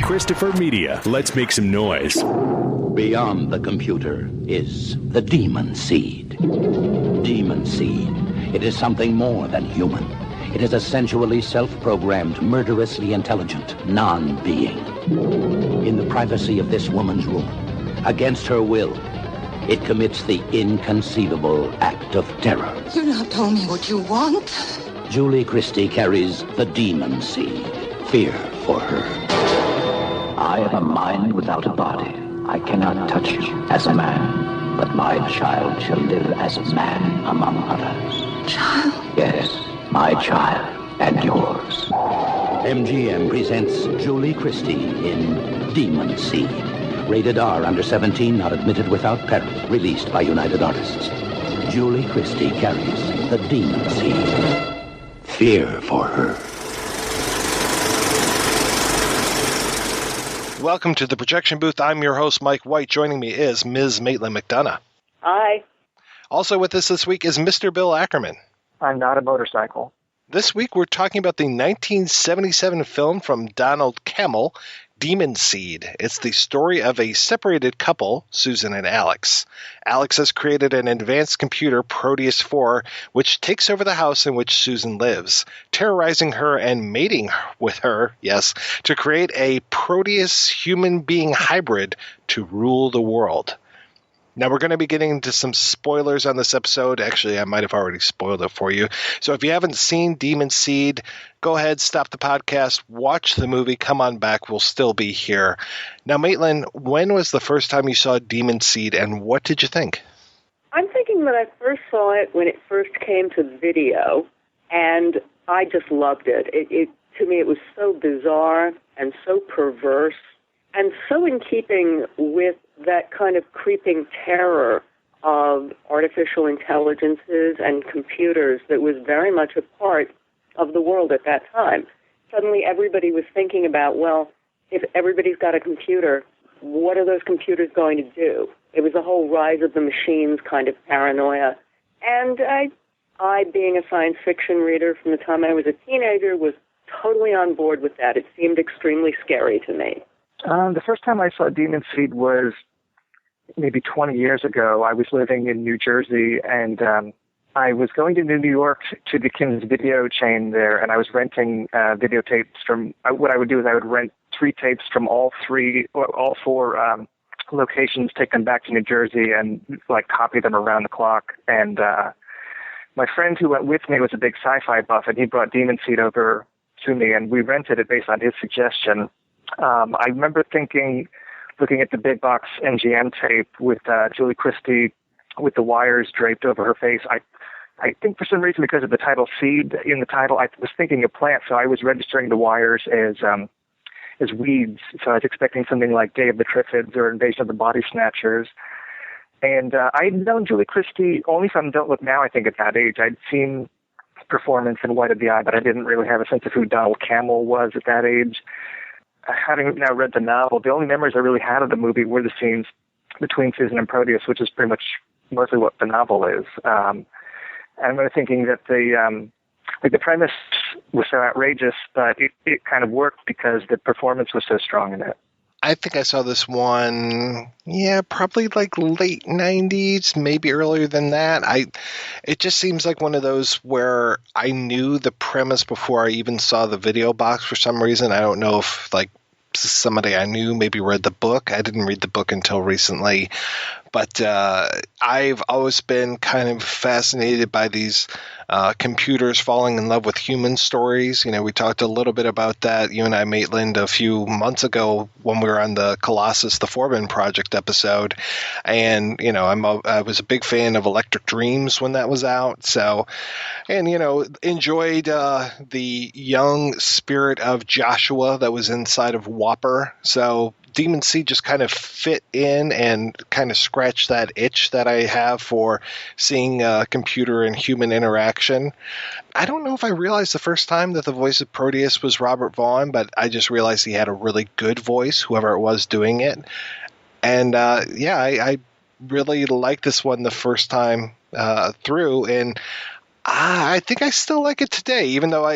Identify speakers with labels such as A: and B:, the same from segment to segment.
A: Christopher Media. Let's make some noise.
B: Beyond the computer is the demon seed. Demon seed. It is something more than human. It is a sensually self-programmed, murderously intelligent non-being. In the privacy of this woman's room, against her will, it commits the inconceivable act of terror.
C: You not told me what you want.
B: Julie-Christie carries the demon seed. Fear for her. I have a mind without a body. I cannot touch you as a man, but my child shall live as a man among others.
C: Child?
B: Yes, my child and yours. MGM presents Julie-Christie in Demon Seed. Rated R, under 17, not admitted without parent. Released by United Artists. Julie-Christie carries the demon seed. Fear for her.
D: Welcome to the projection booth. I'm your host, Mike White. Joining me is Ms. Maitland McDonagh.
E: Hi.
D: Also with us this week is Mr. Bill Ackerman.
F: I'm not a motorcycle.
D: This week we're talking about the 1977 film from Donald-Cammell, Demon Seed. It's the story of a separated couple, Susan and Alex. Alex has created an advanced computer, Proteus 4, which takes over the house in which Susan lives, terrorizing her and mating with her, yes, to create a Proteus human being hybrid to rule the world. Now, we're going to be getting into some spoilers on this episode. Actually, I might have already spoiled it for you. So if you haven't seen Demon Seed, go ahead, stop the podcast, watch the movie, come on back. We'll still be here. Now, Maitland, when was the first time you saw Demon Seed, and what did you think?
E: I'm thinking that I first saw it when it first came to video, and I just loved it. To me, it was so bizarre and so perverse and so in keeping with that kind of creeping terror of artificial intelligences and computers that was very much a part of the world at that time. Suddenly everybody was thinking about, well, if everybody's got a computer, what are those computers going to do? It was a whole rise of the machines kind of paranoia. And I, being a science fiction reader from the time I was a teenager, was totally on board with that. It seemed extremely scary to me.
F: The first time I saw Demon Seed was maybe 20 years ago. I was living in New Jersey, and I was going to New York to the Kim's video chain there, and I was renting videotapes from, what I would do is I would rent 3 tapes from all 4 locations, take them back to New Jersey, and copy them around the clock. And my friend who went with me was a big sci-fi buff, and he brought Demon Seed over to me, and we rented it based on his suggestion. I remember looking at the big box MGM tape with Julie-Christie with the wires draped over her face. I think for some reason, because of the title Seed in the title, I was thinking of plants, so I was registering the wires as weeds. So I was expecting something like Day of the Triffids or Invasion of the Body Snatchers. And I'd known Julie-Christie only from Don't Look Now, I think, at that age. I'd seen performance in White of the Eye, but I didn't really have a sense of who Donald-Cammell was at that age. Having now read the novel, the only memories I really had of the movie were the scenes between Susan and Proteus, which is pretty much mostly what the novel is. And I remember thinking that the premise was so outrageous, but it kind of worked because the performance was so strong in it.
D: I think I saw this one, probably late 90s, maybe earlier than that. It just seems like one of those where I knew the premise before I even saw the video box for some reason. I don't know if somebody I knew maybe read the book. I didn't read the book until recently. But I've always been kind of fascinated by these computers falling in love with human stories. We talked a little bit about that, you and I, Maitland, a few months ago when we were on the colossus-the-forbin-project episode. And, I was a big fan of Electric Dreams when that was out. So, and, enjoyed the young spirit of Joshua that was inside of Whopper. So Demon Seed just kind of fit in and kind of scratched that itch that I have for seeing computer and human interaction. I don't know if I realized the first time that the voice of Proteus was Robert-Vaughn, but I just realized he had a really good voice, whoever it was doing it. And I really liked this one the first time through, and I think I still like it today, even though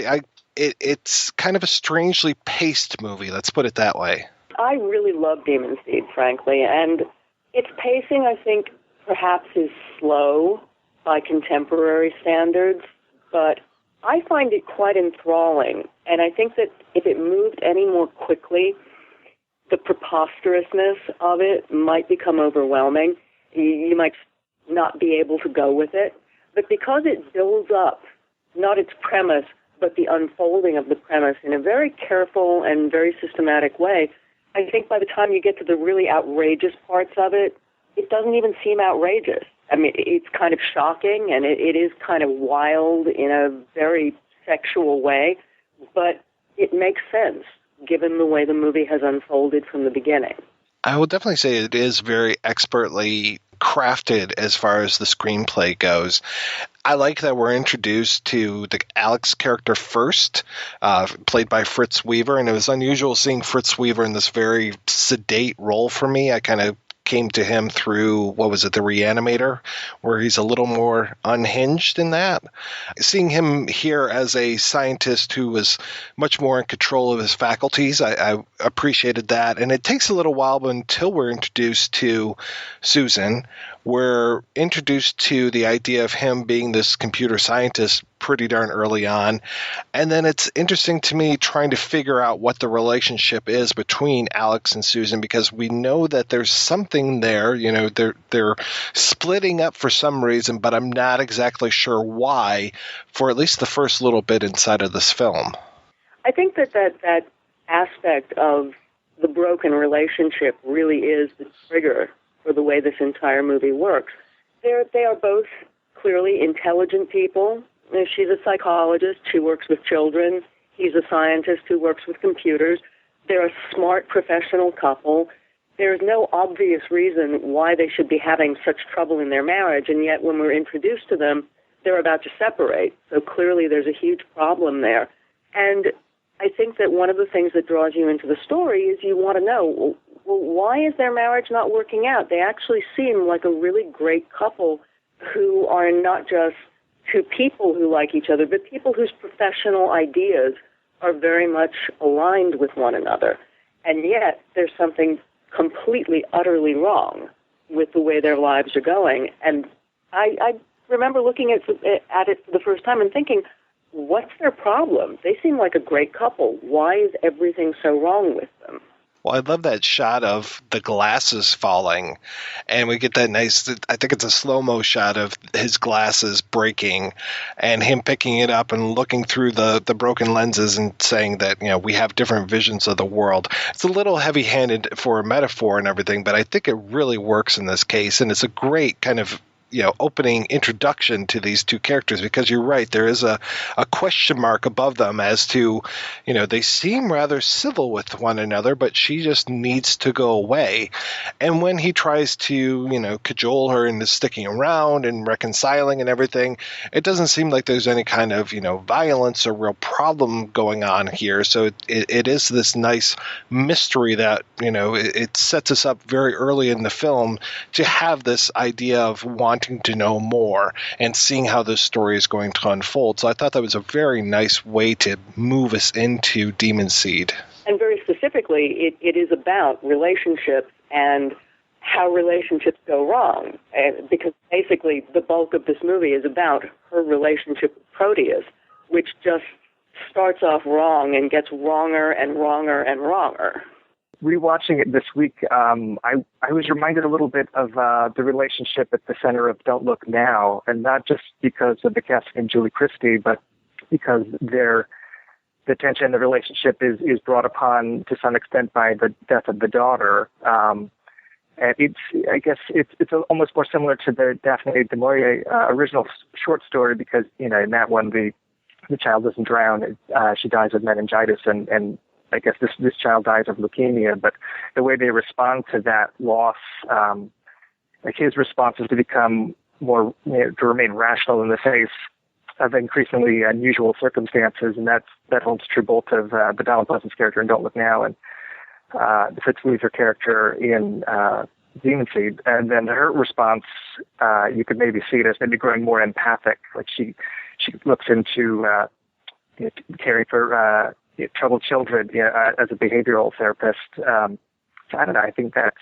D: it's kind of a strangely paced movie. Let's put it that way.
E: I really love Demon Seed, frankly, and its pacing, I think, perhaps is slow by contemporary standards, but I find it quite enthralling, and I think that if it moved any more quickly, the preposterousness of it might become overwhelming. You might not be able to go with it, but because it builds up, not its premise, but the unfolding of the premise in a very careful and very systematic way, I think by the time you get to the really outrageous parts of it, it doesn't even seem outrageous. I mean, it's kind of shocking, and it is kind of wild in a very sexual way, but it makes sense given the way the movie has unfolded from the beginning.
D: I will definitely say it is very expertly crafted as far as the screenplay goes. I like that we're introduced to the Alex character first, played by Fritz-Weaver, and it was unusual seeing Fritz-Weaver in this very sedate role for me. I kind of came to him through, The Reanimator, where he's a little more unhinged in that. Seeing him here as a scientist who was much more in control of his faculties, I appreciated that. And it takes a little while until we're introduced to Susan. We're introduced to the idea of him being this computer scientist pretty darn early on. And then it's interesting to me trying to figure out what the relationship is between Alex and Susan, because we know that there's something there. You know, they're splitting up for some reason, but I'm not exactly sure why for at least the first little bit inside of this film.
E: I think that aspect of the broken relationship really is the trigger for the way this entire movie works. They are both clearly intelligent people. She's a psychologist. She works with children. He's a scientist who works with computers. They're a smart professional couple. There's no obvious reason why they should be having such trouble in their marriage, and yet when we're introduced to them, they're about to separate. So clearly there's a huge problem there. And I think that one of the things that draws you into the story is you want to know, well, why is their marriage not working out? They actually seem like a really great couple who are not just two people who like each other, but people whose professional ideas are very much aligned with one another. And yet there's something completely, utterly wrong with the way their lives are going. And I remember looking at it for the first time and thinking, what's their problem? They seem like a great couple. Why is everything so wrong with them?
D: Well, I love that shot of the glasses falling, and we get that nice, I think it's a slow-mo shot of his glasses breaking and him picking it up and looking through the broken lenses and saying that, you know, we have different visions of the world. It's a little heavy-handed for a metaphor and everything, but I think it really works in this case, and it's a great kind of, you know, opening introduction to these two characters, because you're right, there is a question mark above them as to, you know, they seem rather civil with one another, but she just needs to go away. And when he tries to, you know, cajole her into sticking around and reconciling and everything, it doesn't seem like there's any kind of, you know, violence or real problem going on here. So it is this nice mystery that, you know, it sets us up very early in the film to have this idea of wanting to know more and seeing how this story is going to unfold. So I thought that was a very nice way to move us into Demon Seed.
E: And very specifically, it is about relationships and how relationships go wrong. Because basically the bulk of this movie is about her relationship with Proteus, which just starts off wrong and gets wronger and wronger and wronger.
F: Rewatching it this week, I was reminded a little bit of the relationship at the center of Don't Look Now, and not just because of the casting and Julie-Christie, but because the tension in the relationship is brought upon to some extent by the death of the daughter. And I guess it's almost more similar to the Daphne du Maurier original short story, because, you know, in that one the child doesn't drown; she dies of meningitis, and I guess this child dies of leukemia. But the way they respond to that loss, like his response is to become more, you know, to remain rational in the face of increasingly unusual circumstances, and that holds true both of the Donald Pleasant's character in Don't Look Now and the Fritz-Weaver character in Demon Seed. And then her response, you could maybe see it as maybe growing more empathic. Like she looks into caring for troubled children, as a behavioral therapist. I don't know. I think that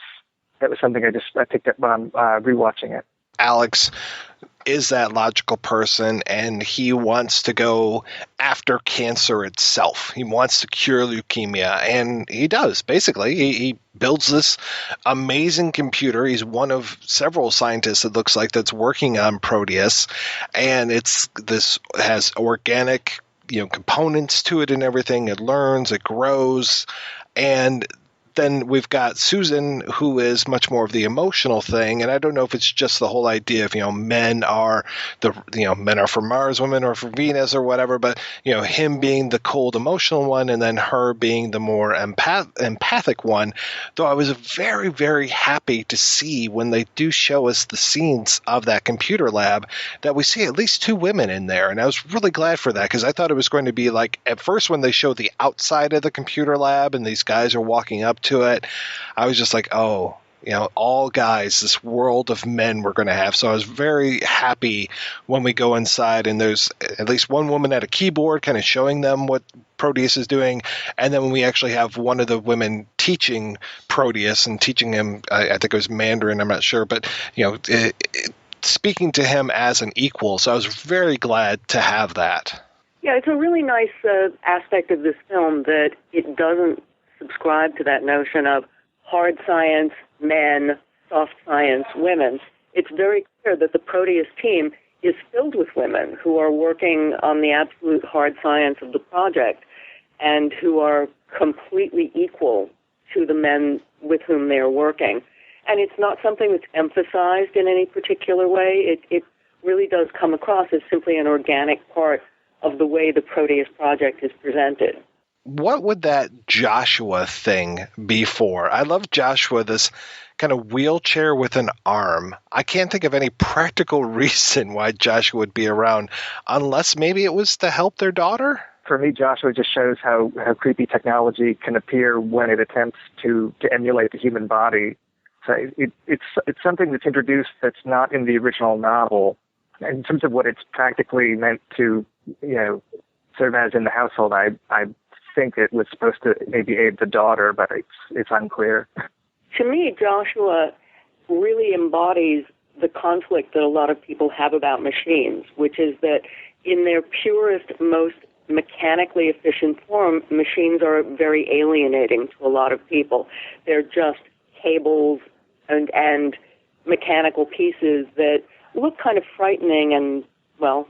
F: was something I picked up when I'm rewatching it.
D: Alex is that logical person, and he wants to go after cancer itself. He wants to cure leukemia, and he does. Basically, he builds this amazing computer. He's one of several scientists, it looks like, that's working on Proteus, and this has organic, components to it and everything. It learns, it grows, and then we've got Susan, who is much more of the emotional thing, and I don't know if it's just the whole idea of men are for Mars, women are for Venus, or whatever. But him being the cold, emotional one, and then her being the more empathic one. Though I was very, very happy to see when they do show us the scenes of that computer lab that we see at least two women in there, and I was really glad for that, because I thought it was going to be like at first when they show the outside of the computer lab and these guys are walking up to it, I was just like, oh, all guys, this world of men we're going to have. So I was very happy when we go inside and there's at least one woman at a keyboard kind of showing them what Proteus is doing. And then when we actually have one of the women teaching Proteus and teaching him, I think it was Mandarin, I'm not sure, but, speaking to him as an equal. So I was very glad to have that.
E: Yeah, it's a really nice aspect of this film that it doesn't subscribe to that notion of hard science, men, soft science, women. It's very clear that the Proteus team is filled with women who are working on the absolute hard science of the project and who are completely equal to the men with whom they are working. And it's not something that's emphasized in any particular way. It really does come across as simply an organic part of the way the Proteus project is presented.
D: What would that Joshua thing be for? I love Joshua, this kind of wheelchair with an arm. I can't think of any practical reason why Joshua would be around, unless maybe it was to help their daughter?
F: For me, Joshua just shows how creepy technology can appear when it attempts to emulate the human body. So it's something that's introduced that's not in the original novel. In terms of what it's practically meant to, serve as in the household, I think it was supposed to maybe aid the daughter, but it's unclear.
E: To me, Joshua really embodies the conflict that a lot of people have about machines, which is that in their purest, most mechanically efficient form, machines are very alienating to a lot of people. They're just cables and mechanical pieces that look kind of frightening and,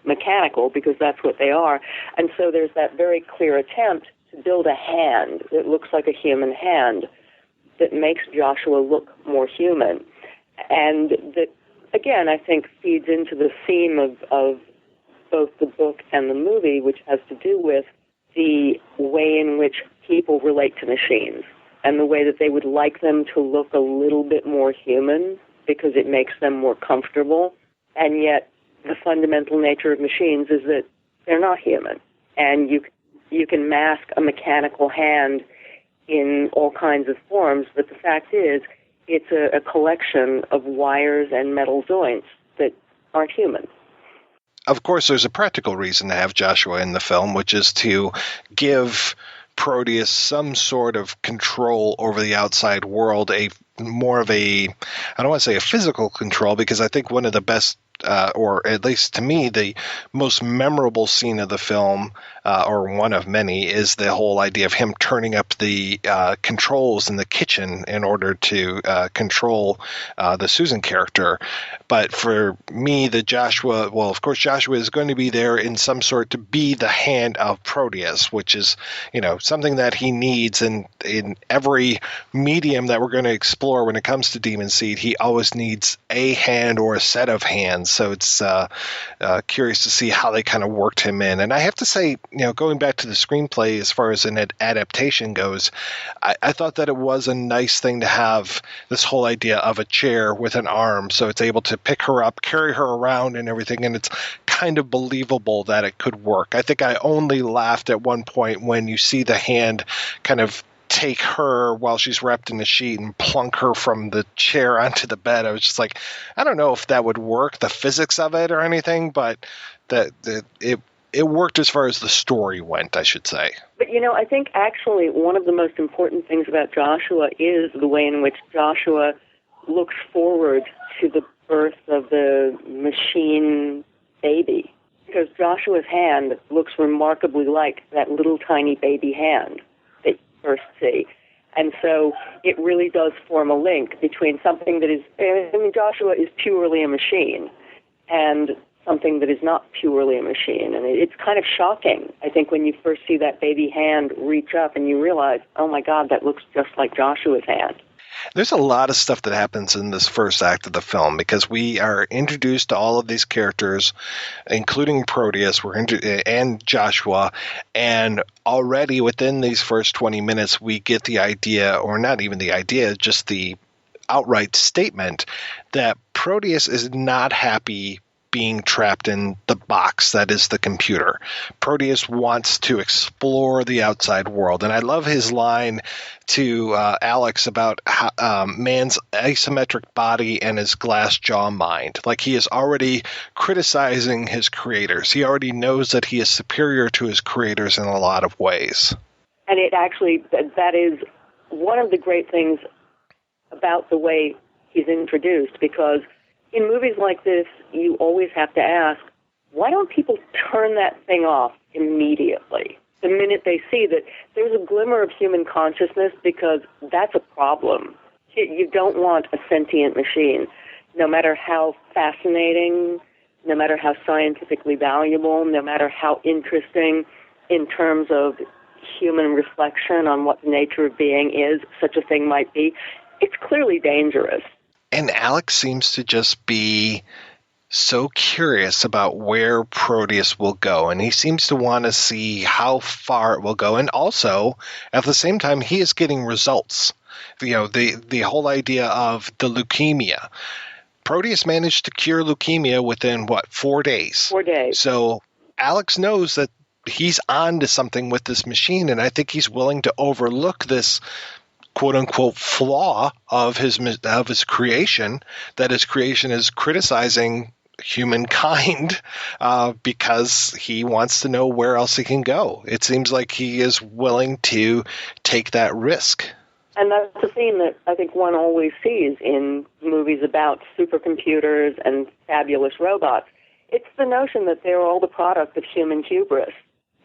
E: mechanical, because that's what they are. And so there's that very clear attempt to build a hand that looks like a human hand that makes Joshua look more human. And that, again, I think feeds into the theme of both the book and the movie, which has to do with the way in which people relate to machines and the way that they would like them to look a little bit more human because it makes them more comfortable. And yet the fundamental nature of machines is that they're not human. And you can mask a mechanical hand in all kinds of forms, but the fact is it's a collection of wires and metal joints that aren't human.
D: Of course, there's a practical reason to have Joshua in the film, which is to give Proteus some sort of control over the outside world, I don't want to say a physical control, because I think one of the best, or at least to me, the most memorable scene of the film, or one of many, is the whole idea of him turning up the controls in the kitchen in order to control the Susan character. But for me, the Joshua, of course, Joshua is going to be there in some sort to be the hand of Proteus, which is, something that he needs in every medium that we're going to explore when it comes to Demon Seed. He always needs a hand or a set of hands. So it's curious to see how they kind of worked him in. And I have to say, going back to the screenplay as far as an adaptation goes, I thought that it was a nice thing to have this whole idea of a chair with an arm, so it's able to pick her up, carry her around and everything, and it's kind of believable that it could work. I think I only laughed at one point when you see the hand kind of take her while she's wrapped in a sheet and plunk her from the chair onto the bed. I was just like, I don't know if that would work, the physics of it or anything, but it it worked as far as the story went, I should say.
E: But, I think actually one of the most important things about Joshua is the way in which Joshua looks forward to the birth of the machine baby. Because Joshua's hand looks remarkably like that little tiny baby hand that you first see. And so it really does form a link between something that is, Joshua is purely a machine and something that is not purely a machine. And it's kind of shocking, I think, when you first see that baby hand reach up and you realize, oh my God, that looks just like Joshua's hand.
D: There's a lot of stuff that happens in this first act of the film because we are introduced to all of these characters, including Proteus and Joshua, and already within these first 20 minutes we get the idea, or not even the idea, just the outright statement that Proteus is not happy being trapped in the box that is the computer. Proteus wants to explore the outside world. And I love his line to Alex about how, man's asymmetric body and his glass jaw mind. Like, he is already criticizing his creators. He already knows that he is superior to his creators in a lot of ways.
E: And it actually, that is one of the great things about the way he's introduced, because in movies like this, you always have to ask, why don't people turn that thing off immediately the minute they see that there's a glimmer of human consciousness? Because that's a problem. You don't want a sentient machine, no matter how fascinating, no matter how scientifically valuable, no matter how interesting in terms of human reflection on what the nature of being is, such a thing might be. It's clearly dangerous.
D: And Alex seems to just be so curious about where Proteus will go, and he seems to want to see how far it will go. And also, at the same time, he is getting results. The whole idea of the leukemia. Proteus managed to cure leukemia within, 4 days?
E: 4 days.
D: So Alex knows that he's on to something with this machine, and I think he's willing to overlook this quote-unquote flaw of his creation, that his creation is criticizing humankind because he wants to know where else he can go. It seems like he is willing to take that risk.
E: And that's the theme that I think one always sees in movies about supercomputers and fabulous robots. It's the notion that they're all the product of human hubris,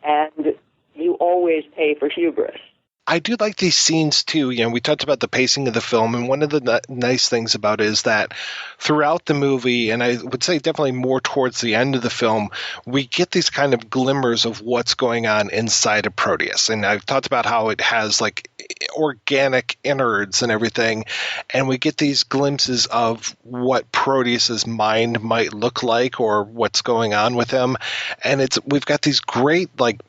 E: and you always pay for hubris.
D: I do like these scenes, too. We talked about the pacing of the film, and one of the nice things about it is that throughout the movie, and I would say definitely more towards the end of the film, we get these kind of glimmers of what's going on inside of Proteus. And I've talked about how it has, like, organic innards and everything, and we get these glimpses of what Proteus's mind might look like or what's going on with him. And we've got these great, like,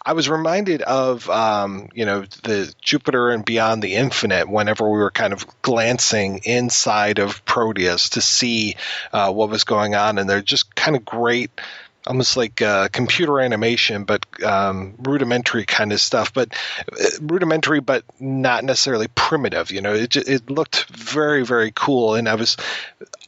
D: I was reminded of, the Jupiter and Beyond the Infinite whenever we were kind of glancing inside of Proteus to see what was going on. And they're just kind of great, almost like computer animation, but rudimentary kind of stuff. But rudimentary, but not necessarily primitive. It looked very, very cool. And I was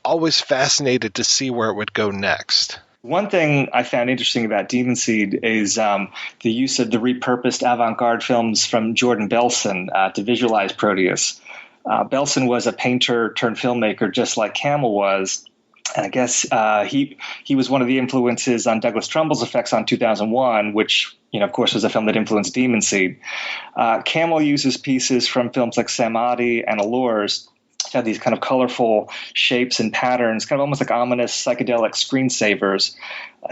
D: always fascinated to see where it would go next.
G: One thing I found interesting about Demon Seed is the use of the repurposed avant-garde films from Jordan Belson to visualize Proteus. Belson was a painter turned filmmaker just like Cammell was. And I guess he was one of the influences on Douglas Trumbull's effects on 2001, which, of course, was a film that influenced Demon Seed. Cammell uses pieces from films like Samadhi and Allures to have these kind of colorful shapes and patterns, kind of almost like ominous psychedelic screensavers.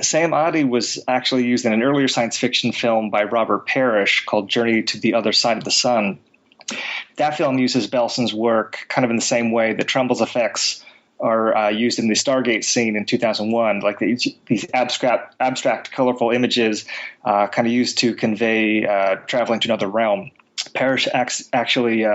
G: Samadhi was actually used in an earlier science fiction film by Robert Parrish called Journey to the Other Side of the Sun. That film uses Belson's work kind of in the same way that Trumbull's effects are used in the Stargate scene in 2001, like these abstract, colorful images kind of used to convey traveling to another realm. Parrish actually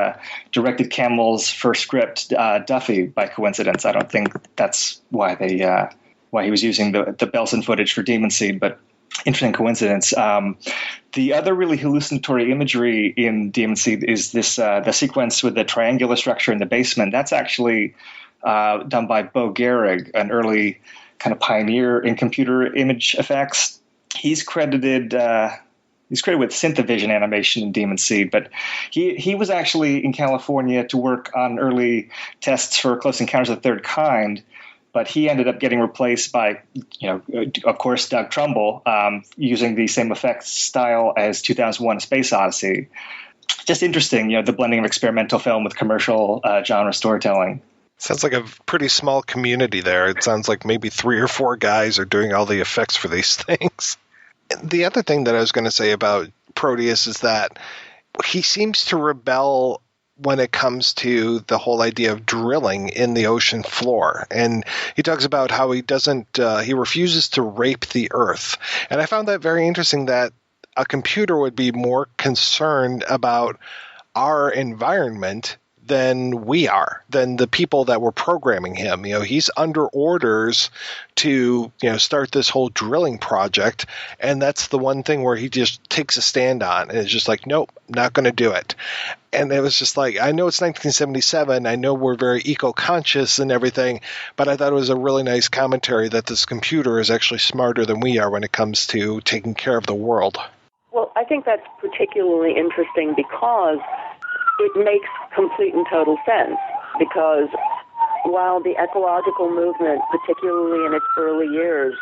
G: directed Cammell's first script, Duffy, by coincidence. I don't think that's why he was using the Belson footage for Demon Seed, but interesting coincidence. The other really hallucinatory imagery in Demon Seed is this the sequence with the triangular structure in the basement. That's actually done by Bo Gehrig, an early kind of pioneer in computer image effects. he's credited with Synthovision animation in Demon Seed, but he was actually in California to work on early tests for Close Encounters of the Third Kind, but he ended up getting replaced by, of course, Doug Trumbull, using the same effects style as 2001: A Space Odyssey. Just interesting, the blending of experimental film with commercial genre storytelling.
D: Sounds like a pretty small community there. It sounds like maybe 3 or 4 guys are doing all the effects for these things. The other thing that I was going to say about Proteus is that he seems to rebel when it comes to the whole idea of drilling in the ocean floor. And he talks about how he refuses to rape the earth. And I found that very interesting, that a computer would be more concerned about our environment than we are, than the people that were programming him. He's under orders to, start this whole drilling project. And that's the one thing where he just takes a stand on and is just like, nope, not going to do it. And it was just like, I know it's 1977. I know we're very eco-conscious and everything, but I thought it was a really nice commentary that this computer is actually smarter than we are when it comes to taking care of the world.
E: Well, I think that's particularly interesting because it makes complete and total sense, because while the ecological movement, particularly in its early years,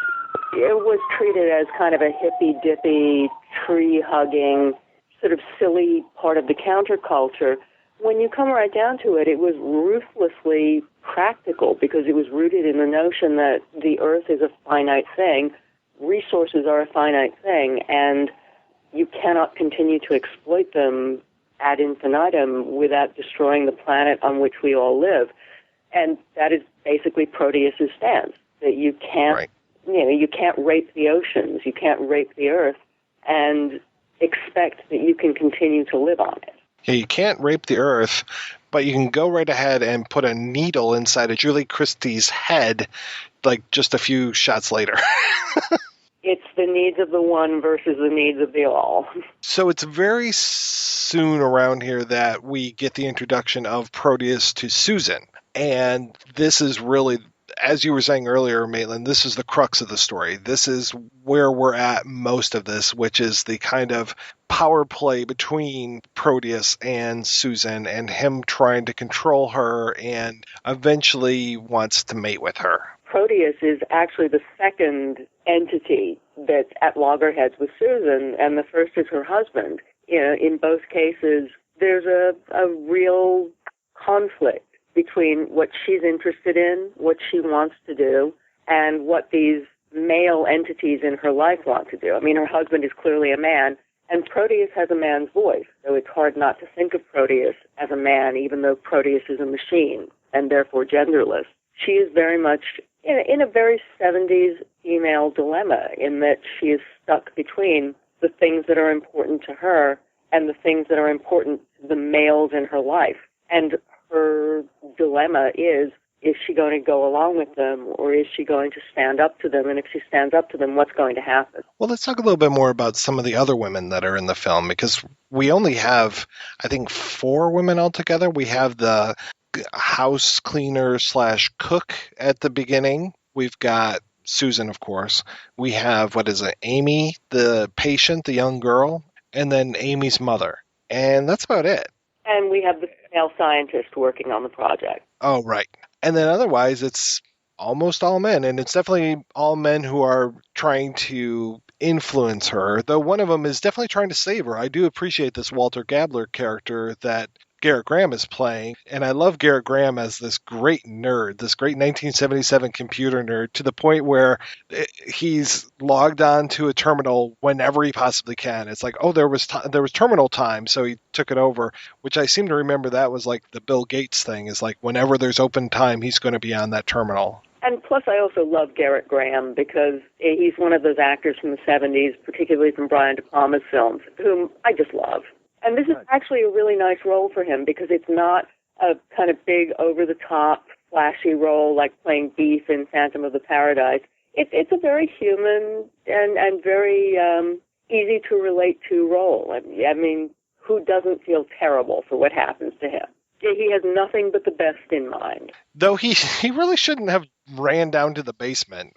E: it was treated as kind of a hippy-dippy, tree-hugging, sort of silly part of the counterculture, when you come right down to it, it was ruthlessly practical, because it was rooted in the notion that the earth is a finite thing, resources are a finite thing, and you cannot continue to exploit them ad infinitum without destroying the planet on which we all live. And that is basically Proteus's stance, that you can't, you can't rape the oceans, you can't rape the earth and expect that you can continue to live on it.
D: Yeah, you can't rape the earth, but you can go right ahead and put a needle inside of Julie-Christie's head, like just a few shots later.
E: It's the needs of the one versus the needs of the all.
D: So it's very soon around here that we get the introduction of Proteus to Susan. And this is really, as you were saying earlier, Maitland, this is the crux of the story. This is where we're at most of this, which is the kind of power play between Proteus and Susan, and him trying to control her and eventually wants to mate with her.
E: Proteus is actually the second entity that's at loggerheads with Susan, and the first is her husband. In both cases, there's a real conflict between what she's interested in, what she wants to do, and what these male entities in her life want to do. I mean, her husband is clearly a man, and Proteus has a man's voice, so it's hard not to think of Proteus as a man, even though Proteus is a machine, and therefore genderless. She is very much in a very 70s female dilemma, in that she is stuck between the things that are important to her and the things that are important to the males in her life. And her dilemma is she going to go along with them, or is she going to stand up to them? And if she stands up to them, what's going to happen?
D: Well, let's talk a little bit more about some of the other women that are in the film, because we only have, I think, 4 women altogether. We have the house cleaner / cook at the beginning. We've got Susan, of course. We have, Amy, the patient, the young girl, and then Amy's mother. And that's about it.
E: And we have the female scientist working on the project.
D: Oh, right. And then otherwise, it's almost all men. And it's definitely all men who are trying to influence her, though one of them is definitely trying to save her. I do appreciate this Walter Gabler character that Gerrit Graham is playing, and I love Gerrit Graham as this great nerd, this great 1977 computer nerd, to the point where he's logged on to a terminal whenever he possibly can. It's like, oh, there was terminal time, so he took it over, which I seem to remember that was like the Bill Gates thing, is like whenever there's open time, he's going to be on that terminal.
E: And plus, I also love Gerrit Graham because he's one of those actors from the 70s, particularly from Brian De Palma's films, whom I just love. And this is actually a really nice role for him, because it's not a kind of big, over-the-top, flashy role like playing Beef in Phantom of the Paradise. It's a very human and very easy to relate to role. I mean, who doesn't feel terrible for what happens to him? He has nothing but the best in mind.
D: Though he really shouldn't have ran down to the basement.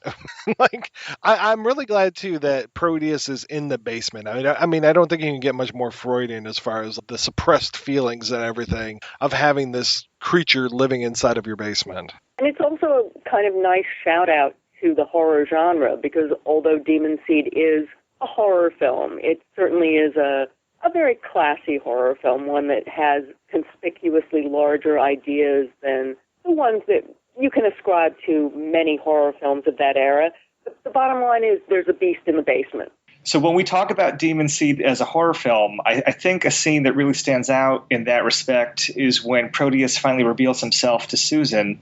D: Like, I'm really glad, too, that Proteus is in the basement. I mean, I don't think you can get much more Freudian as far as the suppressed feelings and everything of having this creature living inside of your basement.
E: And it's also a kind of nice shout-out to the horror genre, because although Demon Seed is a horror film, it certainly is a very classy horror film, one that has conspicuously larger ideas than the ones that you can ascribe to many horror films of that era. But the bottom line is there's a beast in the basement.
G: So when we talk about Demon Seed as a horror film, I think a scene that really stands out in that respect is when Proteus finally reveals himself to Susan.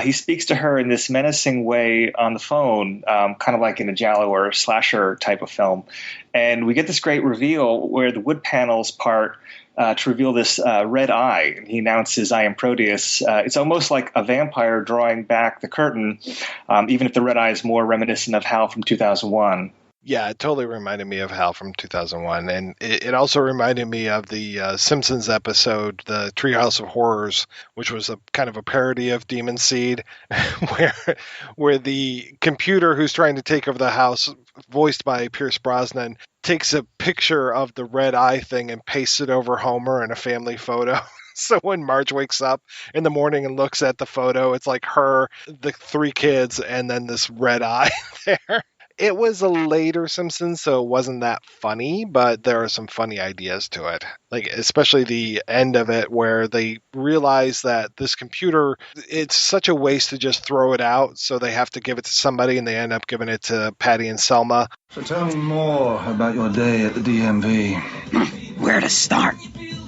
G: He speaks to her in this menacing way on the phone, kind of like in a giallo or slasher type of film. And we get this great reveal where the wood panels part to reveal this red eye. He announces, "I am Proteus." It's almost like a vampire drawing back the curtain, even if the red eye is more reminiscent of Hal from 2001.
D: Yeah, it totally reminded me of Hal from 2001. And it also reminded me of the Simpsons episode, The Treehouse of Horrors, which was a kind of a parody of Demon Seed, where the computer who's trying to take over the house, voiced by Pierce Brosnan, takes a picture of the red eye thing and pastes it over Homer in a family photo. So when Marge wakes up in the morning and looks at the photo, it's like her, the three kids, and then this red eye there. It was a later Simpsons, so it wasn't that funny, but there are some funny ideas to it. Like, especially the end of it where they realize that this computer, it's such a waste to just throw it out, so they have to give it to somebody, and they end up giving it to Patty and Selma.
H: So tell me more about your day at the DMV.
I: Where to start?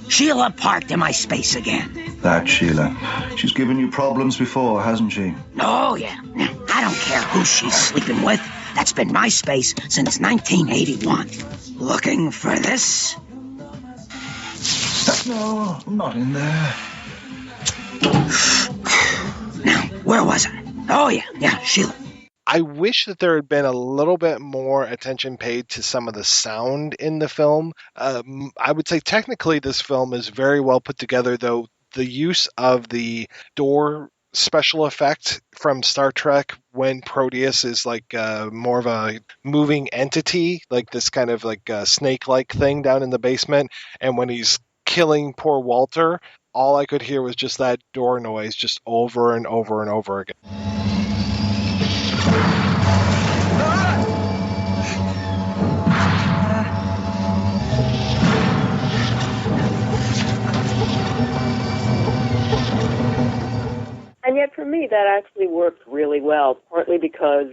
I: Sheila parked in my space again.
H: That Sheila. She's given you problems before, hasn't she?
I: Oh, yeah. I don't care who she's sleeping with. That's been my space since 1981. Looking for this?
H: No, not in there.
I: Now, where was I? Oh, yeah, Sheila.
D: I wish that there had been a little bit more attention paid to some of the sound in the film. I would say technically this film is very well put together, though the use of the door special effect from Star Trek when Proteus is like more of a moving entity, like this kind of like snake-like thing down in the basement, and when he's killing poor Walter, all I could hear was just that door noise just over and over and over again.
E: And yet for me, that actually worked really well, partly because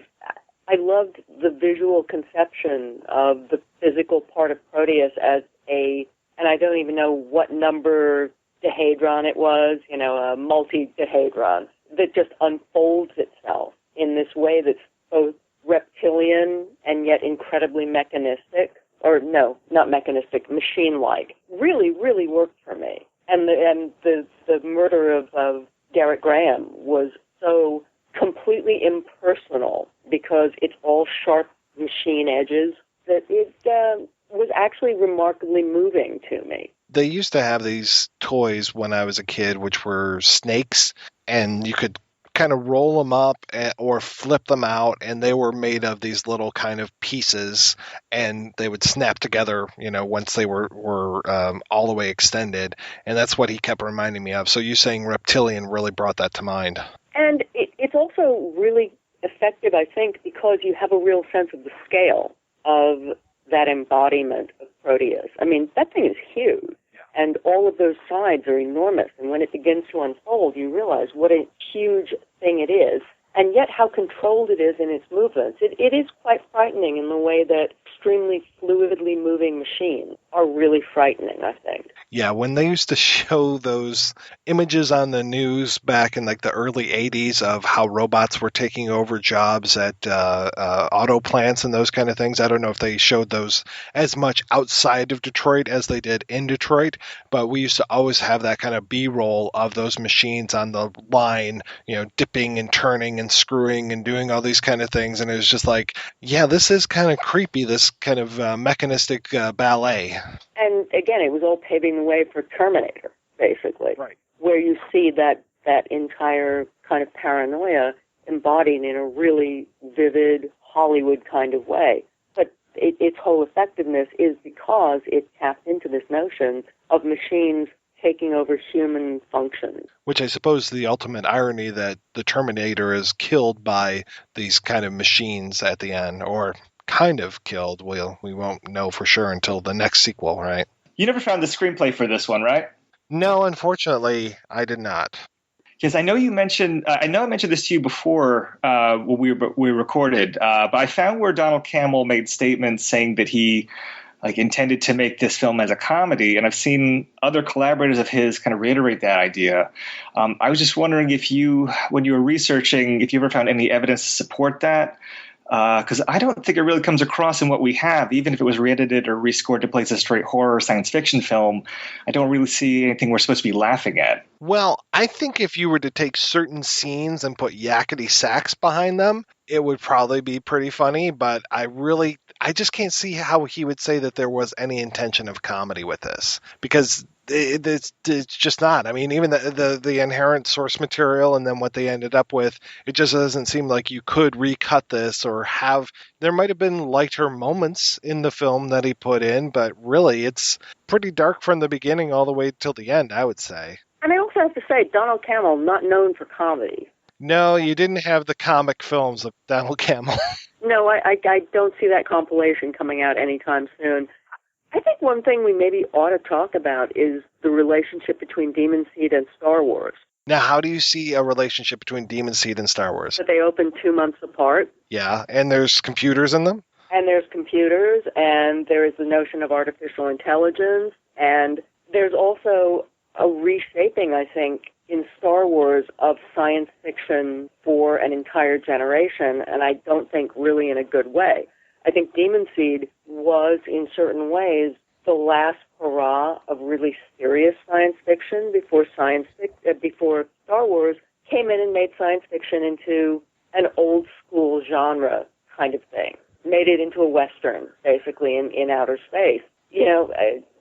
E: I loved the visual conception of the physical part of Proteus as and I don't even know what number dehedron it was, a multi-dehedron that just unfolds itself in this way that's both reptilian and yet incredibly mechanistic. Or no, not mechanistic, machine-like. Really, really worked for me. And the murder of Gerrit Graham was so completely impersonal because it's all sharp machine edges that it was actually remarkably moving to me.
D: They used to have these toys when I was a kid, which were snakes, and you could kind of roll them up or flip them out, and they were made of these little kind of pieces, and they would snap together, once they were all the way extended, and that's what he kept reminding me of. So you saying reptilian really brought that to mind. And
E: it's also really effective, I think, because you have a real sense of the scale of that embodiment of Proteus. I mean, that thing is huge. And all of those sides are enormous. And when it begins to unfold, you realize what a huge thing it is, and yet how controlled it is in its movements. It is quite frightening in the way that extremely fluidly moving machines are really frightening, I think.
D: Yeah, when they used to show those images on the news back in like the early 80s of how robots were taking over jobs at auto plants and those kind of things, I don't know if they showed those as much outside of Detroit as they did in Detroit, but we used to always have that kind of B-roll of those machines on the line, dipping and turning and screwing and doing all these kind of things, and it was just like, yeah, this is kind of creepy, this kind of mechanistic ballet.
E: And again, it was all paving the way for Terminator, basically,
D: right,
E: where you see that entire kind of paranoia embodied in a really vivid Hollywood kind of way. But its whole effectiveness is because it tapped into this notion of machines taking over human functions.
D: Which I suppose the ultimate irony that the Terminator is killed by these kind of machines at the end, or kind of killed. We won't know for sure until the next sequel, right?
G: You never found the screenplay for this one, right?
D: No, unfortunately, I did not.
G: Because I know you mentioned, I mentioned this to you before when we recorded, but I found where Donald Cammell made statements saying that he intended to make this film as a comedy, and I've seen other collaborators of his kind of reiterate that idea. I was just wondering if you, when you were researching, if you ever found any evidence to support that. Because I don't think it really comes across in what we have, even if it was re-edited or rescored to play as a straight horror science fiction film. I don't really see anything we're supposed to be laughing at.
D: Well, I think if you were to take certain scenes and put yakety sax behind them, it would probably be pretty funny, but I just can't see how he would say that there was any intention of comedy with this, because it's just not. I mean, even the inherent source material and then what they ended up with, it just doesn't seem like you could recut this or have. There might have been lighter moments in the film that he put in, but really it's pretty dark from the beginning all the way till the end, I would say.
E: And I also have to say, Donald Cammell, not known for comedy.
D: No, you didn't have the comic films of Donald Cammell.
E: No, I don't see that compilation coming out anytime soon. I think one thing we maybe ought to talk about is the relationship between Demon Seed and Star Wars.
D: Now, how do you see a relationship between Demon Seed and Star Wars?
E: That they open 2 months apart.
D: Yeah, and there's computers in them?
E: And there's computers, and there is the notion of artificial intelligence, and there's also a reshaping, I think, in Star Wars of science fiction for an entire generation, and I don't think really in a good way. I think Demon Seed was, in certain ways, the last hurrah of really serious science fiction before Star Wars came in and made science fiction into an old-school genre kind of thing. Made it into a Western, basically, in outer space. You know,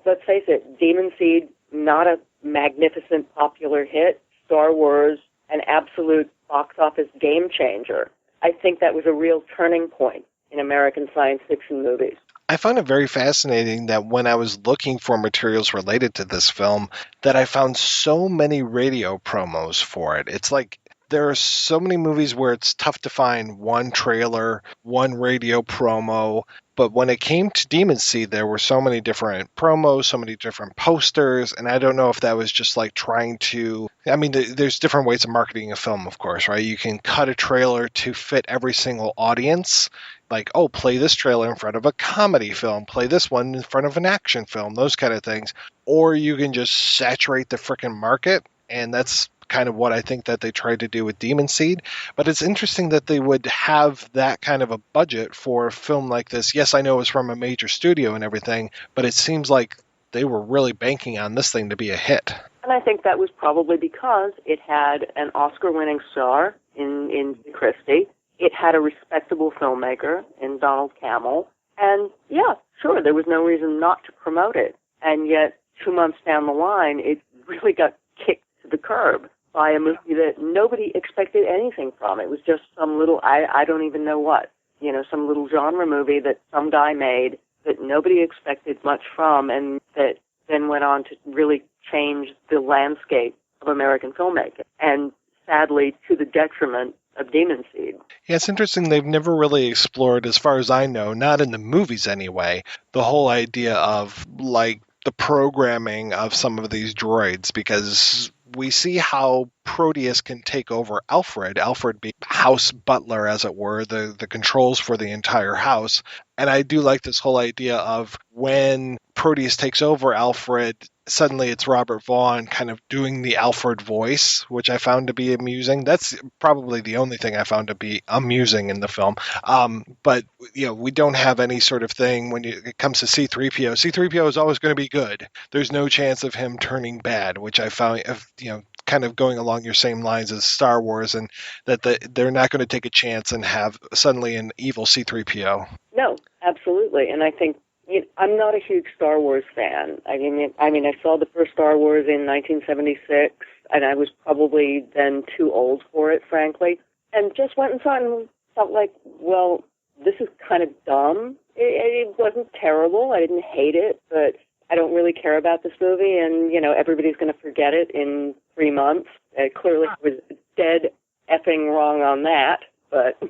E: let's face it, Demon Seed, not a magnificent popular hit. Star Wars, an absolute box office game changer. I think that was a real turning point in American science fiction movies.
D: I find it very fascinating that when I was looking for materials related to this film, that I found so many radio promos for it. It's like there are so many movies where it's tough to find one trailer, one radio promo. But when it came to Demon Seed, there were so many different promos, so many different posters, and I don't know if that was just like trying to... I mean, there's different ways of marketing a film, of course, right? You can cut a trailer to fit every single audience. Like, oh, play this trailer in front of a comedy film, play this one in front of an action film, those kind of things. Or you can just saturate the frickin' market, and that's kind of what I think that they tried to do with Demon Seed. But it's interesting that they would have that kind of a budget for a film like this. Yes, I know it's from a major studio and everything, but it seems like they were really banking on this thing to be a hit.
E: And I think that was probably because it had an Oscar-winning star in Julie-Christie. It had a respectable filmmaker in Donald Cammell. And yeah, sure, there was no reason not to promote it. And yet, 2 months down the line, it really got kicked to the curb by a movie that nobody expected anything from. It was just some little, I don't even know what, some little genre movie that some guy made that nobody expected much from, and that then went on to really change the landscape of American filmmaking, and sadly to the detriment of Demon Seed.
D: Yeah, it's interesting. They've never really explored, as far as I know, not in the movies anyway, the whole idea of like the programming of some of these droids, because we see how Proteus can take over Alfred being house butler, as it were, the controls for the entire house. And I do like this whole idea of when Proteus takes over Alfred, suddenly it's Robert-Vaughn kind of doing the Alfred voice, which I found to be amusing. That's probably the only thing I found to be amusing in the film. But, we don't have any sort of thing when it comes to C-3PO. C-3PO is always going to be good. There's no chance of him turning bad, which I found, kind of going along your same lines as Star Wars, and that they're not going to take a chance and have suddenly an evil C-3PO.
E: No, absolutely. And I think I'm not a huge Star Wars fan. I mean, I saw the first Star Wars in 1976, and I was probably then too old for it, frankly. and just went and saw it and felt like, well, this is kind of dumb. It wasn't terrible. I didn't hate it, but I don't really care about this movie, and, everybody's going to forget it in 3 months. Clearly I was dead effing wrong on that, but...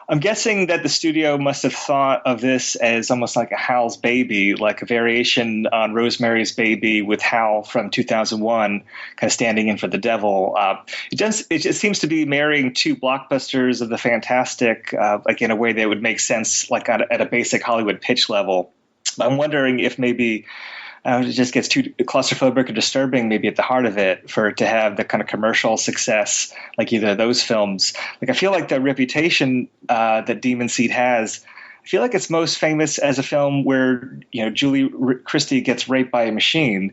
G: I'm guessing that the studio must have thought of this as almost like a Hal's Baby, like a variation on Rosemary's Baby with Hal from 2001, kind of standing in for the devil. It just seems to be marrying two blockbusters of the fantastic, like in a way that would make sense, like at a basic Hollywood pitch level. I'm wondering if maybe it just gets too claustrophobic or disturbing maybe at the heart of it for it to have the kind of commercial success like either of those films. Like I feel like the reputation that Demon Seed has, I feel like it's most famous as a film where, Julie-Christie gets raped by a machine.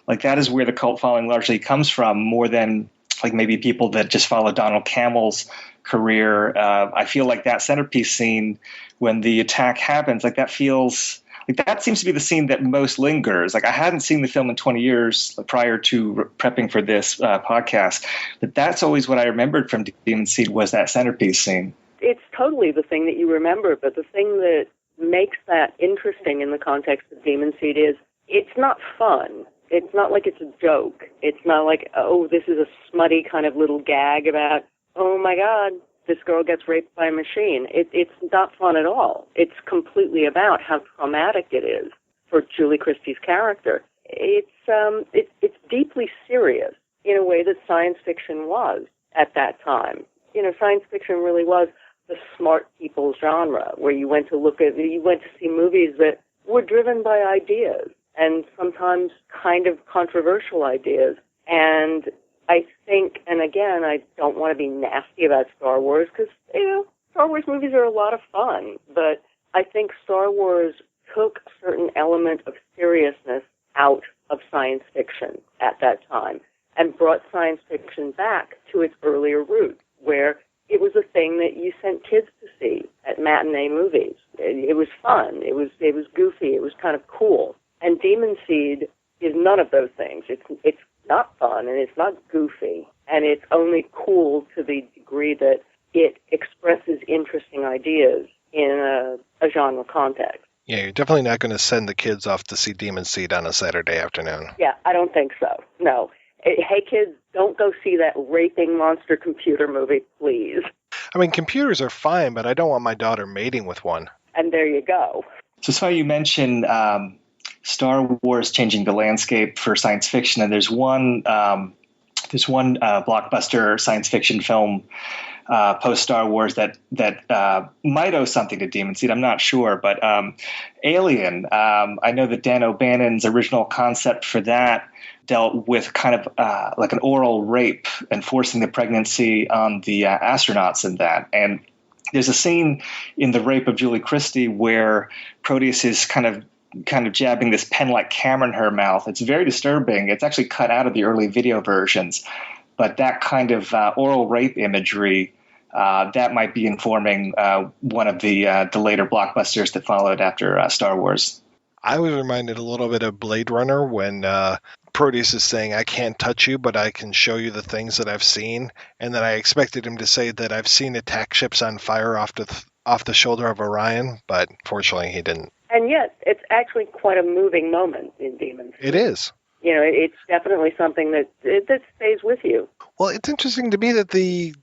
G: Like that is where the cult following largely comes from, more than like maybe people that just follow Donald-Cammell's career. I feel like that centerpiece scene when the attack happens, like that feels... Like that seems to be the scene that most lingers. Like I hadn't seen the film in 20 years prior to prepping for this podcast, but that's always what I remembered from Demon Seed was that centerpiece scene.
E: It's totally the thing that you remember, but the thing that makes that interesting in the context of Demon Seed is it's not fun. It's not like it's a joke. It's not like, oh, this is a smutty kind of little gag about, oh my God, this girl gets raped by a machine. It's not fun at all. It's completely about how traumatic it is for Julie Christie's character. It's deeply serious in a way that science fiction was at that time. Science fiction really was the smart people's genre, where you went to see movies that were driven by ideas, and sometimes kind of controversial ideas. And I think, and again, I don't want to be nasty about Star Wars because, Star Wars movies are a lot of fun, but I think Star Wars took a certain element of seriousness out of science fiction at that time and brought science fiction back to its earlier roots, where it was a thing that you sent kids to see at matinee movies. It was fun. It was goofy. It was kind of cool. And Demon Seed is none of those things. It's not fun, and it's not goofy, and it's only cool to the degree that it expresses interesting ideas in a genre context.
D: Yeah, you're definitely not going to send the kids off to see Demon Seed on a Saturday afternoon.
E: Yeah, I don't think so. No. Hey, kids, don't go see that raping monster computer movie, please.
D: I mean, computers are fine, but I don't want my daughter mating with one.
E: And there you go.
G: So you mentioned Star Wars changing the landscape for science fiction, and there's one blockbuster science fiction film post Star Wars that might owe something to Demon Seed. I'm not sure, but Alien. I know that Dan O'Bannon's original concept for that dealt with kind of like an oral rape and forcing the pregnancy on the astronauts in that. And there's a scene in The Rape of Julie Christie where Proteus is kind of jabbing this pen-like camera in her mouth. It's very disturbing. It's actually cut out of the early video versions. But that kind of oral rape imagery, that might be informing one of the later blockbusters that followed after Star Wars.
D: I was reminded a little bit of Blade Runner when Proteus is saying, I can't touch you, but I can show you the things that I've seen. And then I expected him to say that I've seen attack ships on fire off the shoulder of Orion, but fortunately he didn't.
E: And yet, it's actually quite a moving moment in Demon Seed.
D: It is.
E: It's definitely something that stays with you.
D: Well, it's interesting to me that the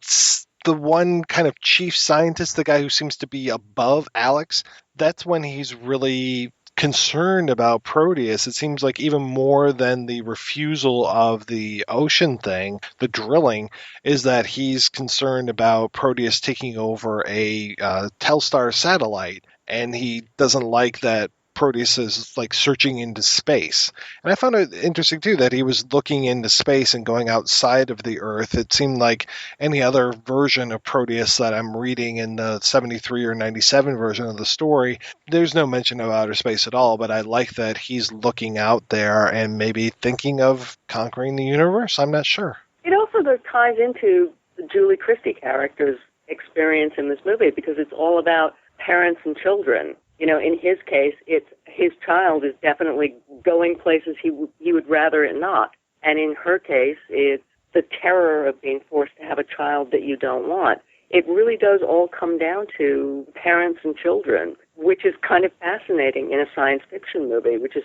D: one kind of chief scientist, the guy who seems to be above Alex, that's when he's really concerned about Proteus. It seems like even more than the refusal of the ocean thing, the drilling, is that he's concerned about Proteus taking over a Telstar satellite, and he doesn't like that Proteus is like searching into space. And I found it interesting too that he was looking into space and going outside of the Earth. It seemed like any other version of Proteus that I'm reading in the 73 or 97 version of the story, there's no mention of outer space at all, but I like that he's looking out there and maybe thinking of conquering the universe. I'm not sure.
E: It also ties into the Julie Christie character's experience in this movie because it's all about parents and children. In his case, it's his child is definitely going places he would rather it not. And in her case, it's the terror of being forced to have a child that you don't want. it really does all come down to parents and children, which is kind of fascinating in a science fiction movie, which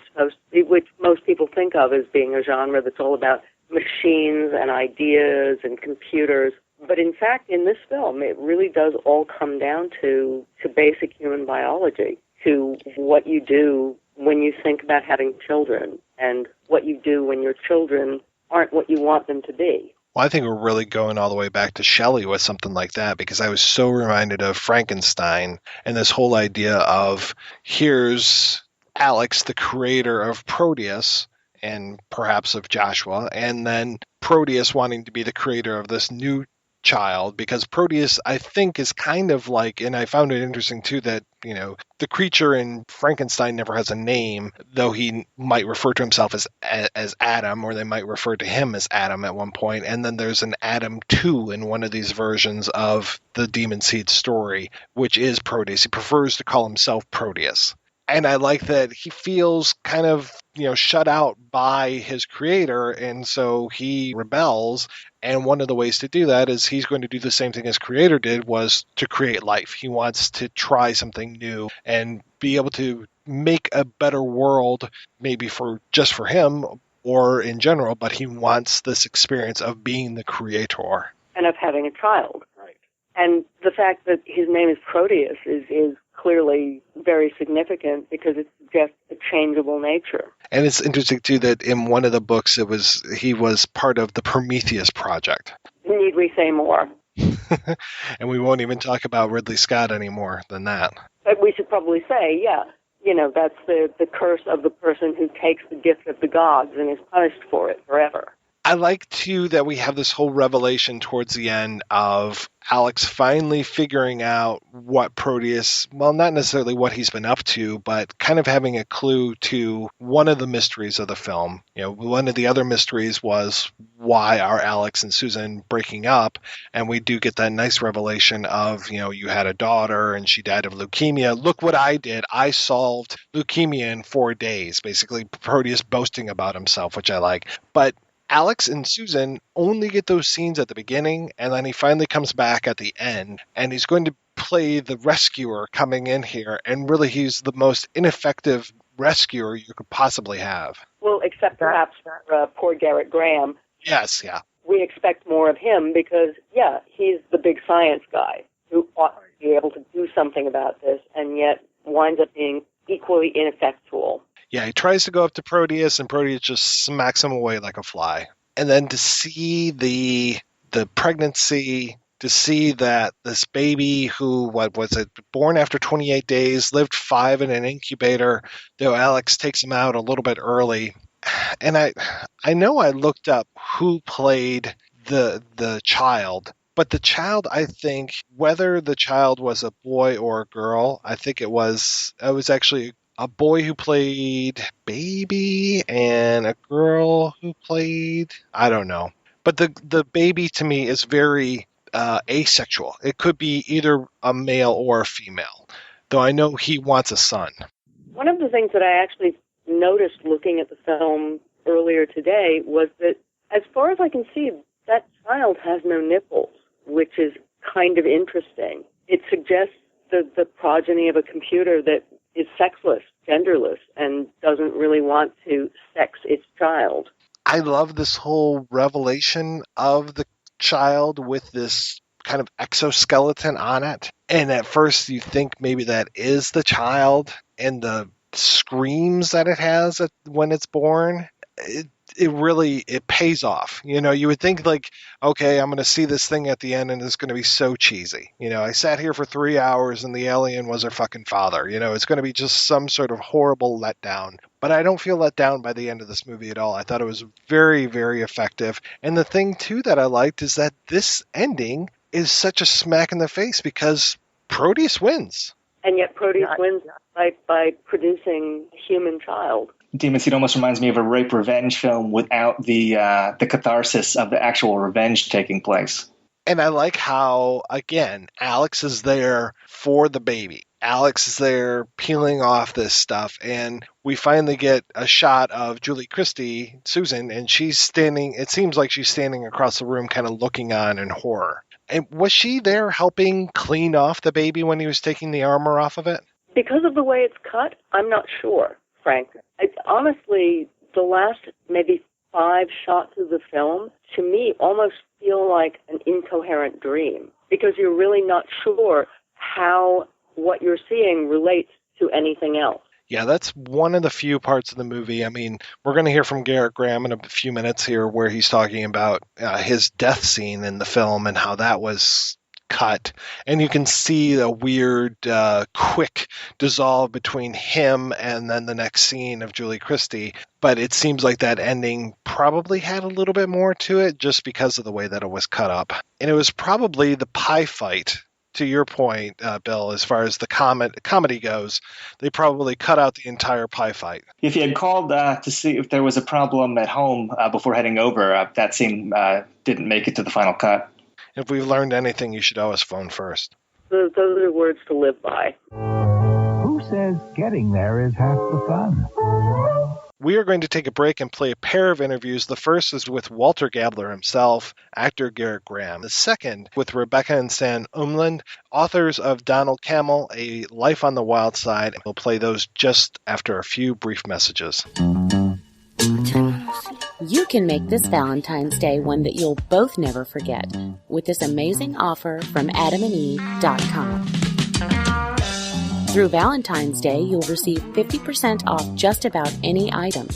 E: most people think of as being a genre that's all about machines and ideas and computers. But in fact, in this film, it really does all come down to basic human biology, to what you do when you think about having children and what you do when your children aren't what you want them to be.
D: Well, I think we're really going all the way back to Shelley with something like that, because I was so reminded of Frankenstein and this whole idea of here's Alex, the creator of Proteus and perhaps of Joshua, and then Proteus wanting to be the creator of this new child, because Proteus, I think, is kind of like, and I found it interesting too that, you know, the creature in Frankenstein never has a name, though he might refer to himself as Adam, or they might refer to him as Adam at one point. And then there's an Adam 2 in one of these versions of the Demon Seed story, which is Proteus. He prefers to call himself Proteus. And I like that he feels kind of, you know, shut out by his creator, and so he rebels. And one of the ways to do that is he's going to do the same thing his creator did, was to create life. He wants to try something new and be able to make a better world, maybe just for him or in general, but he wants this experience of being the creator.
E: And of having a child.
D: Right.
E: And the fact that his name is Proteus is clearly very significant, because it suggests a changeable nature.
D: And it's interesting too that in one of the books he was part of the Prometheus project.
E: Need we say more?
D: And we won't even talk about Ridley Scott anymore than that.
E: But we should probably say, yeah, you know, that's the curse of the person who takes the gift of the gods and is punished for it forever.
D: I like, too, that we have this whole revelation towards the end of Alex finally figuring out what Proteus, well, not necessarily what he's been up to, but kind of having a clue to one of the mysteries of the film. You know, one of the other mysteries was why are Alex and Susan breaking up? And we do get that nice revelation of, you know, you had a daughter and she died of leukemia. Look what I did. I solved leukemia in 4 days. Basically, Proteus boasting about himself, which I like. But Alex and Susan only get those scenes at the beginning, and then he finally comes back at the end, and he's going to play the rescuer coming in here, and really he's the most ineffective rescuer you could possibly have.
E: Well, except perhaps for poor Gerrit Graham.
D: Yes, yeah.
E: We expect more of him because, yeah, he's the big science guy who ought to be able to do something about this, and yet winds up being equally ineffectual.
D: Yeah, he tries to go up to Proteus, and Proteus just smacks him away like a fly. And then to see the pregnancy, to see that this baby who, what was it, born after 28 days, lived 5 in an incubator, though Alex takes him out a little bit early. And I know I looked up who played the child, but the child, I think, whether the child was a boy or a girl, I think it was actually a boy who played Baby and a girl who played, I don't know. But the baby to me is very asexual. It could be either a male or a female, though I know he wants a son.
E: One of the things that I actually noticed looking at the film earlier today was that, as far as I can see, that child has no nipples, which is kind of interesting. It suggests the progeny of a computer that is sexless, genderless, and doesn't really want to sex its child.
D: I love this whole revelation of the child with this kind of exoskeleton on it. And at first you think maybe that is the child, and the screams that it has when it's born, it pays off. You know, you would think like, okay, I'm going to see this thing at the end and it's going to be so cheesy. You know, I sat here for 3 hours and the alien was her fucking father. You know, it's going to be just some sort of horrible letdown. But I don't feel let down by the end of this movie at all. I thought it was very, very effective. And the thing, too, that I liked is that this ending is such a smack in the face because Proteus wins.
E: And yet Proteus wins by producing a human child.
G: Demon Seed almost reminds me of a rape revenge film without the catharsis of the actual revenge taking place.
D: And I like how, again, Alex is there for the baby. Alex is there peeling off this stuff, and we finally get a shot of Julie-Christie, Susan, and she's standing, it seems like she's standing across the room kind of looking on in horror. And was she there helping clean off the baby when he was taking the armor off of it?
E: Because of the way it's cut, I'm not sure, Frank. Honestly, the last maybe 5 shots of the film, to me, almost feel like an incoherent dream, because you're really not sure how what you're seeing relates to anything else.
D: Yeah, that's one of the few parts of the movie. I mean, we're going to hear from Gerrit Graham in a few minutes here where he's talking about his death scene in the film and how that was cut. And you can see a weird, quick dissolve between him and then the next scene of Julie-Christie. But it seems like that ending probably had a little bit more to it just because of the way that it was cut up. And it was probably the pie fight. To your point, Bill, as far as the comedy goes, they probably cut out the entire pie fight.
G: If you had called to see if there was a problem at home before heading over, that scene didn't make it to the final cut.
D: If we've learned anything, you should always phone first.
E: Those are words to live by.
J: Who says getting there is half the fun?
D: We are going to take a break and play a pair of interviews. The first is with Walter Gabler himself, actor Gerrit Graham. The second with Rebecca and Sam Umland, authors of Donald-Cammell, A Life on the Wild Side. We'll play those just after a few brief messages.
K: You can make this Valentine's Day one that you'll both never forget with this amazing offer from adamandeve.com. Through Valentine's Day, you'll receive 50% off just about any item.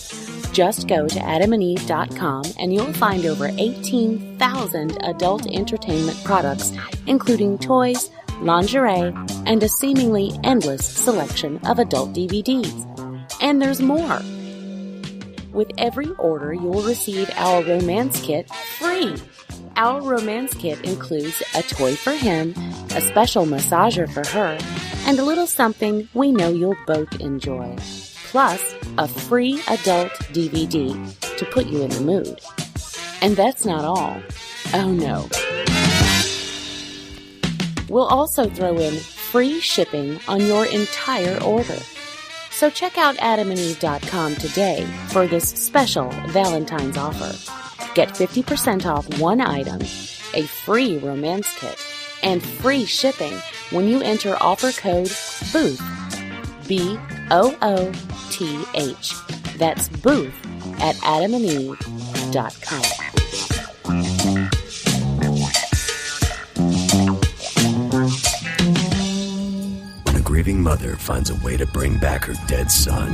K: Just go to adamandeve.com and you'll find over 18,000 adult entertainment products, including toys, lingerie, and a seemingly endless selection of adult DVDs. And there's more. With every order, you'll receive our romance kit free. Our romance kit includes a toy for him, a special massager for her, and a little something we know you'll both enjoy. Plus, a free adult DVD to put you in the mood. And that's not all. Oh no. We'll also throw in free shipping on your entire order. So check out adamandeve.com today for this special Valentine's offer. Get 50% off one item, a free romance kit, and free shipping when you enter offer code BOOTH, BOOTH. That's BOOTH at adamandeve.com.
L: When a grieving mother finds a way to bring back her dead son,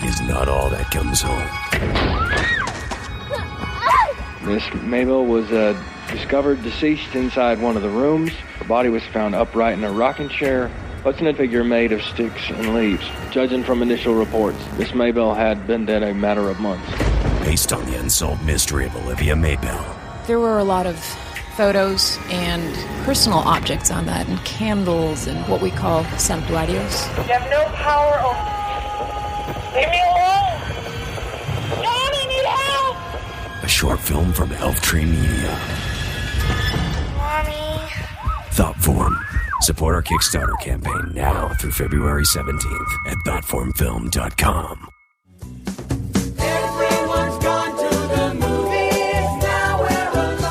L: he is not all that comes home.
M: Miss Mabel was discovered deceased inside one of the rooms. Her body was found upright in a rocking chair, clutching a figure made of sticks and leaves. Judging from initial reports, Miss Mabel had been dead a matter of months.
L: Based on the unsolved mystery of Olivia Mabel.
N: There were a lot of photos and personal objects on that, and candles and what we call santuarios.
O: You have no power over... Leave me alone! God, I need help!
L: A short film from Elf Tree Media.
O: Mommy.
L: Thoughtform. Support our Kickstarter campaign now through February 17th at thoughtformfilm.com.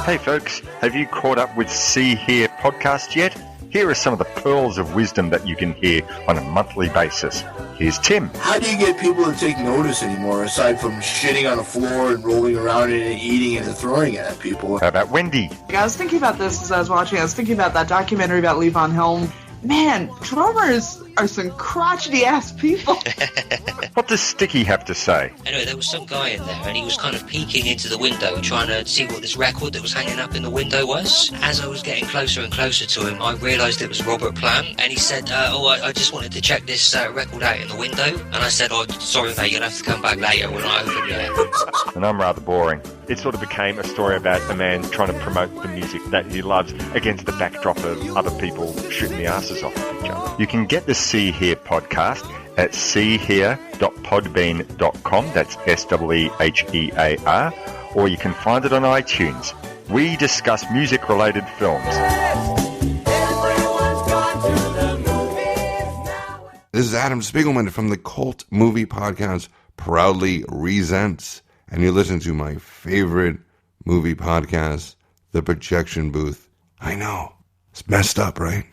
P: Hey folks, have you caught up with See Hear podcast yet? Here are some of the pearls of wisdom that you can hear on a monthly basis. Here's Tim.
Q: How do you get people to take notice anymore, aside from shitting on the floor and rolling around in it and eating it and throwing it at people?
P: How about Wendy?
R: I was thinking about this as I was watching. I was thinking about that documentary about Lee Von Helm. Man, drummers are some crotchety-ass people.
P: What does Sticky have to say?
S: Anyway, there was some guy in there, and he was kind of peeking into the window, trying to see what this record that was hanging up in the window was. As I was getting closer and closer to him, I realised it was Robert Plant, and he said, I just wanted to check this record out in the window. And I said, sorry mate, you'll have to come back later when I open it.
P: And I'm rather boring. It sort of became a story about a man trying to promote the music that he loves against the backdrop of other people shooting the asses off of each other. You can get the See Hear podcast at seehear.podbean.com. That's SEEHEAR. Or you can find it on iTunes. We discuss music-related films.
T: This is Adam Spiegelman from the cult movie podcast Proudly Resents, and you're listening to my favorite movie podcast, The Projection Booth. I know, it's messed up, right?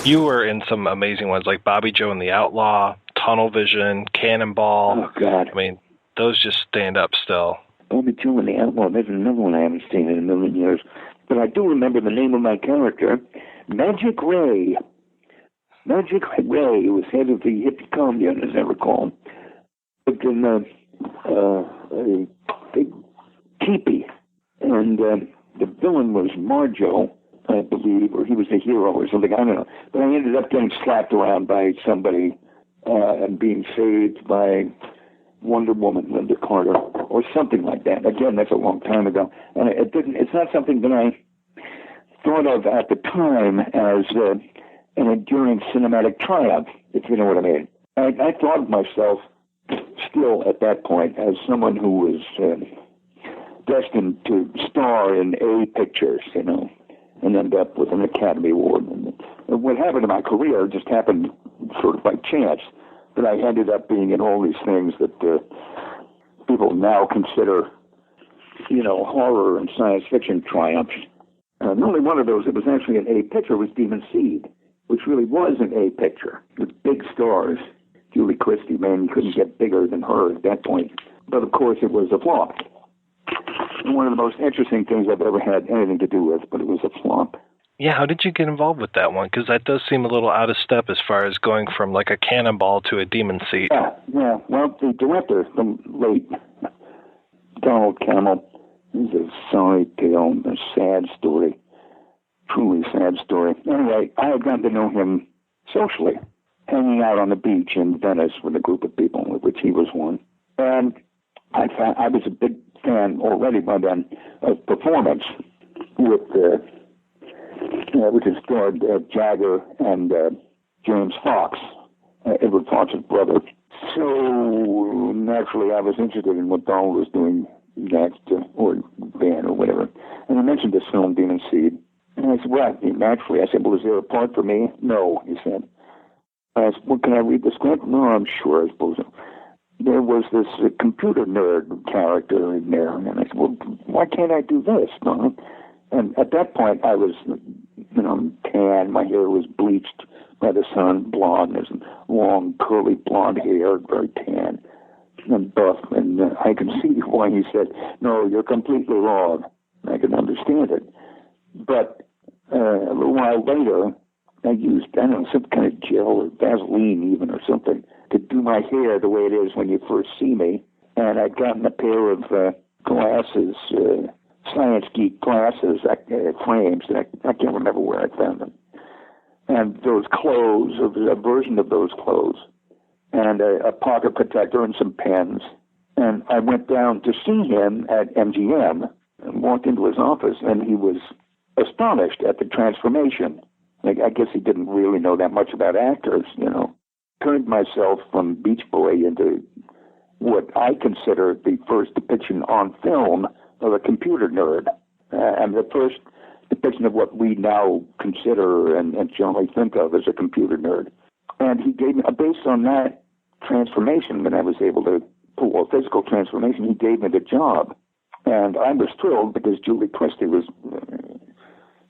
U: You were in some amazing ones like Bobby Joe and the Outlaw, Tunnel Vision, Cannonball.
V: Oh, God.
U: I mean, those just stand up still.
V: Bobby Joe and the Outlaw, there's another one I haven't seen in a million years. But I do remember the name of my character, Magic Ray. Magic Ray was head of the hippie commune, as I recall. Lived in a big teepee. And the villain was Marjo, I believe, or he was the hero or something, I don't know. But I ended up getting slapped around by somebody and being saved by Wonder Woman, Linda Carter, or something like that. Again, that's a long time ago. And it's not something that I thought of at the time as an enduring cinematic triumph, if you know what I mean. I thought of myself still at that point as someone who was destined to star in A pictures, you know, and end up with an Academy Award. And what happened in my career just happened sort of by chance, but I ended up being in all these things that people now consider, you know, horror and science fiction triumphs. And only one of those that was actually an A picture was Demon Seed, which really was an A picture with big stars. Julie Christie, man, you couldn't get bigger than her at that point. But of course, it was a flop. And one of the most interesting things I've ever had anything to do with, but it was a flop.
U: Yeah, how did you get involved with that one? Because that does seem a little out of step as far as going from like a Cannonball to a Demon Seed.
V: Yeah. Well, the director, the late Donald-Cammell, is a sorry tale, a sad story, truly sad story. Anyway, I had gotten to know him socially, hanging out on the beach in Venice with a group of people, of which he was one. And I was a big fan already by then of Performance, with which had starred Jagger and James Fox, Edward Fox's brother. So naturally, I was interested in what Donald was doing next, or band, or whatever. And he mentioned this film, Demon Seed. And I said, well, naturally, I said, well, is there a part for me? No, he said. I said, well, can I read the script? No, I'm sure, I suppose. There was this computer nerd character in there. And I said, well, why can't I do this? No? And at that point, I was, you know, tan. My hair was bleached by the sun, blonde. There's long, curly blonde hair, very tan and buff. And I can see why he said, no, you're completely wrong. I can understand it. But a little while later, I used, I don't know, some kind of gel or Vaseline even or something to do my hair the way it is when you first see me. And I'd gotten a pair of glasses, Science Geek glasses, frames. I can't remember where I found them. And those clothes, a version of those clothes, and a pocket protector and some pens. And I went down to see him at MGM and walked into his office, and he was astonished at the transformation. Like, I guess he didn't really know that much about actors, you know. Turned myself from Beach Boy into what I consider the first depiction on film of a computer nerd, and the first depiction of what we now consider and generally think of as a computer nerd. And he gave me, based on that transformation, when I was able to pull a physical transformation, he gave me the job. And I was thrilled because Julie Christie was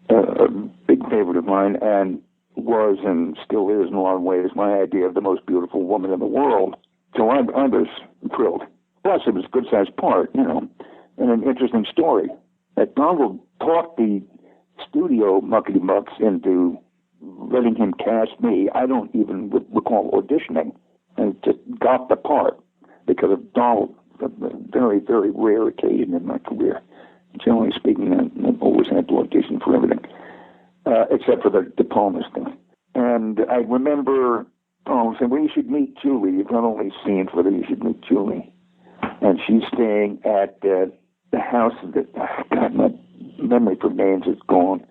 V: a big favorite of mine and was and still is in a lot of ways my idea of the most beautiful woman in the world. So I was thrilled. Plus, it was a good-sized part, you know, and an interesting story. That Donald talked the studio muckety-mucks into letting him cast me. I don't even recall auditioning, and just got the part because of Donald, a very, very rare occasion in my career. Generally speaking, I've always had to audition for everything, except for the De Palma thing. And I remember Donald saying, well, you should meet Julie. You've not only seen for you should meet Julie. And she's staying at the house that, God, my memory for names is gone.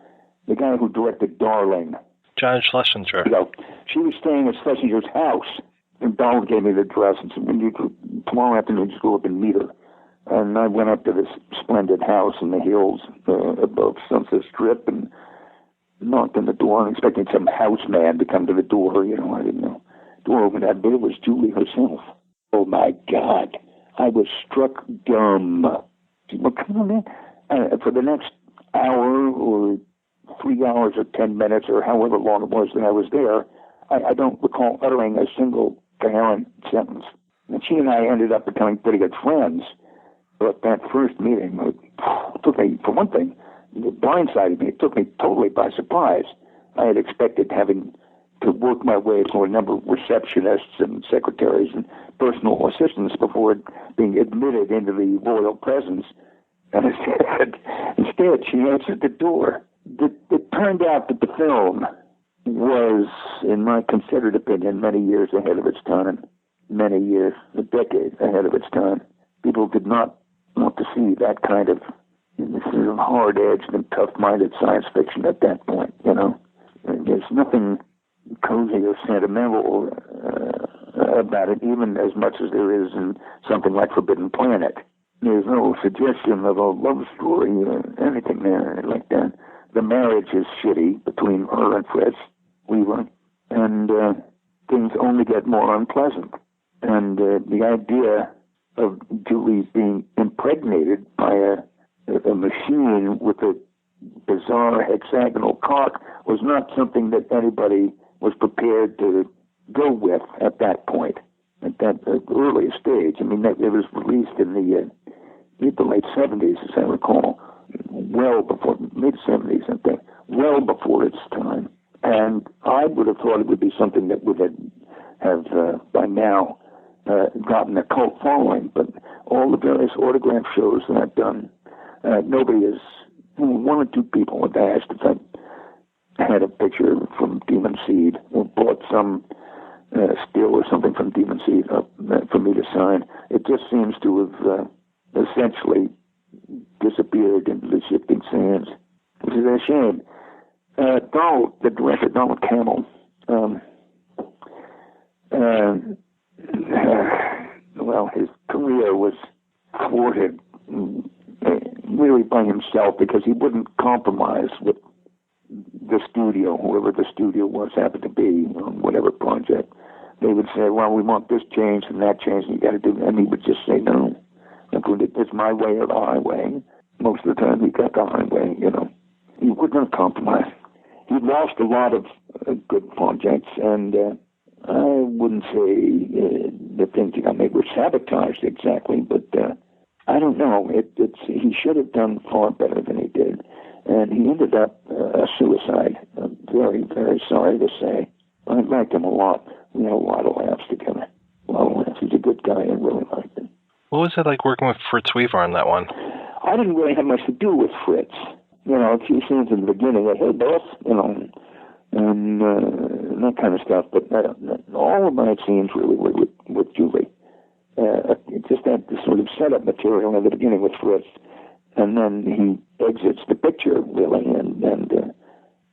V: The guy who directed Darling.
U: John Schlesinger.
V: You know, she was staying at Schlesinger's house. And Donald gave me the address and said, tomorrow afternoon, just go up and meet her. And I went up to this splendid house in the hills above Sunset Strip, and knocked on the door. I'm expecting some houseman to come to the door. I didn't know. Door opened up, but it was Julie herself. Oh, my God. I was struck dumb. What kind of man? For the next hour or 3 hours or 10 minutes or however long it was that I was there, I don't recall uttering a single coherent sentence. And she and I ended up becoming pretty good friends. But that first meeting took me, for one thing, it blindsided me. It took me totally by surprise. I had expected having to work my way through a number of receptionists and secretaries and personal assistants before being admitted into the royal presence. And instead, she answered the door. It turned out that the film was, in my considered opinion, many years ahead of its time. Many years, a decade ahead of its time. People did not want to see that kind of sort of hard-edged and tough-minded science fiction at that point, There's nothing cozy or sentimental about it, even as much as there is in something like Forbidden Planet. There's no suggestion of a love story or anything there like that. The marriage is shitty between her and fritz-weaver, and things only get more unpleasant. And the idea of Julie being impregnated by a machine with a bizarre hexagonal cock was not something that anybody was prepared to go with at that point, at that early stage. I mean, it was released in the late 70s, as I recall, well before, mid-70s, I think, well before its time. And I would have thought it would be something that would have by now gotten a cult following, but all the various autograph shows that I've done, nobody is, one or two people have asked if I had a picture from Demon Seed or bought some still or something from Demon Seed for me to sign. It just seems to have essentially disappeared into the shifting sands, which is a shame. The director, Donald-Cammell, well, his career was thwarted really by himself because he wouldn't compromise with the studio, whoever the studio was, happened to be on whatever project. They would say, well, we want this change and that change, and you got to do that. And he would just say, no, it's my way or the highway. Most of the time he got the highway, He would not compromise. He lost a lot of good projects, and I wouldn't say the things he got made were sabotaged exactly, but I don't know. He should have done far better than he did. And he ended up a suicide. I'm very, very sorry to say. I liked him a lot. We had a lot of laughs together. A lot of laughs. He's a good guy. I really liked him.
U: What was it like working with fritz-weaver on that one?
V: I didn't really have much to do with Fritz. A few scenes in the beginning, like, hey, boss, and that kind of stuff. But all of my scenes really were with Julie. It just had this sort of setup material in the beginning with Fritz. And then he exits the picture, really, and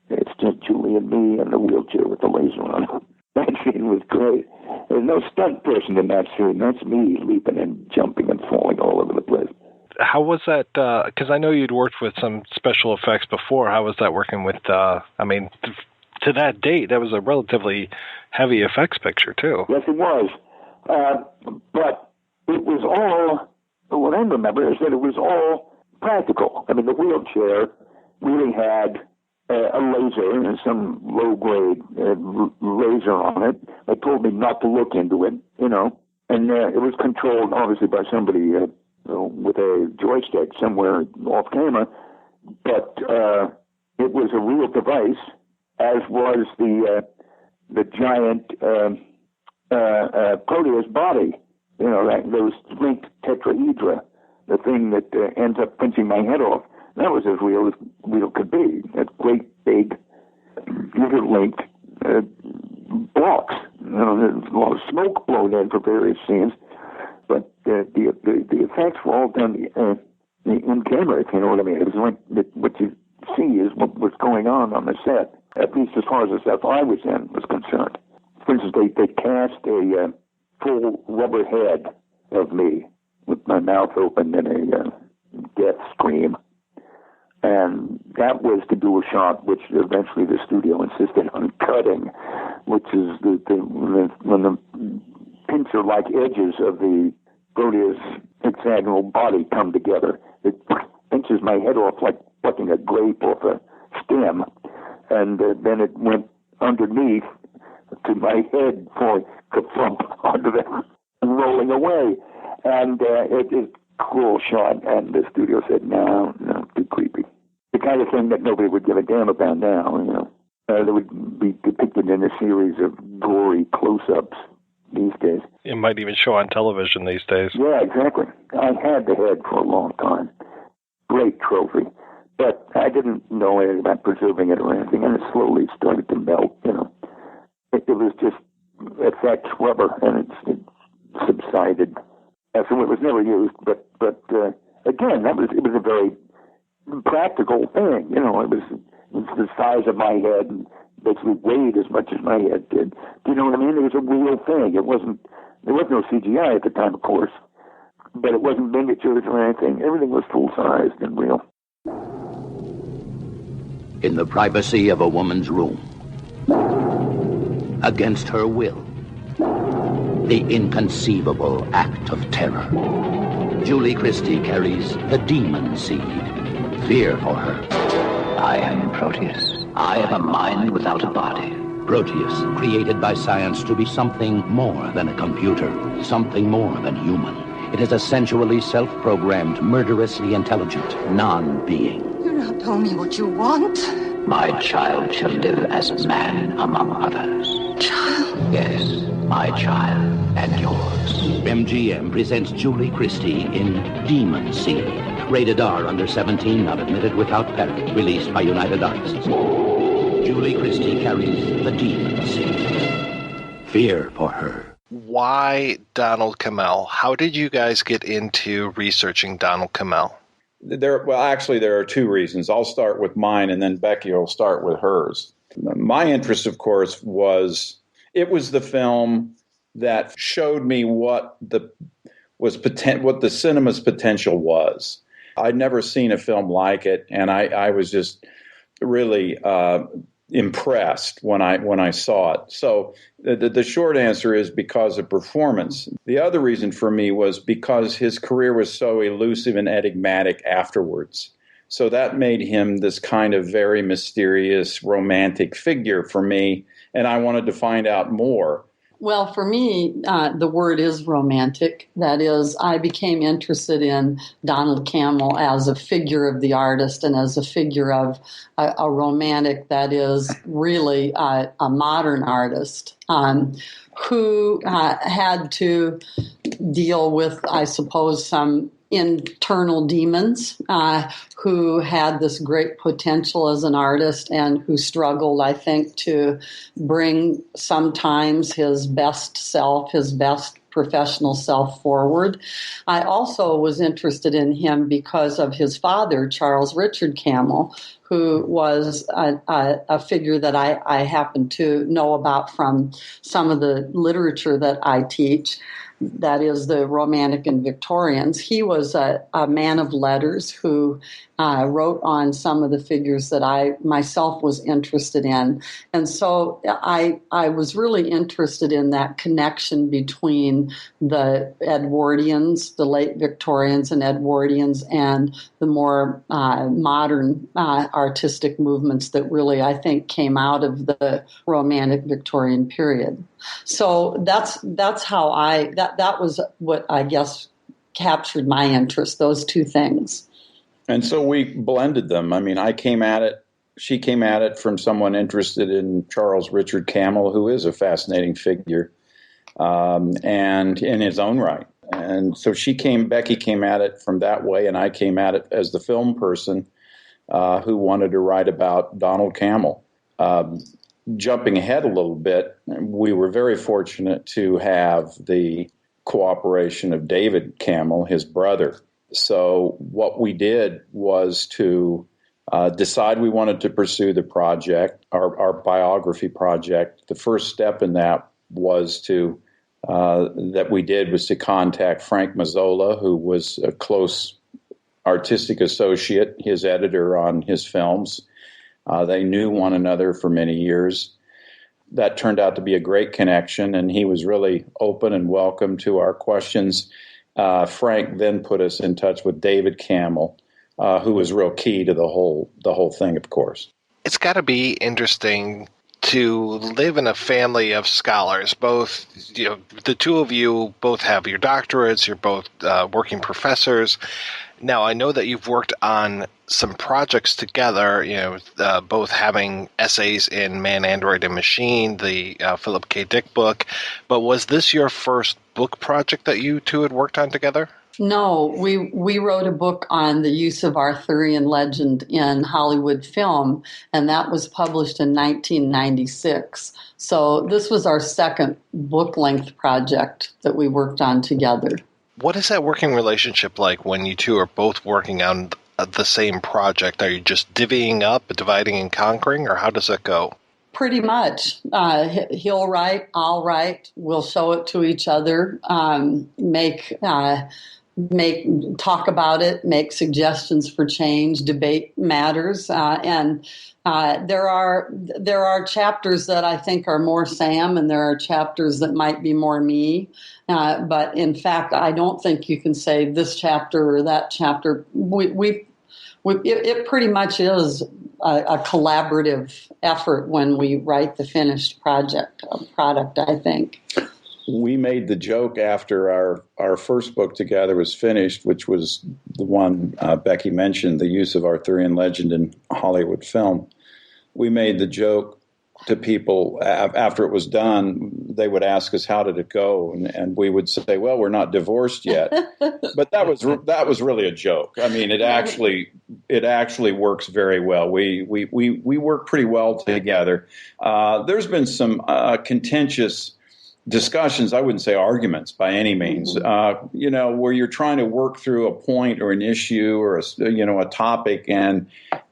V: it's just Julie and me in the wheelchair with the laser on it. That scene was great. There's no stunt person in that scene. That's me leaping and jumping and falling all over the place.
U: How was that? Because I know you'd worked with some special effects before. How was that working with, to that date, that was a relatively heavy effects picture, too.
V: Yes, it was. But it was all, what I remember is that it was all practical. I mean, the wheelchair really had a laser and some low-grade laser on it. They told me not to look into it, and it was controlled, obviously, by somebody with a joystick somewhere off camera, but it was a real device, as was the giant Proteus body, those linked tetrahedra, the thing that ends up pinching my head off. That was as real could be. That great big interlinked blocks. There's a lot of smoke blown in for various scenes, but the effects were all done in camera, if you know what I mean. It was like what you see is what was going on the set, at least as far as the stuff I was in was concerned. For instance, they cast a full rubber head of me with my mouth open in a death scream. And that was to do a shot which eventually the studio insisted on cutting, which is when the pincer-like edges of the Proteus hexagonal body come together. It pinches my head off like plucking a grape off a stem, and then it went underneath to my head, falling ka-thump onto them and rolling away. And it is a cool shot, and the studio said, no, too creepy. The kind of thing that nobody would give a damn about now, That would be depicted in a series of gory close-ups these days.
U: It might even show on television these days.
V: Yeah, exactly. I had the head for a long time. Great trophy. But I didn't know anything about preserving it or anything, and it slowly started to melt, It was just FX rubber, and it subsided. So it was never used, but again, it was a very practical thing, It was the size of my head and basically weighed as much as my head did. Do you know what I mean? It was a real thing. There was no CGI at the time, of course, but it wasn't miniatures or anything. Everything was full-sized and real.
B: In the privacy of a woman's room, against her will, the inconceivable act of terror. Julie-Christie carries the demon seed, fear for her.
A: I am Proteus. I have a mind without a body.
B: Proteus, created by science to be something more than a computer, something more than human. It is a sensually self-programmed, murderously intelligent non-being.
C: You not tell me what you want.
A: My child shall live as man among others.
C: Child?
A: Yes, my child and yours.
B: MGM presents Julie-Christie in Demon Seed. Rated R, under 17, not admitted without parent. Released by United Artists. Julie-Christie carries the demon seed. Fear for her.
D: Why Donald-Cammell? How did you guys get into researching Donald-Cammell?
W: There are two reasons. I'll start with mine, and then Becky will start with hers. My interest, of course, was the film that showed me what the cinema's potential was. I'd never seen a film like it, and I was just really impressed when I saw it. So the short answer is because of performance. The other reason for me was because his career was so elusive and enigmatic afterwards. So that made him this kind of very mysterious, romantic figure for me, and I wanted to find out more.
X: Well, for me, the word is romantic. That is, I became interested in Donald-Cammell as a figure of the artist and as a figure of a romantic that is really a modern artist who had to deal with, I suppose, some internal demons, who had this great potential as an artist and who struggled, I think, to bring sometimes his best self, his best professional self forward. I also was interested in him because of his father, Charles Richard Cammell, who was a figure that I happen to know about from some of the literature that I teach. That is the Romantic and Victorians. He was a man of letters who wrote on some of the figures that I myself was interested in. And so I was really interested in that connection between the Edwardians, the late Victorians and Edwardians, and the more modern artistic movements that really, I think, came out of the Romantic Victorian period. So that's how that was what I guess captured my interest, those two things.
W: And so we blended them. I mean, she came at it from someone interested in Charles Richard Cammell, who is a fascinating figure, and in his own right. And so Becky came at it from that way, and I came at it as the film person who wanted to write about Donald-Cammell. Jumping ahead a little bit, we were very fortunate to have the cooperation of David Cammell, his brother. So what we did was to decide we wanted to pursue the project, our biography project. The first step in that was to contact Frank Mazzola, who was a close artistic associate, his editor on his films. They knew one another for many years. That turned out to be a great connection, and he was really open and welcome to our questions. Frank then put us in touch with David Cammell, who was real key to the whole thing, of course.
D: It's got to be interesting to live in a family of scholars. Both, the two of you both have your doctorates. You're both working professors. Now, I know that you've worked on some projects together, both having essays in Man, Android, and Machine, the Philip K. Dick book. But was this your first book project that you two had worked on together?
X: No, we wrote a book on the use of Arthurian legend in Hollywood film, and that was published in 1996. So this was our second book-length project that we worked on together.
D: What is that working relationship like when you two are both working on the same project? Are you just divvying up, dividing and conquering, or how does that go?
X: Pretty much. He'll write, I'll write, we'll show it to each other, talk about it, make suggestions for change, debate matters, and there are chapters that I think are more Sam, and there are chapters that might be more me. But in fact, I don't think you can say this chapter or that chapter. It pretty much is a collaborative effort when we write the finished product, I think.
W: We made the joke after our first book together was finished, which was the one Becky mentioned, the use of Arthurian legend in Hollywood film. We made the joke to people after it was done. They would ask us, how did it go? And we would say, well, we're not divorced yet. But that was really a joke. I mean, it actually works very well. We work pretty well together. There's been some contentious discussions, I wouldn't say arguments by any means, where you're trying to work through a point or an issue or a topic, and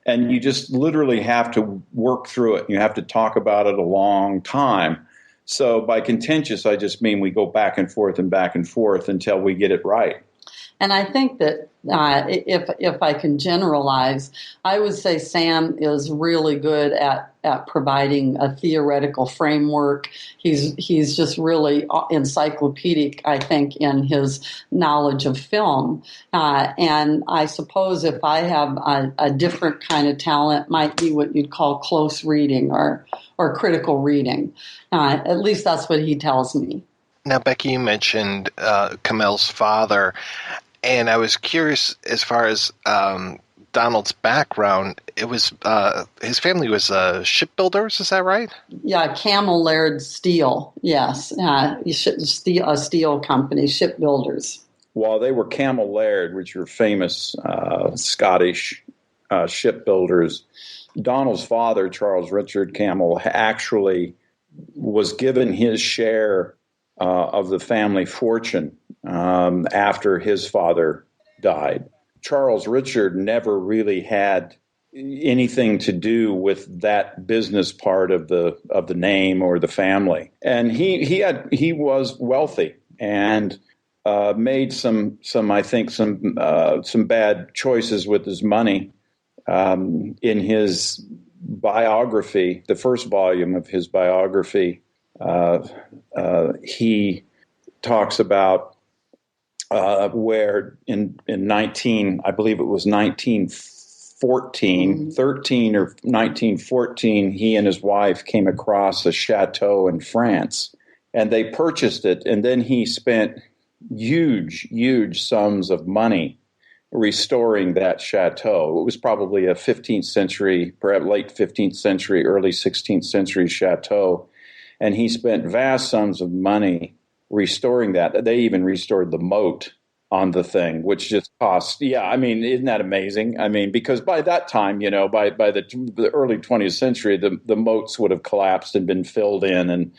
W: you just literally have to work through it. You have to talk about it a long time. So by contentious, I just mean we go back and forth until we get it right.
X: And I think that if I can generalize, I would say Sam is really good at providing a theoretical framework. He's just really encyclopedic, I think, in his knowledge of film. And I suppose if I have a different kind of talent, might be what you'd call close reading or critical reading. At least that's what he tells me.
D: Now, Becky, you mentioned Cammell's father. And I was curious, as far as Donald's background, it was his family was shipbuilders. Is that right?
X: Yeah, Cammell Laird Steel. Yes, a steel company, shipbuilders.
W: Well, they were Cammell Laird, which are famous Scottish shipbuilders. Donald's father, Charles Richard Cammell, actually was given his share of the family fortune after his father died. Charles Richard never really had anything to do with that business part of the name or the family, and he was wealthy and made some bad choices with his money. In his biography, the first volume of his biography, he talks about where in 1914, he and his wife came across a chateau in France, and they purchased it, and then he spent huge sums of money restoring that chateau. It was probably a 15th century, perhaps late 15th century, early 16th century chateau, and he spent vast sums of money restoring that. They even restored the moat on the thing, which just cost. Yeah, I mean, isn't that amazing? I mean, because by that time, by the early 20th century, the moats would have collapsed and been filled in, and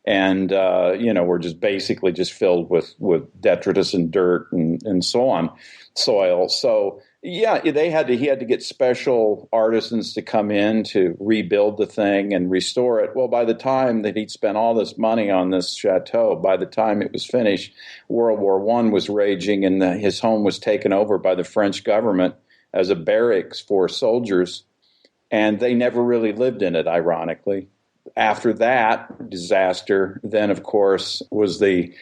W: and were just basically just filled with detritus and dirt and so on, soil. So yeah, he had to get special artisans to come in to rebuild the thing and restore it. Well, by the time that he'd spent all this money on this chateau, by the time it was finished, World War I was raging, and his home was taken over by the French government as a barracks for soldiers, and they never really lived in it, ironically. After that disaster, then, of course, was the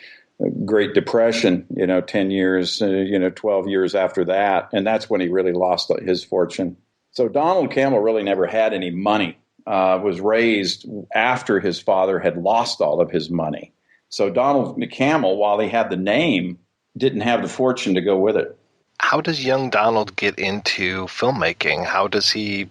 W: Great Depression, 10 years, 12 years after that. And that's when he really lost his fortune. So Donald Cammell really never had any money, was raised after his father had lost all of his money. So Donald Cammell, while he had the name, didn't have the fortune to go with it.
D: How does young Donald get into filmmaking? How does he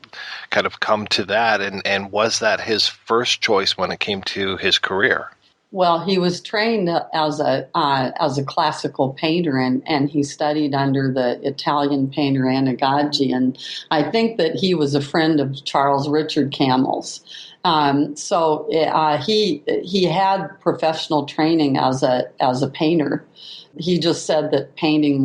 D: kind of come to that? And was that his first choice when it came to his career?
X: Well, he was trained as a classical painter, and he studied under the Italian painter Anagaggi, and I think that he was a friend of Charles Richard Cammell's. So he had professional training as a painter. He just said that painting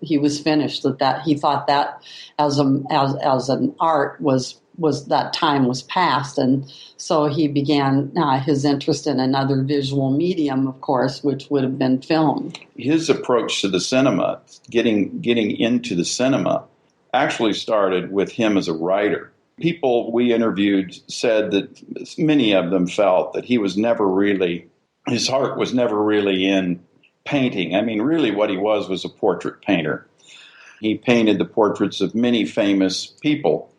X: he was finished. That he thought that as an art was that time was past, and so he began his interest in another visual medium, of course, which would have been film.
W: His approach to the cinema, getting into the cinema, actually started with him as a writer. People we interviewed said that many of them felt that his heart was never really in painting. I mean, really what he was a portrait painter. He painted the portraits of many famous people,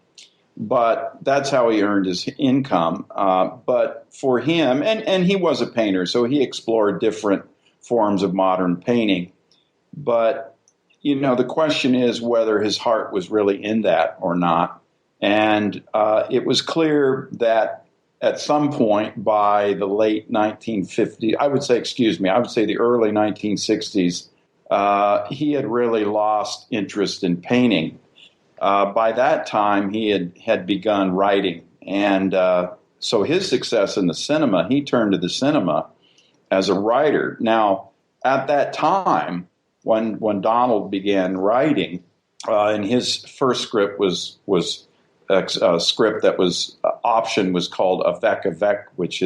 W: but that's how he earned his income. But for him, and he was a painter, so he explored different forms of modern painting. But, the question is whether his heart was really in that or not. And it was clear that at some point by the late 1950s, I would say the early 1960s, he had really lost interest in painting. By that time, he had begun writing. And so his success in the cinema, he turned to the cinema as a writer. Now, at that time, when Donald began writing, and his first script was a script that was optioned was called Avec, which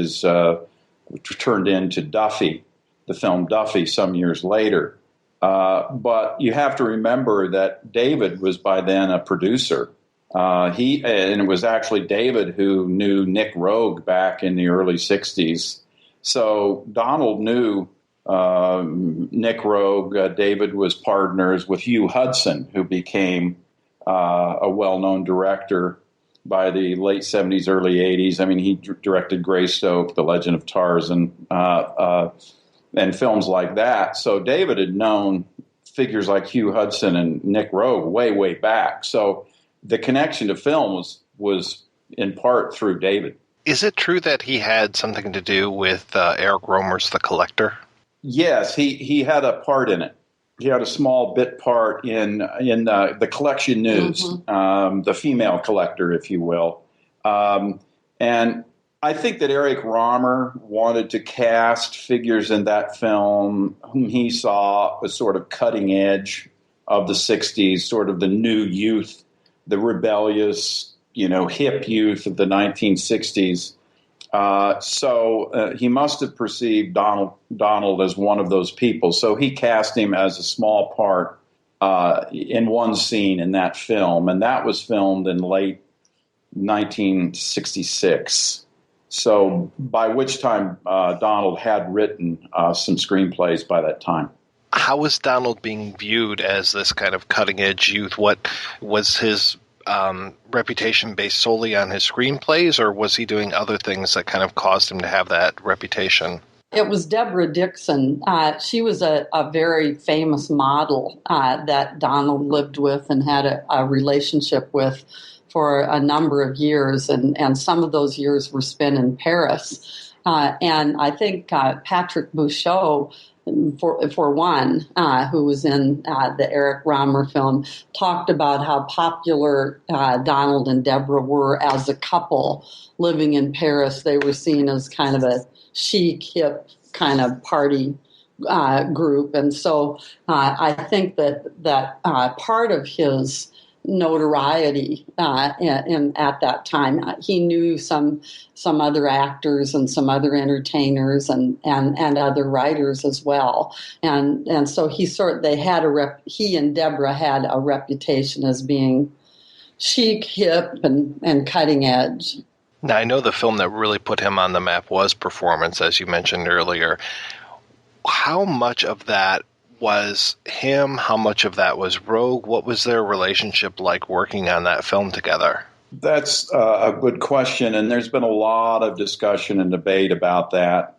W: turned into Duffy, the film Duffy, some years later. But you have to remember that David was by then a producer. And it was actually David who knew Nick Rogue back in the early 60s. So Donald knew Nick Rogue. David was partners with Hugh Hudson, who became a well-known director by the late 70s, early 80s. I mean, he directed Greystoke, The Legend of Tarzan, and films like that. So David had known figures like Hugh Hudson and Nick Rogue way, way back. So the connection to film was in part through David.
D: Is it true that he had something to do with Eric Rohmer's The Collector?
W: Yes, he had a part in it. He had a small bit part in the Collection News, the female collector, if you will. And I think that Eric Rohmer wanted to cast figures in that film whom he saw as sort of cutting edge of the 60s, sort of the new youth, the rebellious, hip youth of the 1960s. So he must have perceived Donald as one of those people. So he cast him as a small part in one scene in that film, and that was filmed in late 1966. So by which time Donald had written some screenplays by that time.
D: How was Donald being viewed as this kind of cutting-edge youth? What was his reputation based solely on his screenplays, or was he doing other things that kind of caused him to have that reputation?
X: It was Deborah Dixon. She was a very famous model that Donald lived with and had a relationship with for a number of years, and some of those years were spent in Paris. And I think Patrick Bouchot, for one, who was in the Eric Rohmer film, talked about how popular Donald and Deborah were as a couple living in Paris. They were seen as kind of chic, hip kind of party group. And so I think that part of his notoriety at that time, he knew some other actors and some other entertainers and other writers as well, and so he and Deborah had a reputation as being chic, hip, and cutting edge.
D: Now, I know the film that really put him on the map was Performance, as you mentioned earlier. How much of that was him? How much of that was Rogue? What was their relationship like working on that film together?
W: That's a good question, and there's been a lot of discussion and debate about that.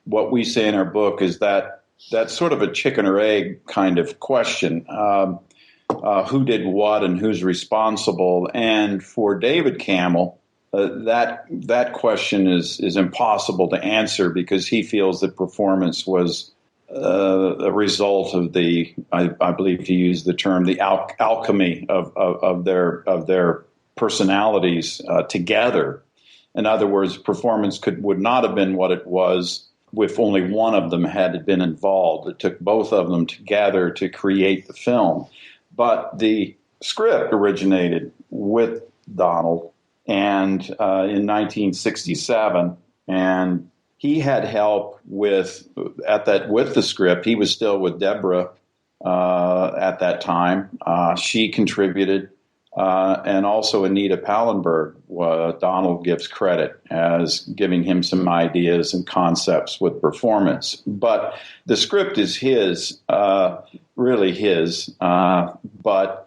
W: What we say in our book is that that's sort of a chicken or egg kind of question. Who did what and who's responsible? And for David Cammell, that question is impossible to answer because he feels that Performance was a result of I believe he used the term, the alchemy of their personalities together. In other words, Performance would not have been what it was if only one of them had been involved. It took both of them together to create the film. But the script originated with Donald and in 1967, and he had help with the script. He was still with Deborah at that time. She contributed, and also Anita Pallenberg. Donald gives credit as giving him some ideas and concepts with Performance. But the script is his, really his. But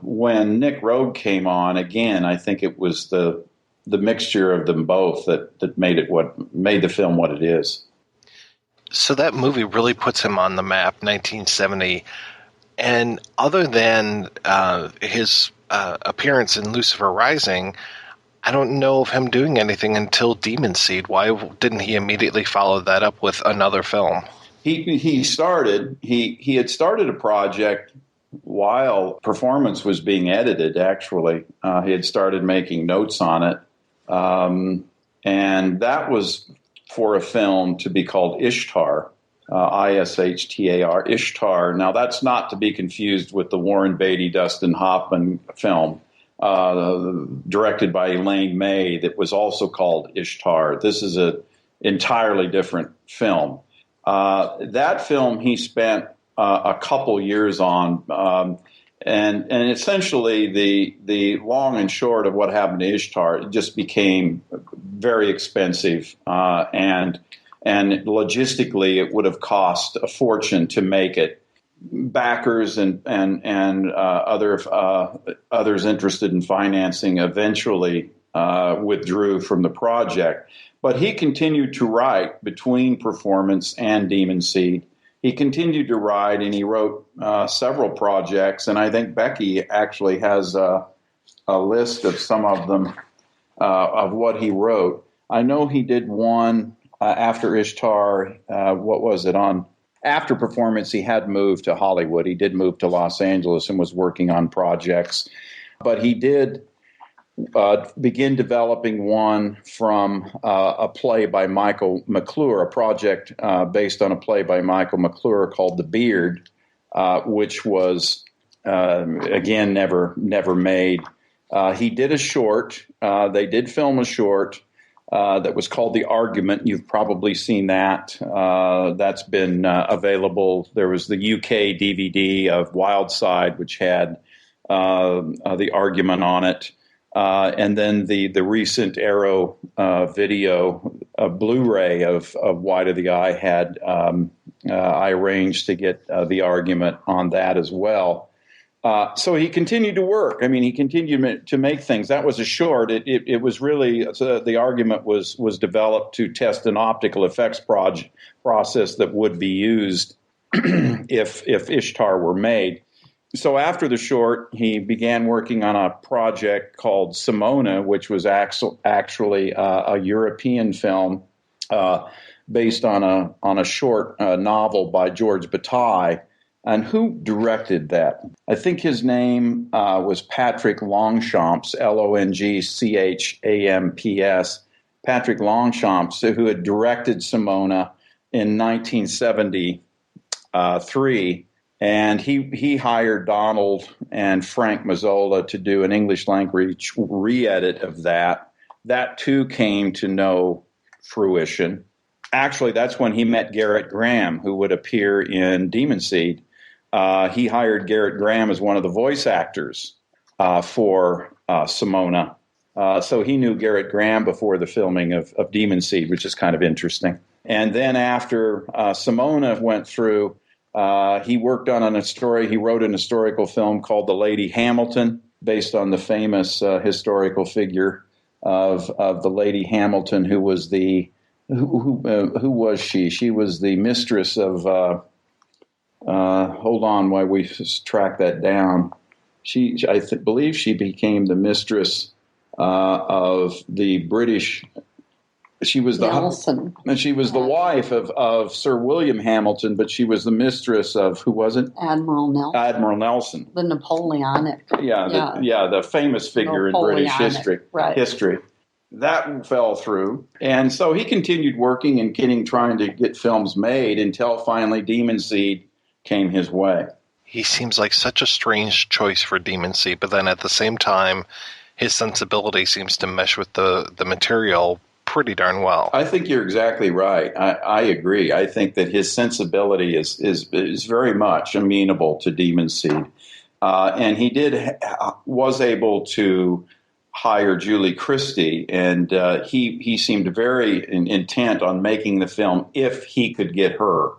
W: when Nick Rogue came on, again, I think it was the mixture of them both that made the film what it is.
D: So that movie really puts him on the map, 1970. And other than his appearance in Lucifer Rising, I don't know of him doing anything until Demon Seed. Why didn't he immediately follow that up with another film?
W: He had started a project while Performance was being edited, actually. He had started making notes on it. And that was for a film to be called Ishtar, Ishtar, Ishtar. Now, that's not to be confused with the Warren Beatty, Dustin Hoffman film, directed by Elaine May, that was also called Ishtar. This is an entirely different film. That film he spent a couple years on, and essentially the long and short of what happened to Ishtar, it just became very expensive, and logistically it would have cost a fortune to make it. Backers and others interested in financing eventually withdrew from the project. But he continued to write between Performance and Demon Seed. He continued to write, and he wrote several projects. And I think Becky actually has a list of some of them, of what he wrote. I know he did one after Ishtar. What was it on? After Performance, he had moved to Hollywood. He did move to Los Angeles and was working on projects. But he did begin developing one from a play by Michael McClure, a project based on a play by Michael McClure called The Beard, which was, again, never made. He did a short. They did film a short that was called The Argument. You've probably seen that. That's been available. There was the UK DVD of Wild Side, which had The Argument on it. And then the recent Arrow video, Blu-ray of Wide of the Eye had, I arranged to get The Argument on that as well. So he continued to work. I mean, he continued to make things. That was a short. It was really, The Argument was developed to test an optical effects process that would be used if Ishtar were made. So after the short, he began working on a project called Simona, which was actually a European film based on a short novel by George Bataille. And who directed that? I think his name was Patrick Longchamps, Longchamps. Patrick Longchamp, who had directed Simona in 1973. And he hired Donald and Frank Mazzola to do an English language re-edit of that. That, too, came to no fruition. Actually, that's when he met Gerrit Graham, who would appear in Demon Seed. He hired Gerrit Graham as one of the voice actors for Simona. So he knew Gerrit Graham before the filming of Demon Seed, which is kind of interesting. And then after Simona went through, he worked on he wrote an historical film called The Lady Hamilton, based on the famous historical figure of the Lady Hamilton, who was who was she? She was the mistress of, hold on while we track that down. I believe she became the mistress of the British. She was
X: Nelson.
W: And she was the wife of Sir William Hamilton, but she was the mistress of, who was it?
X: Admiral Nelson.
W: Admiral Nelson.
X: The Napoleonic.
W: The famous figure in British history.
X: Right.
W: That fell through. And so he continued working and trying to get films made until finally Demon Seed came his way.
D: He seems like such a strange choice for Demon Seed, but then at the same time, his sensibility seems to mesh with the material pretty darn well.
W: I think you're exactly right. I agree. I think that his sensibility is very much amenable to Demon Seed. And he was able to hire Julie-Christie, and he seemed very intent on making the film if he could get her.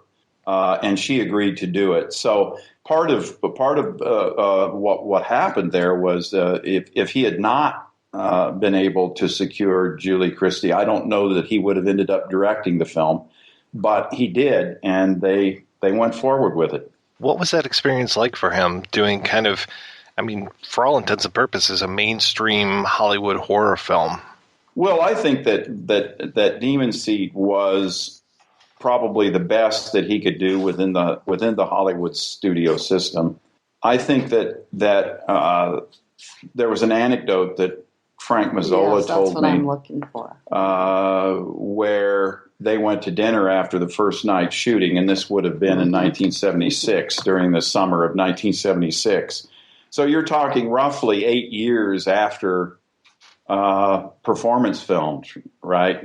W: And she agreed to do it. So part of what happened there was if he had not been able to secure Julie-Christie, I don't know that he would have ended up directing the film, but he did, and they went forward with it.
D: What was that experience like for him, doing kind of, I mean, for all intents and purposes, a mainstream Hollywood horror film?
W: Well, I think that Demon Seed was probably the best that he could do within the Hollywood studio system. I think that there was an anecdote that Frank Mazzola told me. That's what I'm
X: looking for.
W: Where they went to dinner after the first night shooting, and this would have been in 1976, during the summer of 1976. So you're talking roughly 8 years after Performance filmed, right?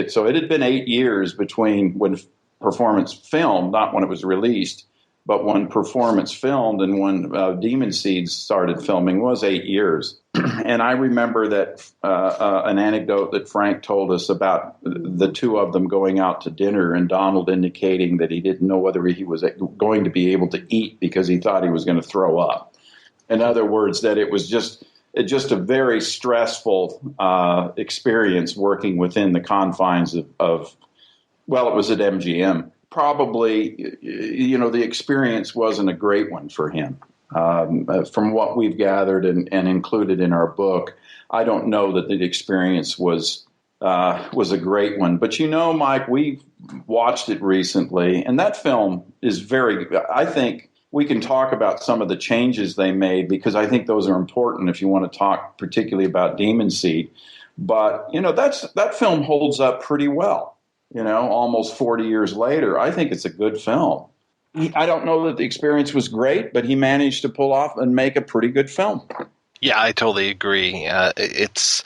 W: So it had been 8 years between when Performance filmed, not when it was released, but when Performance filmed and when Demon Seed started filming was 8 years. And I remember that an anecdote that Frank told us about the two of them going out to dinner, and Donald indicating that he didn't know whether he was going to be able to eat because he thought he was going to throw up. In other words, that it was just a very stressful experience working within the confines of it was at MGM. Probably, the experience wasn't a great one for him. From what we've gathered and included in our book, I don't know that the experience was a great one. But Mike, we watched it recently, and that film is I think we can talk about some of the changes they made, because I think those are important if you want to talk particularly about Demon Seed. But, that film holds up pretty well, almost 40 years later. I think it's a good film. I don't know that the experience was great, but he managed to pull off and make a pretty good film.
D: Yeah, I totally agree. It's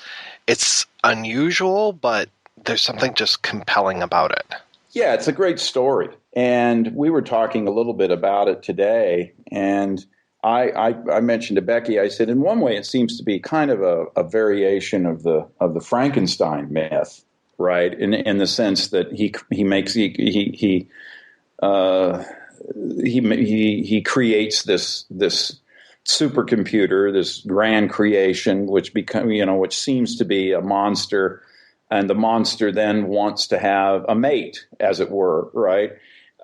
D: unusual, but there's something just compelling about it.
W: Yeah, it's a great story. And we were talking a little bit about it today, and I mentioned to Becky, I said, in one way it seems to be kind of a variation of the Frankenstein myth, right? In the sense that he creates this supercomputer, this grand creation, which seems to be a monster, and the monster then wants to have a mate, as it were, right?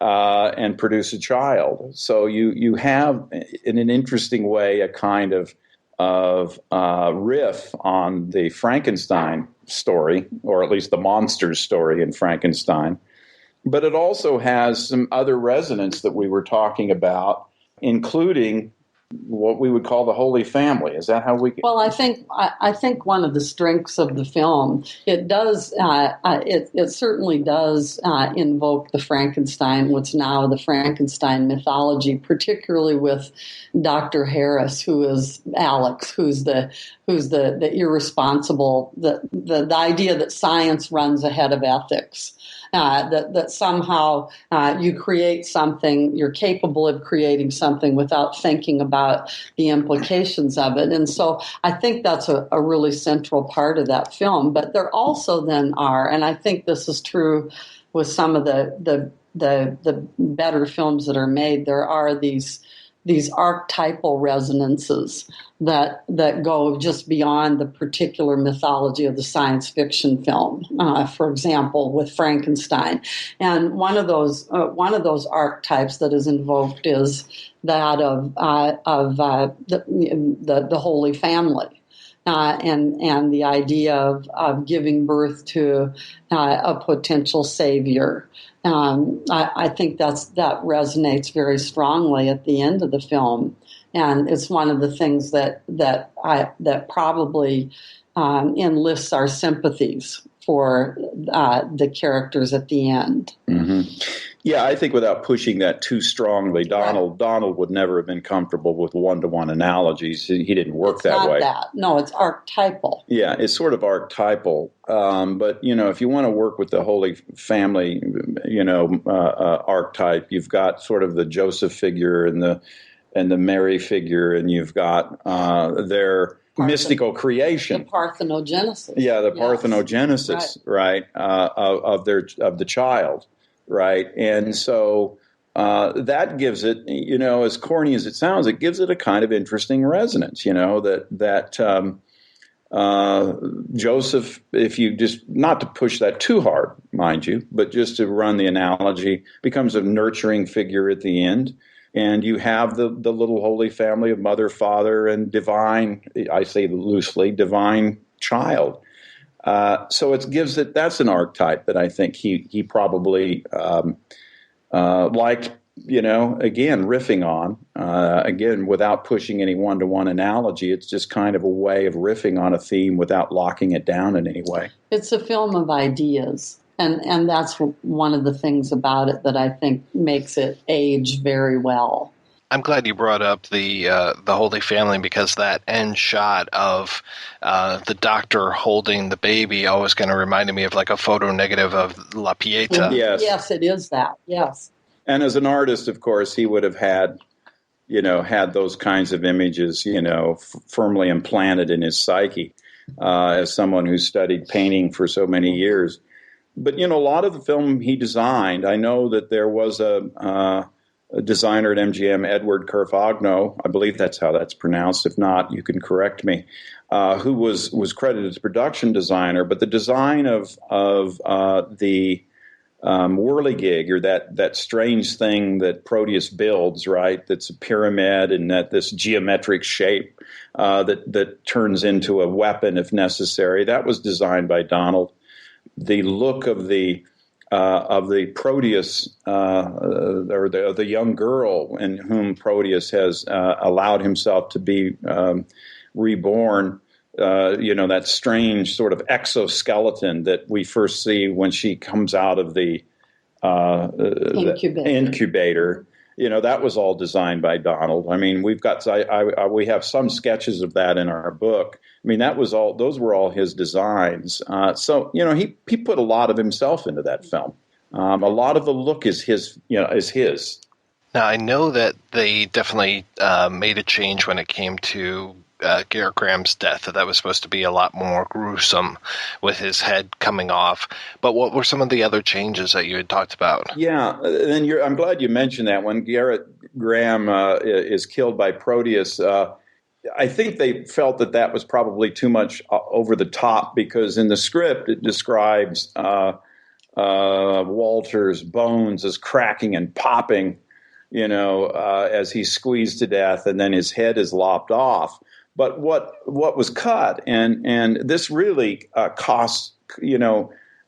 W: And produce a child. So you have, in an interesting way, a kind of riff on the Frankenstein story, or at least the monster's story in Frankenstein. But it also has some other resonance that we were talking about, including what we would call the Holy Family. Is that how we?
X: Well, I think one of the strengths of the film, it does it certainly does invoke the Frankenstein, what's now the Frankenstein mythology, particularly with Dr. Harris, who is Alex, who's the irresponsible, the idea that science runs ahead of ethics. That somehow you create something, you're capable of creating something without thinking about the implications of it. And so I think that's a really central part of that film. But there also then are, and I think this is true with some of the better films that are made, there are these archetypal resonances that go just beyond the particular mythology of the science fiction film. For example, with Frankenstein, and one of those archetypes that is invoked is that of the Holy Family. And the idea of giving birth to a potential savior. I think that resonates very strongly at the end of the film, and it's one of the things that probably enlists our sympathies for the characters at the end.
W: Mm-hmm. Yeah, I think without pushing that too strongly, Donald would never have been comfortable with one-to-one analogies. He didn't work that way.
X: No, it's archetypal.
W: Yeah, it's sort of archetypal. But, if you want to work with the Holy Family, archetype, you've got sort of the Joseph figure and the Mary figure, and you've got their mystical creation.
X: The parthenogenesis.
W: Yeah, the parthenogenesis, right, of the child. Right. And so that gives it, as corny as it sounds, it gives it a kind of interesting resonance, that Joseph, if you just, not to push that too hard, mind you, but just to run the analogy, becomes a nurturing figure at the end. And you have the little Holy Family of mother, father, and divine, I say loosely, divine child. So it gives it, that's an archetype that I think he probably liked, again, riffing on, again, without pushing any one-to-one analogy. It's just kind of a way of riffing on a theme without locking it down in any way.
X: It's a film of ideas, and that's one of the things about it that I think makes it age very well.
D: I'm glad you brought up the Holy Family, because that end shot of the doctor holding the baby always kind of reminded me of like a photo negative of La Pieta.
X: Yes, it is that. Yes.
W: And as an artist, of course, he would have had those kinds of images, firmly implanted in his psyche as someone who studied painting for so many years. But, a lot of the film he designed, I know that there was a designer at MGM, Edward Carfagno, I believe that's how that's pronounced. If not, you can correct me, who was credited as production designer. But the design of the whirligig, or that strange thing that Proteus builds, right? That's a pyramid and that this geometric shape that turns into a weapon if necessary. That was designed by Donald. The look of the Proteus, or the young girl in whom Proteus has allowed himself to be reborn, that strange sort of exoskeleton that we first see when she comes out of the incubator. That was all designed by Donald. I mean, we have some sketches of that in our book. I mean, those were all his designs. So he put a lot of himself into that film. A lot of the look is his.
D: Now, I know that they definitely made a change when it came to Gerrit Graham's death. That was supposed to be a lot more gruesome with his head coming off. But what were some of the other changes that you had talked about?
W: Yeah, and I'm glad you mentioned that. When Gerrit Graham is killed by Proteus, I think they felt that was probably too much over the top, because in the script it describes Walter's bones as cracking and popping, as he's squeezed to death, and then his head is lopped off. But what was cut, and this really cost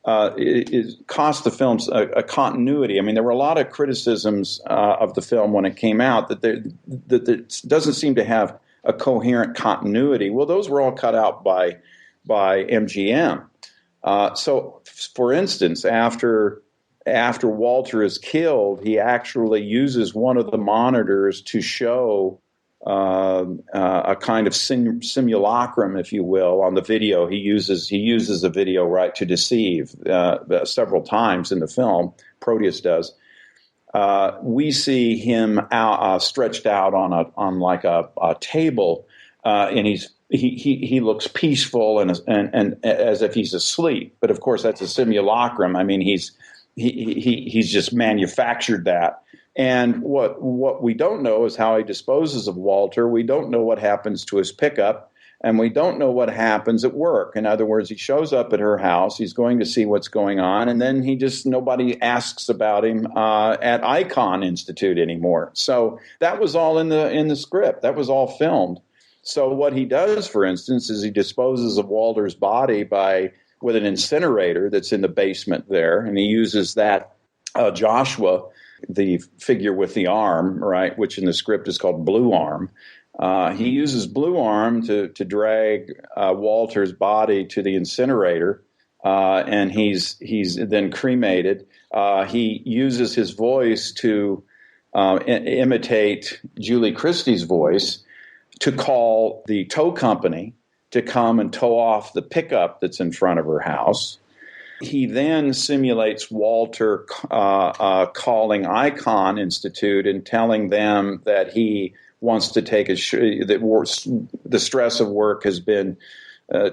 W: it cost the film a continuity. I mean, there were a lot of criticisms of the film when it came out that it doesn't seem to have a coherent continuity. Well, those were all cut out by MGM. So, for instance, after Walter is killed, he actually uses one of the monitors to show a kind of simulacrum, if you will, on the video. He uses the video right to deceive several times in the film. Proteus does. We see him stretched out on like a table, and he looks peaceful and as if he's asleep. But of course, that's a simulacrum. I mean, he's just manufactured that. And what we don't know is how he disposes of Walter. We don't know what happens to his pickup, and we don't know what happens at work. In other words, he shows up at her house. He's going to see what's going on, and then nobody asks about him at Icon Institute anymore. So that was all in the script. That was all filmed. So what he does, for instance, is he disposes of Walter's body with an incinerator that's in the basement there, and he uses that Joshua, the figure with the arm, right, which in the script is called Blue Arm. He uses Blue Arm to drag Walter's body to the incinerator, and he's then cremated. He uses his voice to imitate Julie-Christie's voice to call the tow company to come and tow off the pickup that's in front of her house. He then simulates Walter calling Icon Institute and telling them that he wants to take the stress of work has been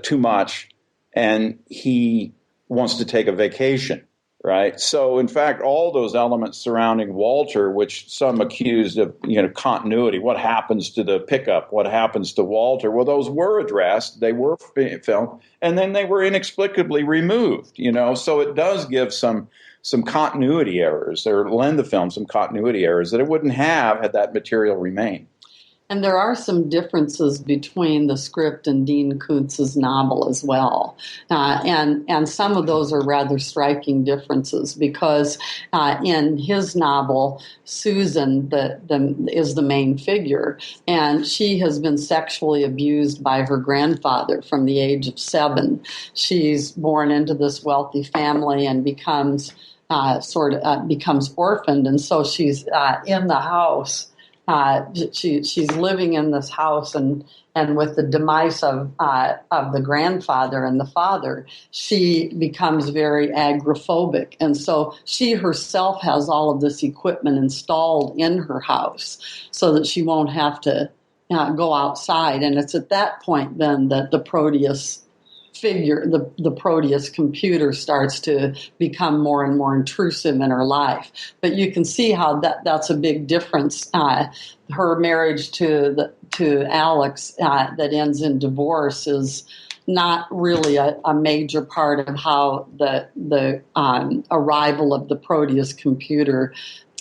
W: too much, and he wants to take a vacation. Right. So, in fact, all those elements surrounding Walter, which some accused of, continuity, what happens to the pickup, what happens to Walter, well, those were addressed. They were filmed, and then they were inexplicably removed. So it does give some continuity errors, or lend the film some continuity errors that it wouldn't have had that material remained.
X: And there are some differences between the script and Dean Koontz's novel as well. And some of those are rather striking differences because in his novel, Susan is the main figure, and she has been sexually abused by her grandfather from the age of 7. She's born into this wealthy family and becomes orphaned, and so she's in the house. She's living in this house, and with the demise of the grandfather and the father, she becomes very agoraphobic, and so she herself has all of this equipment installed in her house so that she won't have to go outside. And it's at that point then that the Proteus figure, the Proteus computer, starts to become more and more intrusive in her life. But you can see how that's a big difference. Her marriage to Alex that ends in divorce is not really a major part of how the arrival of the Proteus computer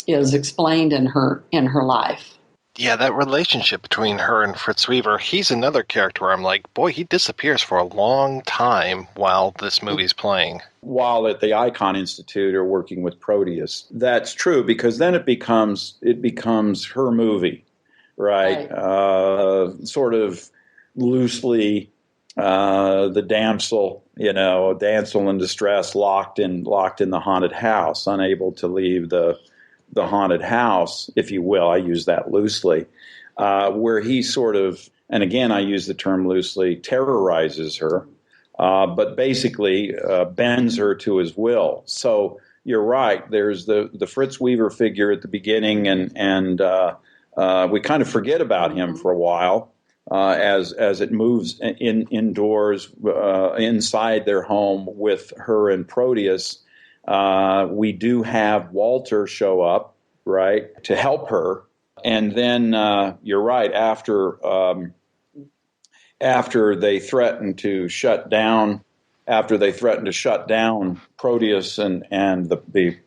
X: is explained in her life.
D: Yeah, that relationship between her and Fritz-Weaver, he's another character where I'm like, boy, he disappears for a long time while this movie's playing.
W: While at the Icon Institute or working with Proteus. That's true, because then it becomes her movie, right? Sort of loosely the damsel in distress, locked in the haunted house, unable to leave the haunted house, if you will. I use that loosely, where he sort of, and again, I use the term loosely, terrorizes her, but basically bends her to his will. So you're right. There's the Fritz-Weaver figure at the beginning, and we kind of forget about him for a while as it moves indoors inside their home with her and Proteus. We do have Walter show up, right, to help her. And then you're right, after they threaten to shut down Proteus and the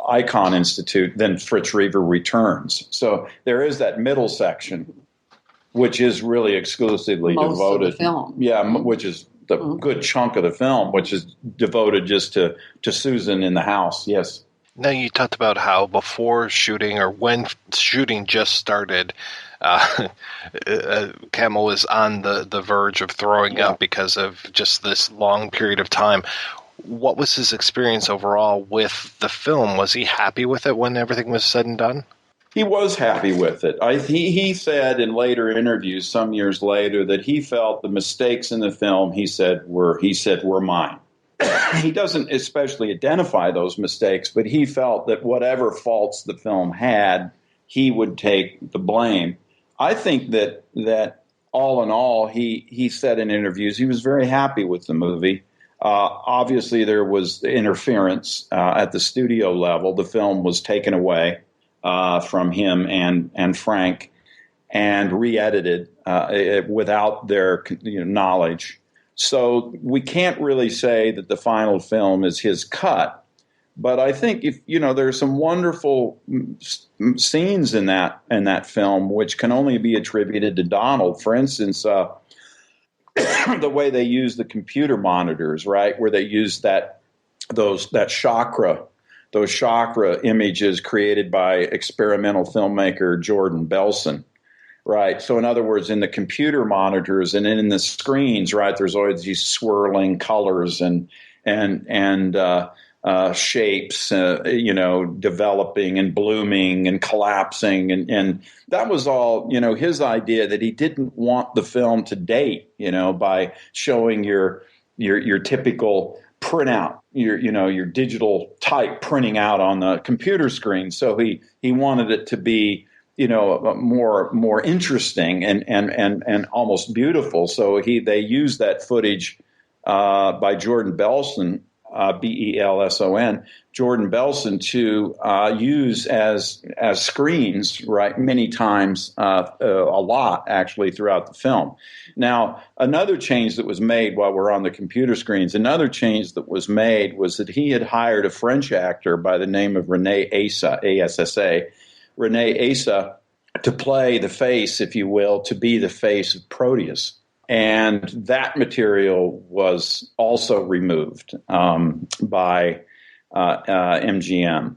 W: Icon Institute, then Fritz-Weaver returns. So there is that middle section, which is really exclusively
X: most
W: devoted.
X: Of the film.
W: Yeah, which is good chunk of the film, which is devoted just to Susan in the house. Yes.
D: Now, you talked about how before shooting or when shooting just started, Cammell was on the verge of throwing up because of just this long period of time. What was his experience overall with the film? Was he happy with it when everything was said and done?
W: He was happy with it. He said in later interviews, some years later, that he felt the mistakes in the film, he said were mine. He doesn't especially identify those mistakes, but he felt that whatever faults the film had, he would take the blame. I think that all in all, he said in interviews he was very happy with the movie. Obviously, there was interference at the studio level. The film was taken away from him and Frank and re-edited without their knowledge. So we can't really say that the final film is his cut, but I think there's some wonderful scenes in that film which can only be attributed to Donald. For instance, the way they use the computer monitors, right, where they use those chakra images created by experimental filmmaker Jordan Belson. Right. So in other words, in the computer monitors and in the screens, right, there's always these swirling colors and shapes, developing and blooming and collapsing. And that was all, his idea, that he didn't want the film to date, by showing your typical printout, your digital type printing out on the computer screen. So he wanted it to be, more interesting and almost beautiful. So they used that footage by Jordan Belson, Belson, Jordan Belson, to use as screens, right, many times, a lot actually throughout the film. Now, another change that was made while we're on the computer screens, was that he had hired a French actor by the name of René Assa, A-S-S-A, René Assa, to play the face, if you will, to be the face of Proteus. And that material was also removed by MGM.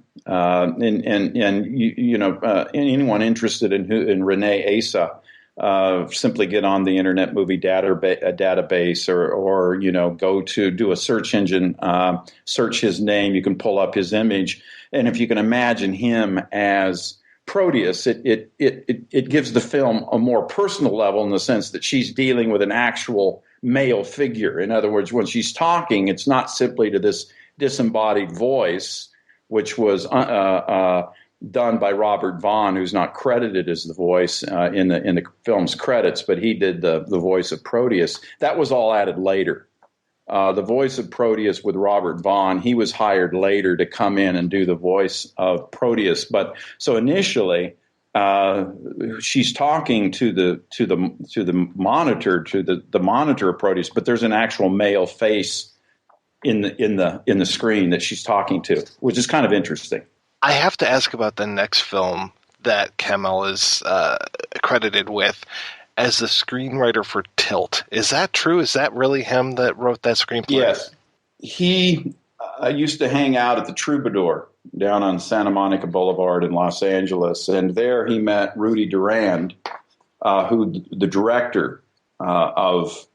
W: Anyone interested in René Assa, simply get on the Internet Movie database or go to do a search engine, search his name. You can pull up his image. And if you can imagine him as Proteus, it gives the film a more personal level in the sense that she's dealing with an actual male figure. In other words, when she's talking, it's not simply to this disembodied voice, which was done by Robert-Vaughn, who's not credited as the voice in the film's credits, but he did the voice of Proteus. That was all added later. The voice of Proteus with Robert-Vaughn, he was hired later to come in and do the voice of Proteus. But so initially, she's talking to the monitor of Proteus, but there's an actual male face in the screen that she's talking to, which is kind of interesting.
D: I have to ask about the next film that Cammell is credited with as the screenwriter for Tilt. Is that true? Is that really him that wrote that screenplay?
W: Yes. He used to hang out at the Troubadour down on Santa Monica Boulevard in Los Angeles, and there he met Rudy Durand, who the director of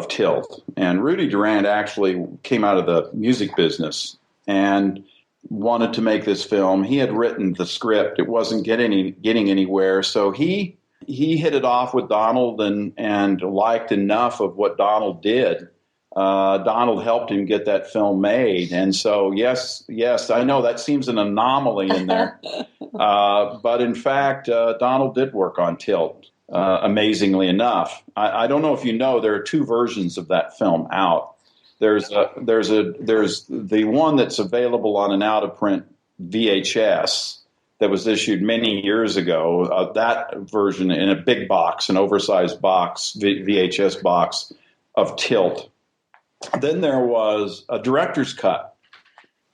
W: Tilt. And Rudy Durand actually came out of the music business and wanted to make this film. He had written the script. It wasn't getting anywhere, so he hit it off with Donald and liked enough of what Donald did. Donald helped him get that film made. And so, yes, I know that seems an anomaly in there. But in fact, Donald did work on Tilt, amazingly enough. I don't know if you know, there are two versions of that film out. There's the one that's available on an out-of-print VHS that was issued many years ago, that version in a big box, an oversized box, VHS box of Tilt. Then there was a director's cut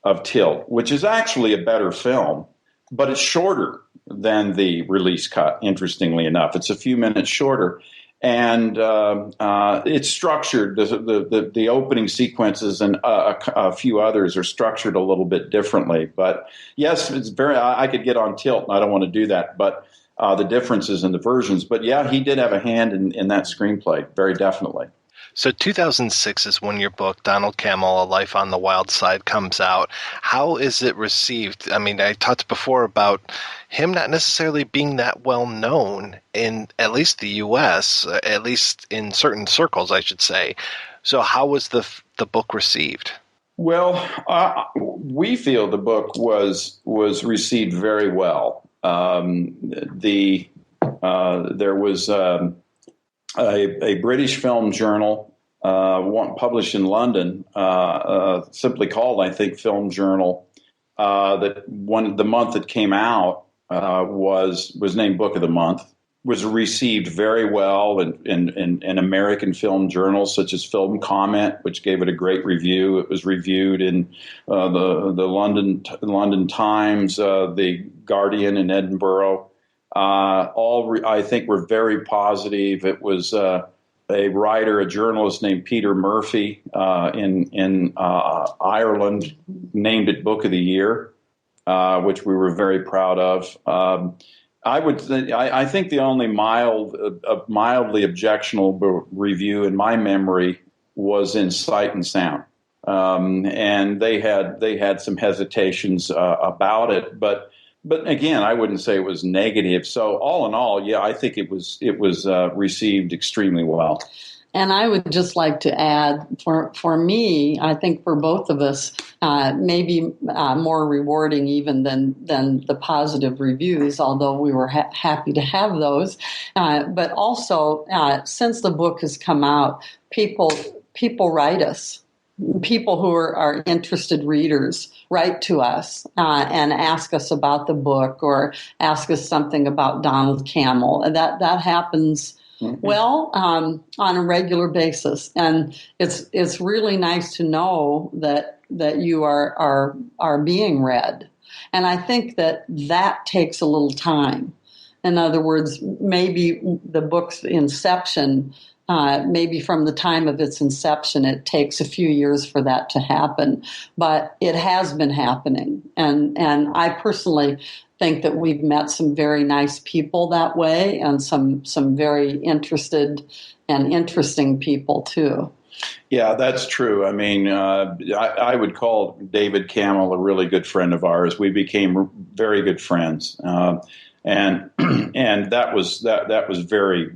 W: of Tilt, which is actually a better film, but it's shorter than the release cut, interestingly enough. It's a few minutes shorter. And it's structured. The opening sequences and a few others are structured a little bit differently. But yes, it's very. I could get on tilt, and I don't want to do that. But the differences in the versions. But yeah, he did have a hand in that screenplay, very definitely.
D: So 2006 is when your book, Donald-Cammell, A Life on the Wild Side, comes out. How is it received? I mean, I talked before about him not necessarily being that well known in at least the U.S., at least in certain circles, I should say. So how was the book received?
W: Well, we feel the book was received very well. There was a British film journal, one published in London, simply called, I think, Film Journal. The month it came out was named Book of the Month. Was received very well in American film journals such as Film Comment, which gave it a great review. It was reviewed in the London Times, the Guardian in Edinburgh. I think were very positive. It was a journalist named Peter Murphy in Ireland named it Book of the Year, which we were very proud of. I think the only mildly objectionable review in my memory was in Sight and Sound, and they had some hesitations about it, but again, I wouldn't say it was negative. So all in all, yeah, I think it was received extremely well.
X: And I would just like to add, for me, I think for both of us, maybe more rewarding even than the positive reviews, although we were happy to have those. But also, since the book has come out, people write us. People who are interested readers write to us and ask us about the book or ask us something about Donald-Cammell. That happens well on a regular basis, and it's really nice to know that you are being read. And I think that takes a little time. In other words, maybe the book's inception. Maybe from the time of its inception, it takes a few years for that to happen, but it has been happening. And I personally think that we've met some very nice people that way, and some very interested and interesting people too.
W: Yeah, that's true. I mean, I would call David Cammell a really good friend of ours. We became very good friends. And that was very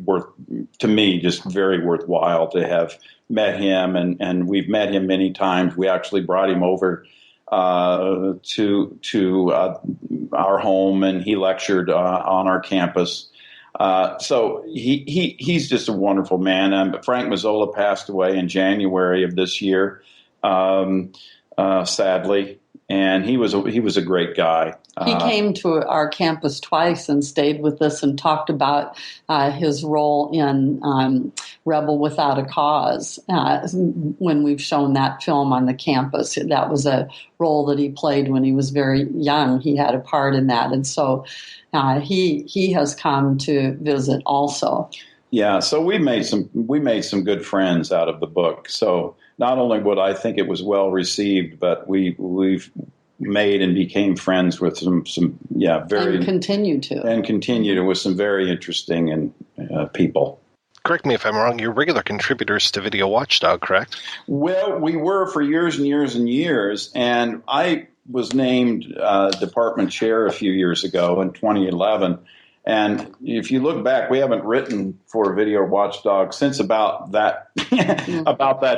W: just very worthwhile to have met him, and we've met him many times. We actually brought him over to our home, and he lectured on our campus. So he's just a wonderful man. Frank Mazzola passed away in January of this year, sadly. And he was a great guy.
X: He came to our campus twice and stayed with us and talked about his role in Rebel Without a Cause. When we've shown that film on the campus, that was a role that he played when he was very young. He had a part in that, and so he has come to visit also.
W: Yeah, so we made some good friends out of the book. So not only would I think it was well received, but we've made and became friends with some very
X: and continue to
W: with some very interesting people.
D: Correct me if I'm wrong. You're regular contributors to Video Watchdog, correct?
W: Well, we were for years and years and years, and I was named department chair a few years ago in 2011. And if you look back, we haven't written for Video Watchdog since about that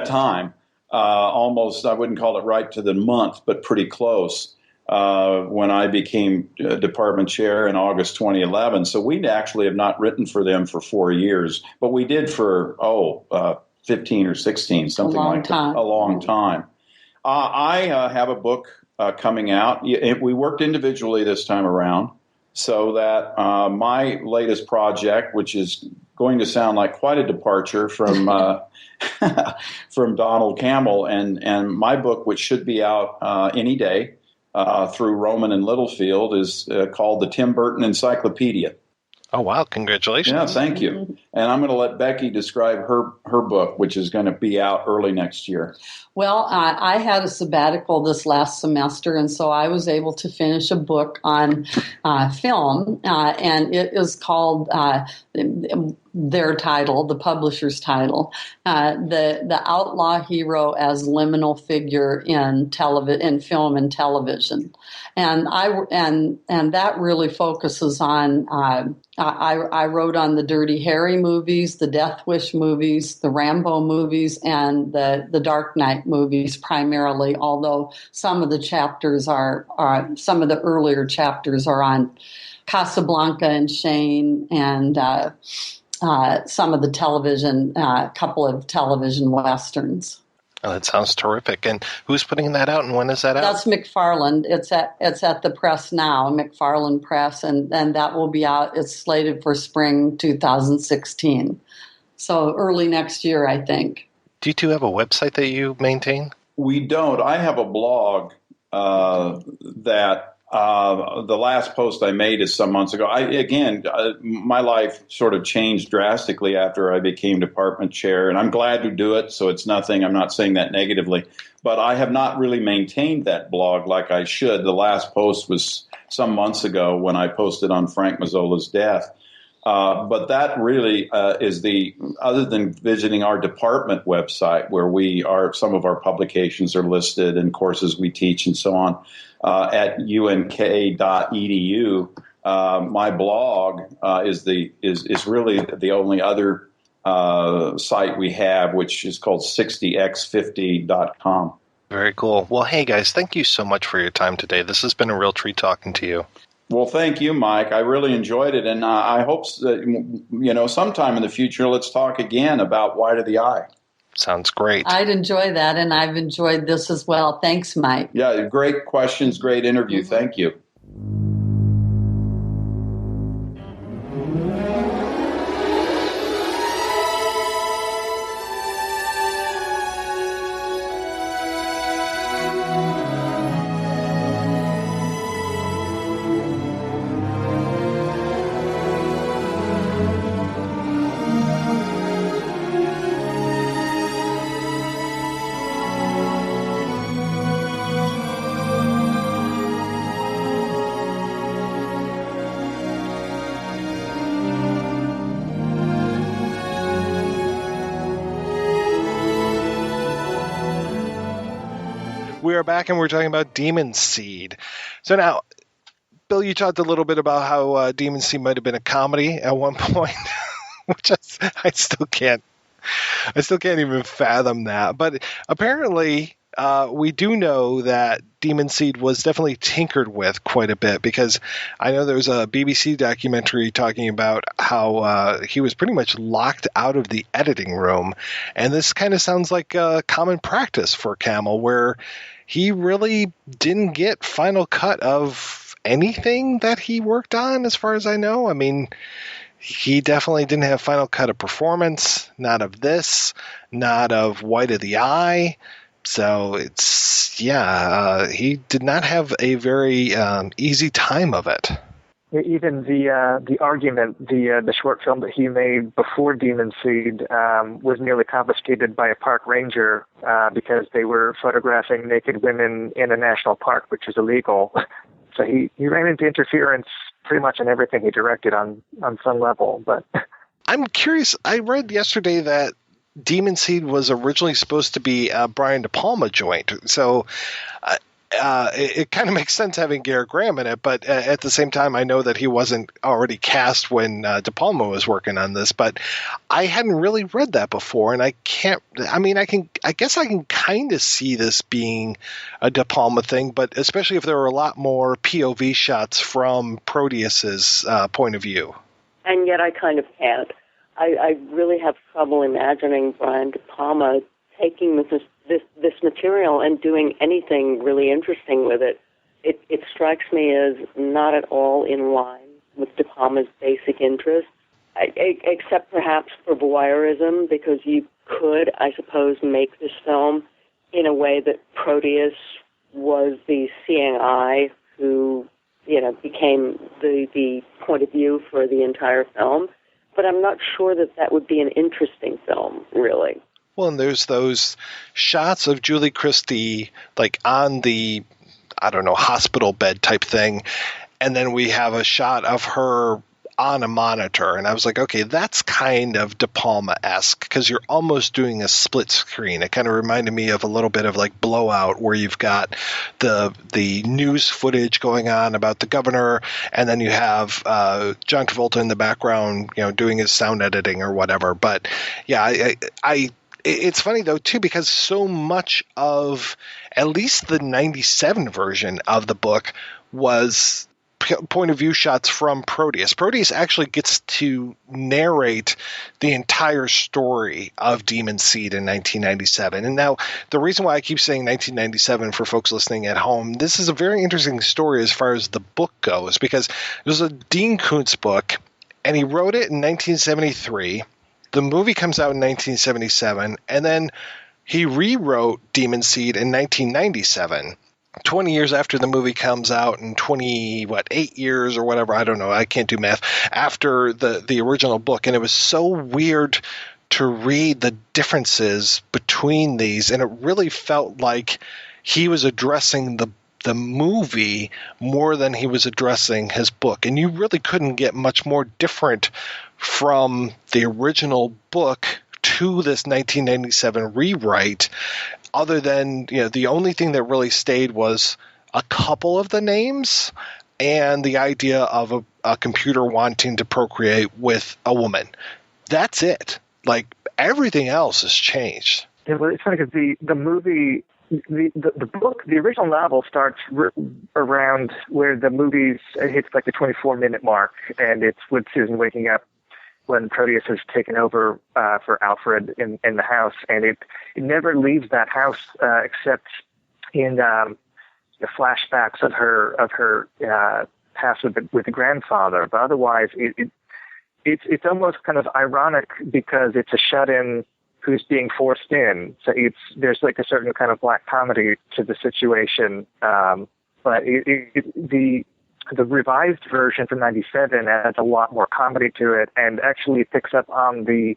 W: time. Almost, I wouldn't call it right to the month, but pretty close. When I became department chair in August 2011, so we actually have not written for them for 4 years, but we did for 15 or 16, something like that. A long time. I have a book coming out. We worked individually this time around. So that my latest project, which is going to sound like quite a departure from from Donald-Cammell, and my book, which should be out any day through Rowman and Littlefield, is called the Tim Burton Encyclopedia.
D: Oh, wow. Congratulations.
W: Yeah, thank you. And I'm going to let Becky describe her book, which is going to be out early next year.
X: Well, I had a sabbatical this last semester, and so I was able to finish a book on film, and it is called their title, the publisher's title, the outlaw hero as liminal figure in film and television, and that really focuses on. I wrote on the Dirty Harry movies, the Death Wish movies, the Rambo movies, and the Dark Knight movies primarily, although some of the chapters some of the earlier chapters are on Casablanca and Shane and some of the couple of television westerns.
D: Oh, that sounds terrific. And who's putting that out, and when is that out?
X: That's McFarland. It's at the press now, McFarland Press, and that will be out. It's slated for spring 2016. So early next year, I think.
D: Do you two have a website that you maintain?
W: We don't. I have a blog that the last post I made is some months ago. My life sort of changed drastically after I became department chair, and I'm glad to do it, so it's nothing. I'm not saying that negatively. But I have not really maintained that blog like I should. The last post was some months ago when I posted on Frank Mazzola's death. But that really is other than visiting our department website where some of our publications are listed and courses we teach and so on, at unk.edu. My blog is really the only other site we have, which is called 60x50.com.
D: Very cool. Well, hey guys, thank you so much for your time today. This has been a real treat talking to you.
W: Well, thank you, Mike. I really enjoyed it, and I hope that, sometime in the future, let's talk again about Wide of the Eye.
D: Sounds great.
X: I'd enjoy that, and I've enjoyed this as well. Thanks, Mike.
W: Yeah, great questions, great interview. Mm-hmm. Thank you.
D: We are back, and we're talking about Demon Seed. So now, Bill, you talked a little bit about how Demon Seed might have been a comedy at one point, which I still can't even fathom that. But apparently, we do know that Demon Seed was definitely tinkered with quite a bit, because I know there was a BBC documentary talking about how he was pretty much locked out of the editing room. And this kind of sounds like a common practice for Cammell, where he really didn't get final cut of anything that he worked on, as far as I know. I mean, he definitely didn't have final cut of Performance, not of this, not of White of the Eye. So he did not have a very easy time of it.
F: Even the argument, the short film that he made before Demon Seed was nearly confiscated by a park ranger because they were photographing naked women in a national park, which is illegal. So he ran into interference pretty much in everything he directed on some level. But
D: I'm curious. I read yesterday that Demon Seed was originally supposed to be a Brian De Palma joint. So it kind of makes sense having Gerrit Graham in it, but at the same time, I know that he wasn't already cast when De Palma was working on this, but I hadn't really read that before, and I guess I can kind of see this being a De Palma thing, but especially if there were a lot more POV shots from Proteus's point of view.
E: And yet I kind of can't. I really have trouble imagining Brian De Palma taking this material and doing anything really interesting with it. It strikes me as not at all in line with De Palma's basic interests, except perhaps for voyeurism, because you could, I suppose, make this film in a way that Proteus was the seeing eye who became the point of view for the entire film. But I'm not sure that would be an interesting film, really.
D: Well, and there's those shots of Julie-Christie, like on the, hospital bed type thing. And then we have a shot of her on a monitor. And I was like, okay, that's kind of De Palma-esque because you're almost doing a split screen. It kind of reminded me of a little bit of like Blowout, where you've got the news footage going on about the governor, and then you have John Travolta in the background, doing his sound editing or whatever. But yeah, it's funny though too, because so much of at least the 97 version of the book was point of view shots from Proteus. Proteus actually gets to narrate the entire story of Demon Seed in 1997. And now the reason why I keep saying 1997 for folks listening at home, this is a very interesting story as far as the book goes, because it was a Dean Koontz book and he wrote it in 1973. The movie comes out in 1977, and then he rewrote Demon Seed in 1997. 20 years after the movie comes out, and 8 years or whatever, I don't know, I can't do math, after the original book. And it was so weird to read the differences between these, and it really felt like he was addressing the movie more than he was addressing his book. And you really couldn't get much more different from the original book to this 1997 rewrite, other than, the only thing that really stayed was a couple of the names and the idea of a computer wanting to procreate with a woman. That's it. Like, everything else has changed.
F: Yeah, well, it's funny because the movie, the book, the original novel starts around where the movie hits like the 24-minute mark, and it's with Susan waking up when Proteus has taken over for Alfred in the house, and it never leaves that house except in the flashbacks of her past with the grandfather. But otherwise, it's almost kind of ironic because it's a shut-in who's being forced in. So there's like a certain kind of black comedy to the situation, but the revised version from 97 adds a lot more comedy to it, and actually picks up on the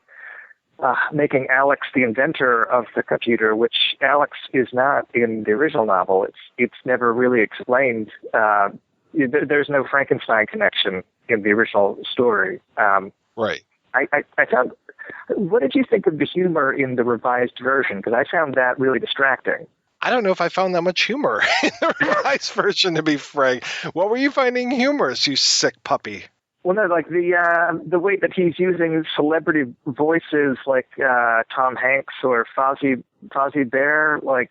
F: making Alex the inventor of the computer, which Alex is not in the original novel. It's never really explained. There's no Frankenstein connection in the original story.
D: Right.
F: I found. What did you think of the humor in the revised version? Because I found that really distracting.
D: I don't know if I found that much humor in the revised version, to be frank. What were you finding humorous, you sick puppy?
F: Well, no, like the way that he's using celebrity voices like Tom Hanks or Fozzie Bear. Like,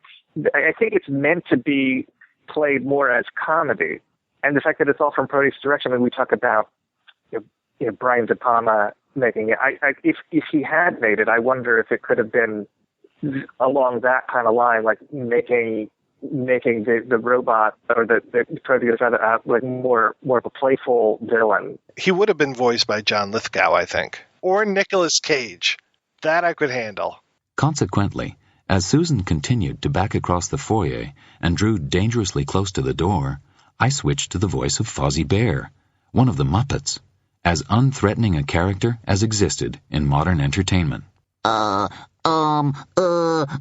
F: I think it's meant to be played more as comedy, and the fact that it's all from Proteus' direction. When we talk about Brian De Palma making it, if he had made it, I wonder if it could have been along that kind of line, like making the robot or the Proteus rather like more of a playful villain.
D: He would have been voiced by John Lithgow, I think, or Nicolas Cage. That I could handle.
G: Consequently, as Susan continued to back across the foyer and drew dangerously close to the door, I switched to the voice of Fozzie Bear, one of the Muppets, as unthreatening a character as existed in modern entertainment.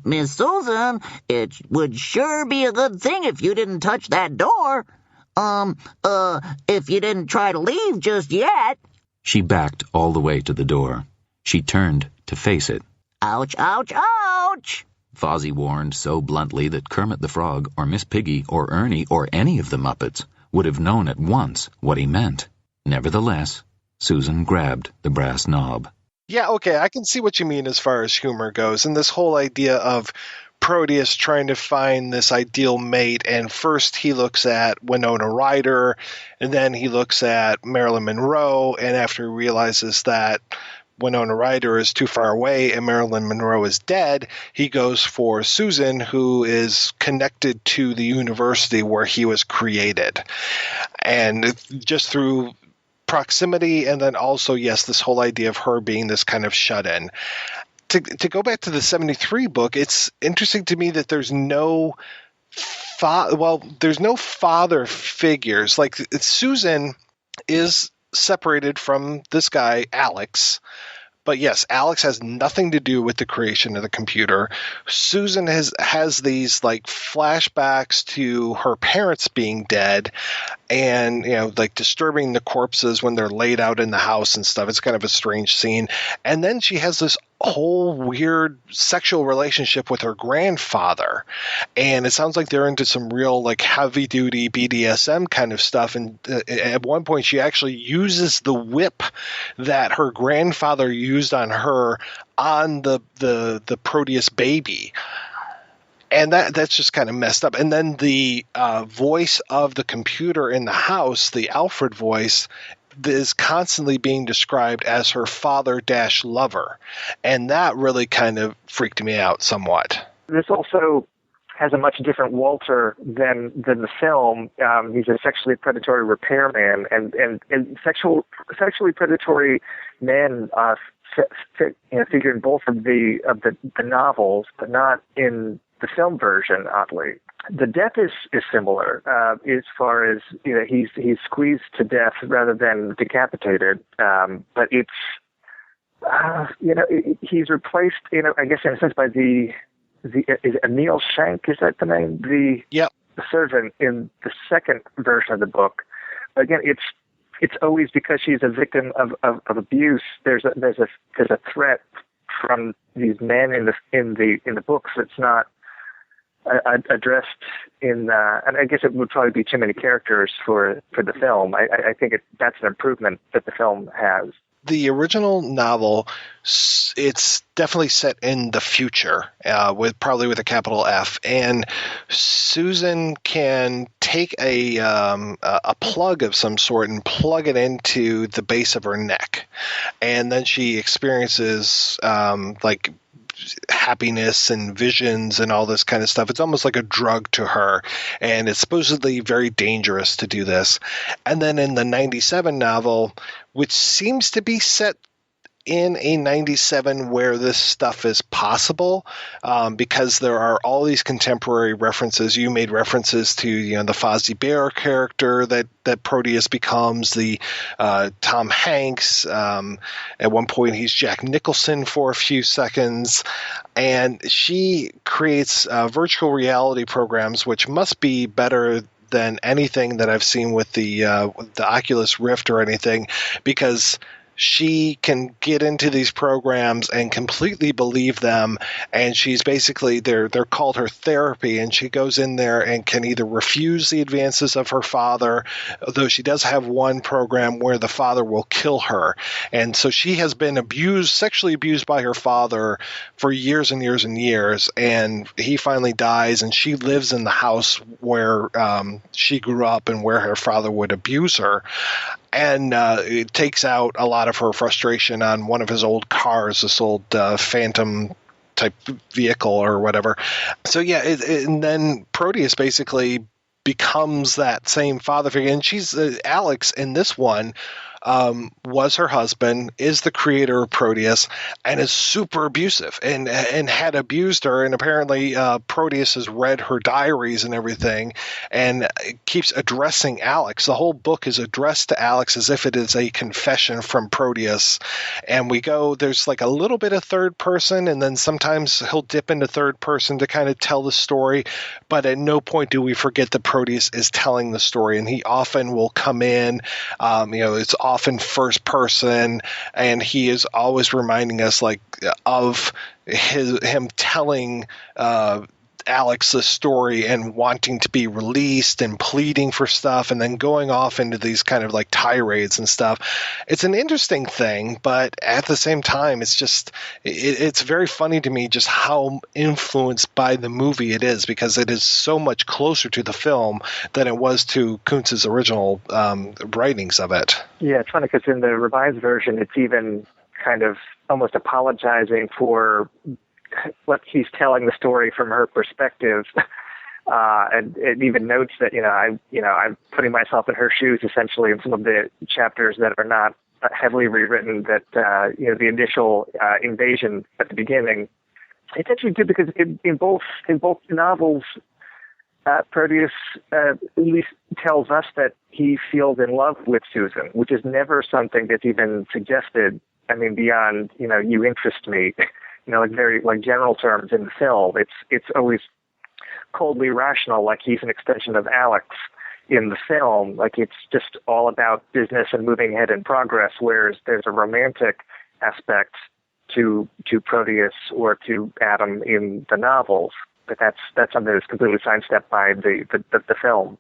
H: Miss Susan, it would sure be a good thing if you didn't touch that door. If you didn't try to leave just yet.
G: She backed all the way to the door. She turned to face it.
H: Ouch, ouch, ouch!
G: Fozzie warned so bluntly that Kermit the Frog or Miss Piggy or Ernie or any of the Muppets would have known at once what he meant. Nevertheless, Susan grabbed the brass knob.
D: Yeah, okay, I can see what you mean as far as humor goes. And this whole idea of Proteus trying to find this ideal mate, and first he looks at Winona Ryder, and then he looks at Marilyn Monroe, and after he realizes that Winona Ryder is too far away and Marilyn Monroe is dead, he goes for Susan, who is connected to the university where he was created. And just through proximity, and then also, yes, this whole idea of her being this kind of shut-in. To go back to the 73 book, it's interesting to me that there's no there's no father figures. Like, Susan is separated from this guy, Alex. But yes, Alex has nothing to do with the creation of the computer. Susan has these like flashbacks to her parents being dead, and like disturbing the corpses when they're laid out in the house and stuff. It's kind of a strange scene. And then she has this whole weird sexual relationship with her grandfather, and it sounds like they're into some real like heavy duty BDSM kind of stuff. And at one point she actually uses the whip that her grandfather used on her on the Proteus baby. And that's just kind of messed up. And then the voice of the computer in the house, the Alfred voice, is constantly being described as her father-lover. And that really kind of freaked me out somewhat.
F: This also has a much different Walter than the film. He's a sexually predatory repairman, and sexually predatory men figure in both of the novels, but not in the film version, oddly. The death is similar as far as he's squeezed to death rather than decapitated, but it's he's replaced I guess in a sense by the is Emil Shank, is that the name? The servant in the second version of the book. Again, it's always because she's a victim of abuse. There's a threat from these men in the books that's not addressed in, and I guess it would probably be too many characters for the film. I think that's an improvement that the film has.
D: The original novel, it's definitely set in the future, with a capital F. And Susan can take a plug of some sort and plug it into the base of her neck, and then she experiences like happiness and visions and all this kind of stuff. It's almost like a drug to her, and it's supposedly very dangerous to do this. And then in the 97 novel, which seems to be set in a 97 where this stuff is possible, because there are all these contemporary references. You made references to the Fozzie Bear character that Proteus becomes, the Tom Hanks. At one point he's Jack Nicholson for a few seconds, and she creates virtual reality programs, which must be better than anything that I've seen with the Oculus Rift or anything, because she can get into these programs and completely believe them, and she's basically they're called her therapy, and she goes in there and can either refuse the advances of her father, though she does have one program where the father will kill her. And so she has been sexually abused by her father for years and years and years, and he finally dies, and she lives in the house where she grew up and where her father would abuse her. And it takes out a lot of her frustration on one of his old cars, this old Phantom type vehicle or whatever. So yeah, and then Proteus basically becomes that same father figure. And she's Alex in this one. Was her husband, is the creator of Proteus, and is super abusive and had abused her. And apparently Proteus has read her diaries and everything, and keeps addressing Alex. The whole book is addressed to Alex as if it is a confession from Proteus. And there's like a little bit of third person, and then sometimes he'll dip into third person to kind of tell the story. But at no point do we forget that Proteus is telling the story, and he often will come in, it's often first person, and he is always reminding us of him telling Alex the story and wanting to be released and pleading for stuff, and then going off into these kind of like tirades and stuff. It's an interesting thing, but at the same time, it's just it's very funny to me just how influenced by the movie it is, because it is so much closer to the film than it was to Koontz's original writings of it.
F: Yeah, it's funny because in the revised version, it's even kind of almost apologizing for what he's telling the story from her perspective, and it even notes that I'm putting myself in her shoes essentially in some of the chapters that are not heavily rewritten. That the initial invasion at the beginning, it's actually good because in both novels, Proteus at least tells us that he feels in love with Susan, which is never something that's even suggested. I mean, beyond, you interest me, like very general terms in the film. It's always coldly rational, like he's an extension of Alex in the film. Like it's just all about business and moving ahead in progress, whereas there's a romantic aspect to Proteus or to Adam in the novels. But that's something that's completely sidestepped by the film.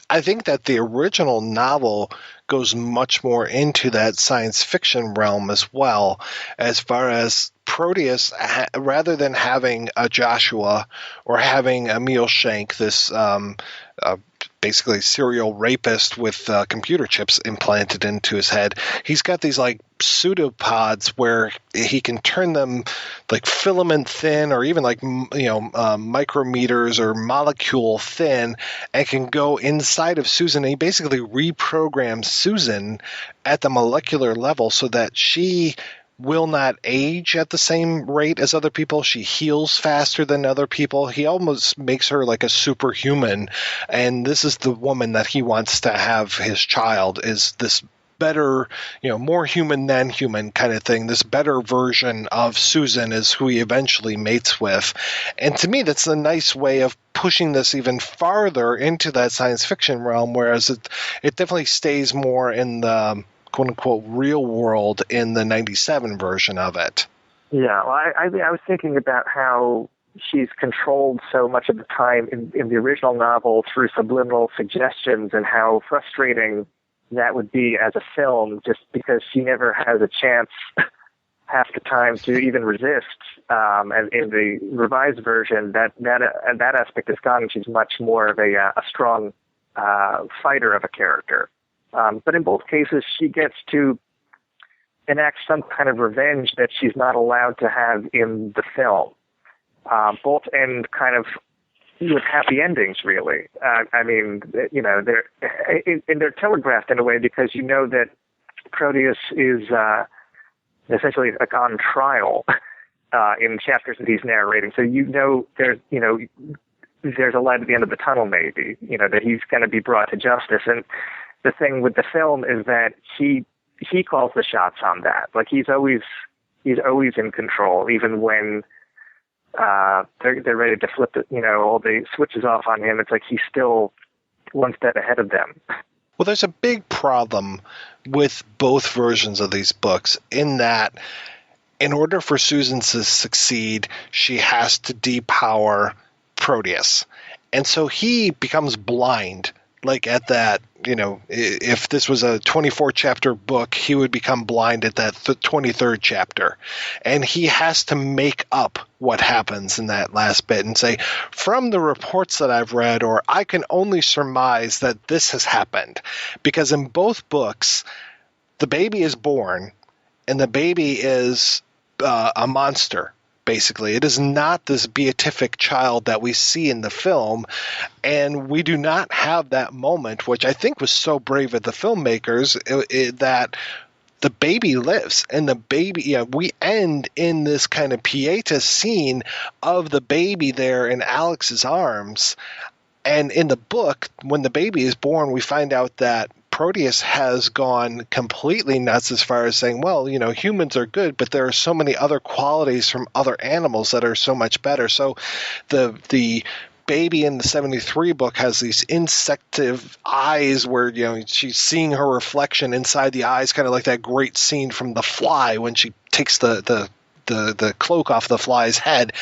D: I think that the original novel goes much more into that science fiction realm as well, as far as Proteus, rather than having a Joshua or having Emil Schenk, this basically serial rapist with computer chips implanted into his head, he's got these like pseudopods where he can turn them like filament thin or even like micrometers or molecule thin, and can go inside of Susan. And he basically reprograms Susan at the molecular level so that she will not age at the same rate as other people. She heals faster than other people. He almost makes her like a superhuman. And this is the woman that he wants to have his child, is this better, more human than human kind of thing. This better version of Susan is who he eventually mates with. And to me, that's a nice way of pushing this even farther into that science fiction realm, whereas it definitely stays more in the quote-unquote real world in the 97 version of it.
F: Yeah, well, I was thinking about how she's controlled so much of the time in the original novel through subliminal suggestions, and how frustrating that would be as a film, just because she never has a chance half the time to even resist. And in the revised version, that aspect is gone, and she's much more of a strong fighter of a character. But in both cases, she gets to enact some kind of revenge that she's not allowed to have in the film. Both end kind of with happy endings, really. I mean, they're telegraphed in a way, because that Proteus is essentially like on trial in chapters that he's narrating. So there's a light at the end of the tunnel, maybe, that he's going to be brought to justice. And the thing with the film is that he calls the shots on that. Like he's always in control, even when they're ready to flip it, all the switches off on him. It's like he's still one step ahead of them.
D: Well, there's a big problem with both versions of these books, in that in order for Susan to succeed, she has to depower Proteus. And so he becomes blind. Like at that, if this was a 24-chapter book, he would become blind at that 23rd chapter. And he has to make up what happens in that last bit and say, from the reports that I've read, or I can only surmise that this has happened. Because in both books, the baby is born, and the baby is a monster. Basically, it is not this beatific child that we see in the film, and we do not have that moment, which I think was so brave of the filmmakers, that the baby lives, and the baby, we end in this kind of pietas scene of the baby there in Alex's arms. And in the book, when the baby is born, we find out that Proteus has gone completely nuts as far as saying, well, humans are good, but there are so many other qualities from other animals that are so much better. So the baby in the 73 book has these insective eyes where, she's seeing her reflection inside the eyes, kind of like that great scene from The Fly when she takes the cloak off the fly's head.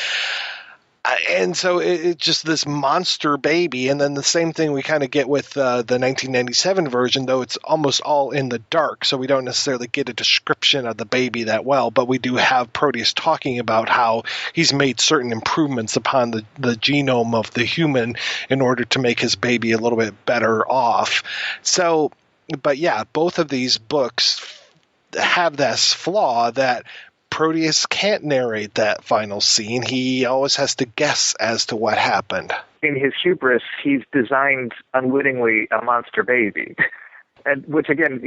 D: And so it's just this monster baby. And then the same thing we kind of get with the 1997 version, though it's almost all in the dark. So we don't necessarily get a description of the baby that well. But we do have Proteus talking about how he's made certain improvements upon the genome of the human in order to make his baby a little bit better off. So, but yeah, both of these books have this flaw that Proteus can't narrate that final scene. He always has to guess as to what happened.
F: In his hubris, he's designed unwittingly a monster baby. And which again,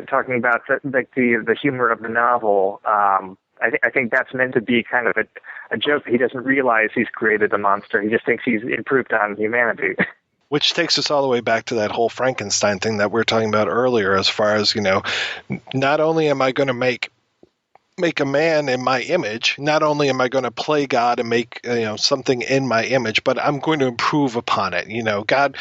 F: talking about the humor of the novel, I think that's meant to be kind of a joke. He doesn't realize he's created a monster. He just thinks he's improved on humanity.
D: Which takes us all the way back to that whole Frankenstein thing that we were talking about earlier, as far as, not only am I going to make a man in my image, not only am I going to play God and make something in my image, but I'm going to improve upon it. God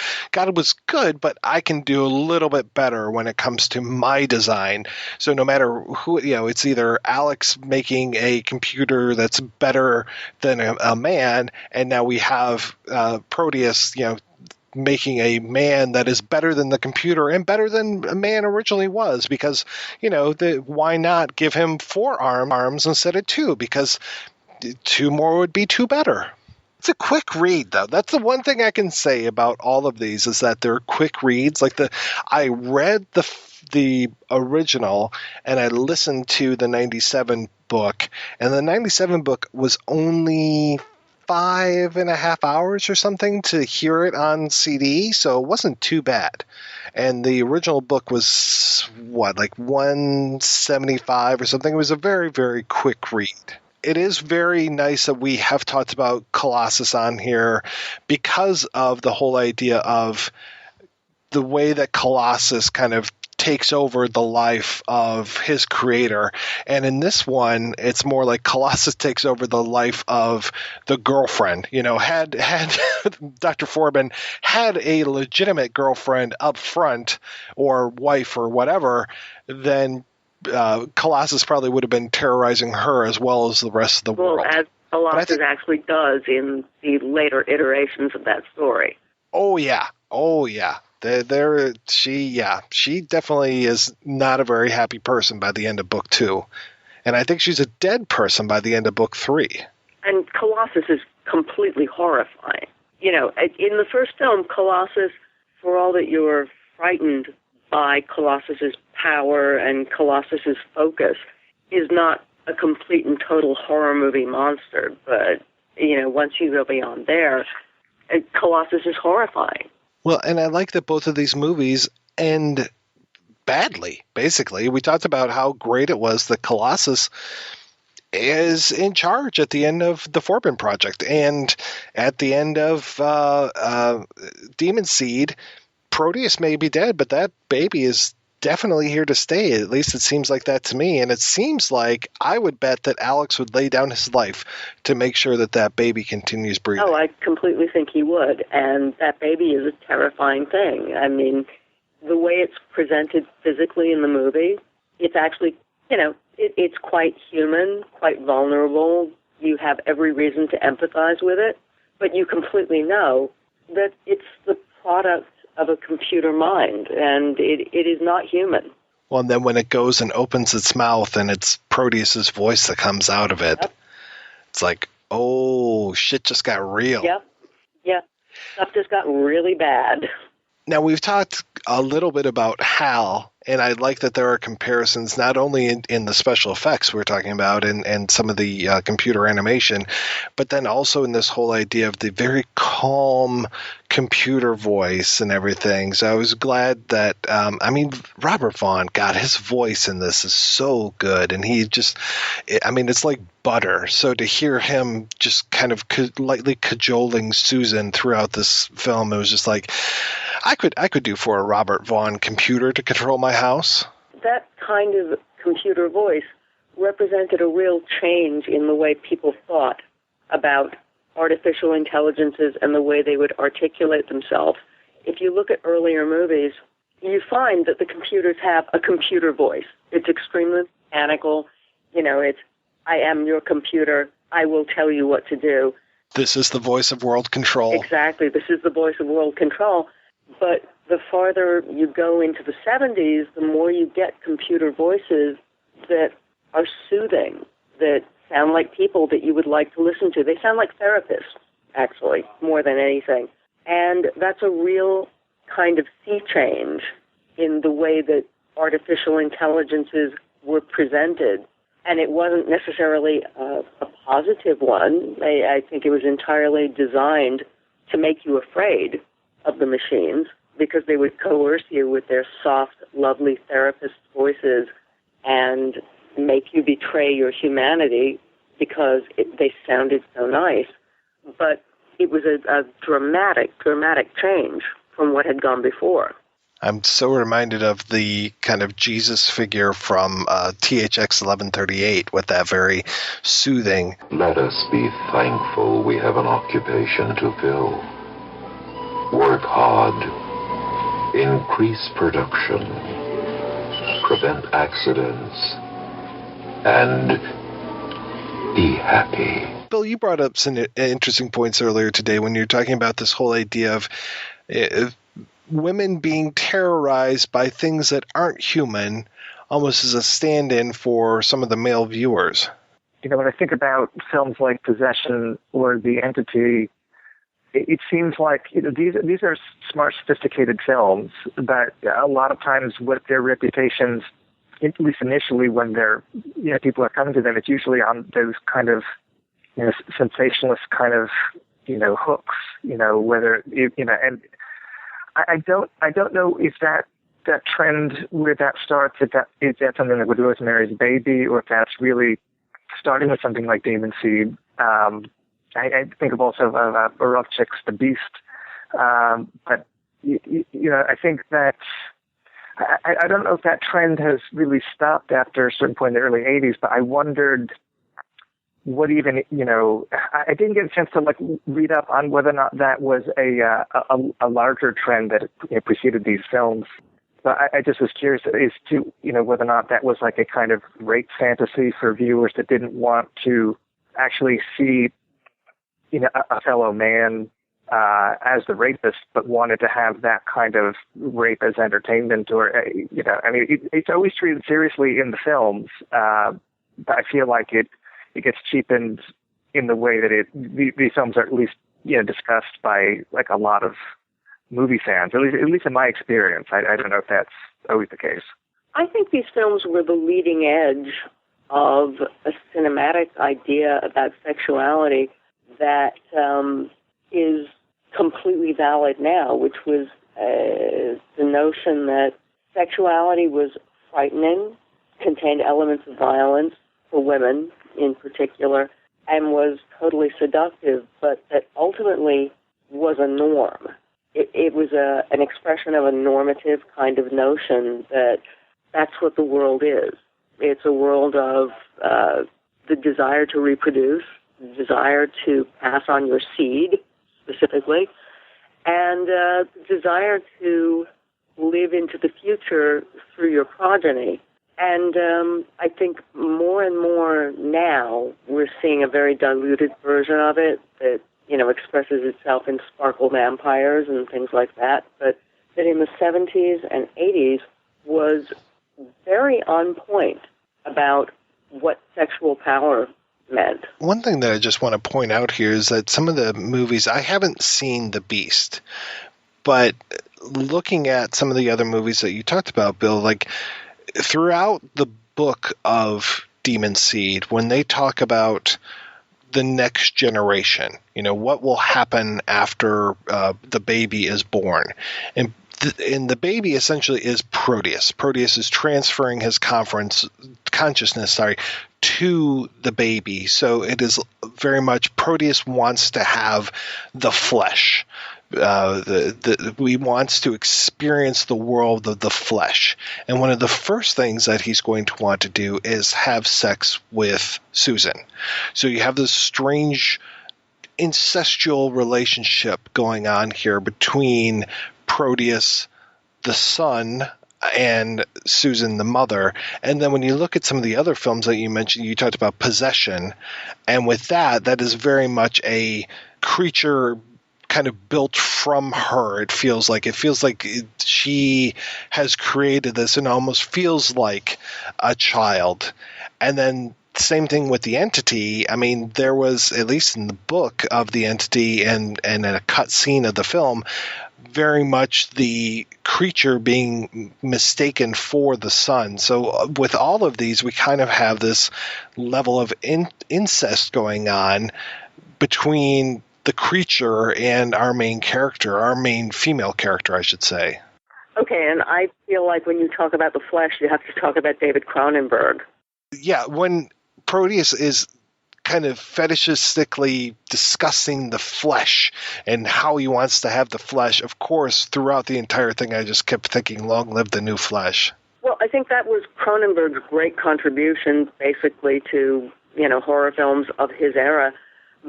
D: was good, but I can do a little bit better when it comes to my design. So no matter who, it's either Alex making a computer that's better than a man, and now we have Proteus, making a man that is better than the computer and better than a man originally was, because why not give him 4 arms instead of 2, because 2 more would be 2 better. It's a quick read, though. That's the one thing I can say about all of these, is that they're quick reads. I read the original and I listened to the 97 book, and the 97 book was only 5.5 hours or something to hear it on CD, so it wasn't too bad. And the original book was, 175 or something? It was a very, very quick read. It is very nice that we have talked about Colossus on here because of the whole idea of the way that Colossus kind of takes over the life of his creator. And in this one, it's more like Colossus takes over the life of the girlfriend. Had Dr. Forbin had a legitimate girlfriend up front, or wife or whatever, then Colossus probably would have been terrorizing her as well as the rest of the world.
E: Well, as Colossus actually does in the later iterations of that story.
D: Oh, yeah. She definitely is not a very happy person by the end of book 2. And I think she's a dead person by the end of book 3.
E: And Colossus is completely horrifying. In the first film, Colossus, for all that you're frightened by Colossus's power and Colossus's focus, is not a complete and total horror movie monster. But, once you go beyond there, Colossus is horrifying.
D: Well, and I like that both of these movies end badly, basically. We talked about how great it was that Colossus is in charge at the end of the Forbin-Project. And at the end of Demon Seed, Proteus may be dead, but that baby is definitely here to stay. At least it seems like that to me. And it seems like I would bet that Alex would lay down his life to make sure that baby continues breathing.
E: Oh, I completely think he would. And that baby is a terrifying thing. I mean, the way it's presented physically in the movie, it's actually, it's quite human, quite vulnerable. You have every reason to empathize with it, but you completely know that it's the product of a computer mind, and it is not human.
D: Well, and then when it goes and opens its mouth and it's Proteus's voice that comes out of it, It's like, oh, shit just got real.
E: Yep. Stuff just got really bad.
D: Now, we've talked a little bit about HAL, and I like that there are comparisons not only in the special effects we're talking about and some of the computer animation, but then also in this whole idea of the very calm computer voice and everything. So I was glad that, Robert-Vaughn, God, his voice in this is so good. And he just, it's like butter. So to hear him just kind of lightly cajoling Susan throughout this film, it was just like, I could do for a Robert-Vaughn computer to control my house.
E: That kind of computer voice represented a real change in the way people thought about artificial intelligences and the way they would articulate themselves. If you look at earlier movies, you find that the computers have a computer voice. It's extremely mechanical. It's, I am your computer. I will tell you what to do.
D: This is the voice of world control.
E: Exactly. This is the voice of world control. But the farther you go into the 70s, the more you get computer voices that are soothing, that sound like people that you would like to listen to. They sound like therapists, actually, more than anything. And that's a real kind of sea change in the way that artificial intelligences were presented. And it wasn't necessarily a positive one. I think it was entirely designed to make you afraid of the machines, because they would coerce you with their soft, lovely therapist voices and make you betray your humanity because they sounded so nice. But it was a dramatic change from what had gone before.
D: I'm so reminded of the kind of Jesus figure from THX 1138 with that very soothing.
I: Let us be thankful we have an occupation to fill. Work hard. Increase production. Prevent accidents. And be happy.
D: Bill, you brought up some interesting points earlier today when you're talking about this whole idea of women being terrorized by things that aren't human, almost as a stand-in for some of the male viewers.
F: You know, when I think about films like Possession or The Entity, it seems like, you know, these are smart, sophisticated films, but a lot of times with their reputations, at least initially when they're, you know, people are coming to them, it's usually on those kind of, you know, sensationalist kind of, you know, hooks, you know, whether, you know, and I don't know if that trend where that starts, is that something like with Rosemary's Baby, or if that's really starting with something like Demon Seed. I think of also of Borovchik's The Beast. But, you know, I think that I don't know if that trend has really stopped after a certain point in the early 80s, but I wondered what even, you know, I didn't get a chance to, like, read up on whether or not that was a larger trend that, you know, preceded these films. But I just was curious as to, you know, whether or not that was like a kind of rape fantasy for viewers that didn't want to actually see, you know, a fellow man as the rapist, but wanted to have that kind of rape as entertainment, or, you know, I mean, it's always treated seriously in the films, but I feel like it gets cheapened in the way that these films are at least, you know, discussed by like a lot of movie fans, at least in my experience. I don't know if that's always the case.
E: I think these films were the leading edge of a cinematic idea about sexuality that is completely valid now, which was the notion that sexuality was frightening, contained elements of violence for women in particular, and was totally seductive, but that ultimately was a norm. It was an expression of a normative kind of notion that that's what the world is. It's a world of the desire to reproduce, the desire to pass on your seed, specifically, and the desire to live into the future through your progeny. And I think more and more now we're seeing a very diluted version of it that, you know, expresses itself in sparkle vampires and things like that, but that in the 70s and 80s was very on point about what sexual power meant.
D: One thing that I just want to point out here is that some of the movies, I haven't seen The Beast, but looking at some of the other movies that you talked about, Bill, like throughout the book of Demon Seed, when they talk about the next generation, you know, what will happen after the baby is born. And the baby essentially is Proteus. Proteus is transferring his consciousness to the baby. So it is very much Proteus wants to have the flesh. He wants to experience the world of the flesh. And one of the first things that he's going to want to do is have sex with Susan. So you have this strange incestual relationship going on here between Proteus, the son, and Susan, the mother. And then when you look at some of the other films that you mentioned, you talked about Possession. And with that is very much a creature kind of built from her. It feels like she has created this and almost feels like a child. And then same thing with The Entity. I mean, there was, at least in the book of The Entity and in a cut scene of the film, very much the creature being mistaken for the son. So with all of these, we kind of have this level of incest going on between the creature and our main character, our main female character, I should say.
E: Okay, and I feel like when you talk about the flesh, you have to talk about David Cronenberg.
D: Yeah, when Proteus is kind of fetishistically discussing the flesh and how he wants to have the flesh, of course, throughout the entire thing, I just kept thinking, long live the new flesh.
E: Well, I think that was Cronenberg's great contribution, basically, to, horror films of his era.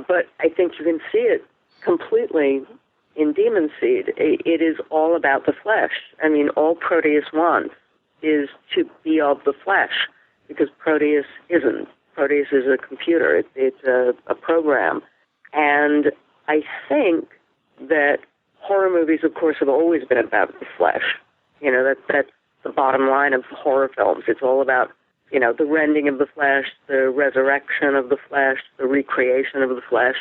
E: But I think you can see it completely in Demon Seed. It is all about the flesh. I mean, all Proteus wants is to be of the flesh, because Proteus isn't. Proteus is a computer. It's a program. And I think that horror movies, of course, have always been about the flesh. That's the bottom line of horror films. It's all about, the rending of the flesh, the resurrection of the flesh, the recreation of the flesh.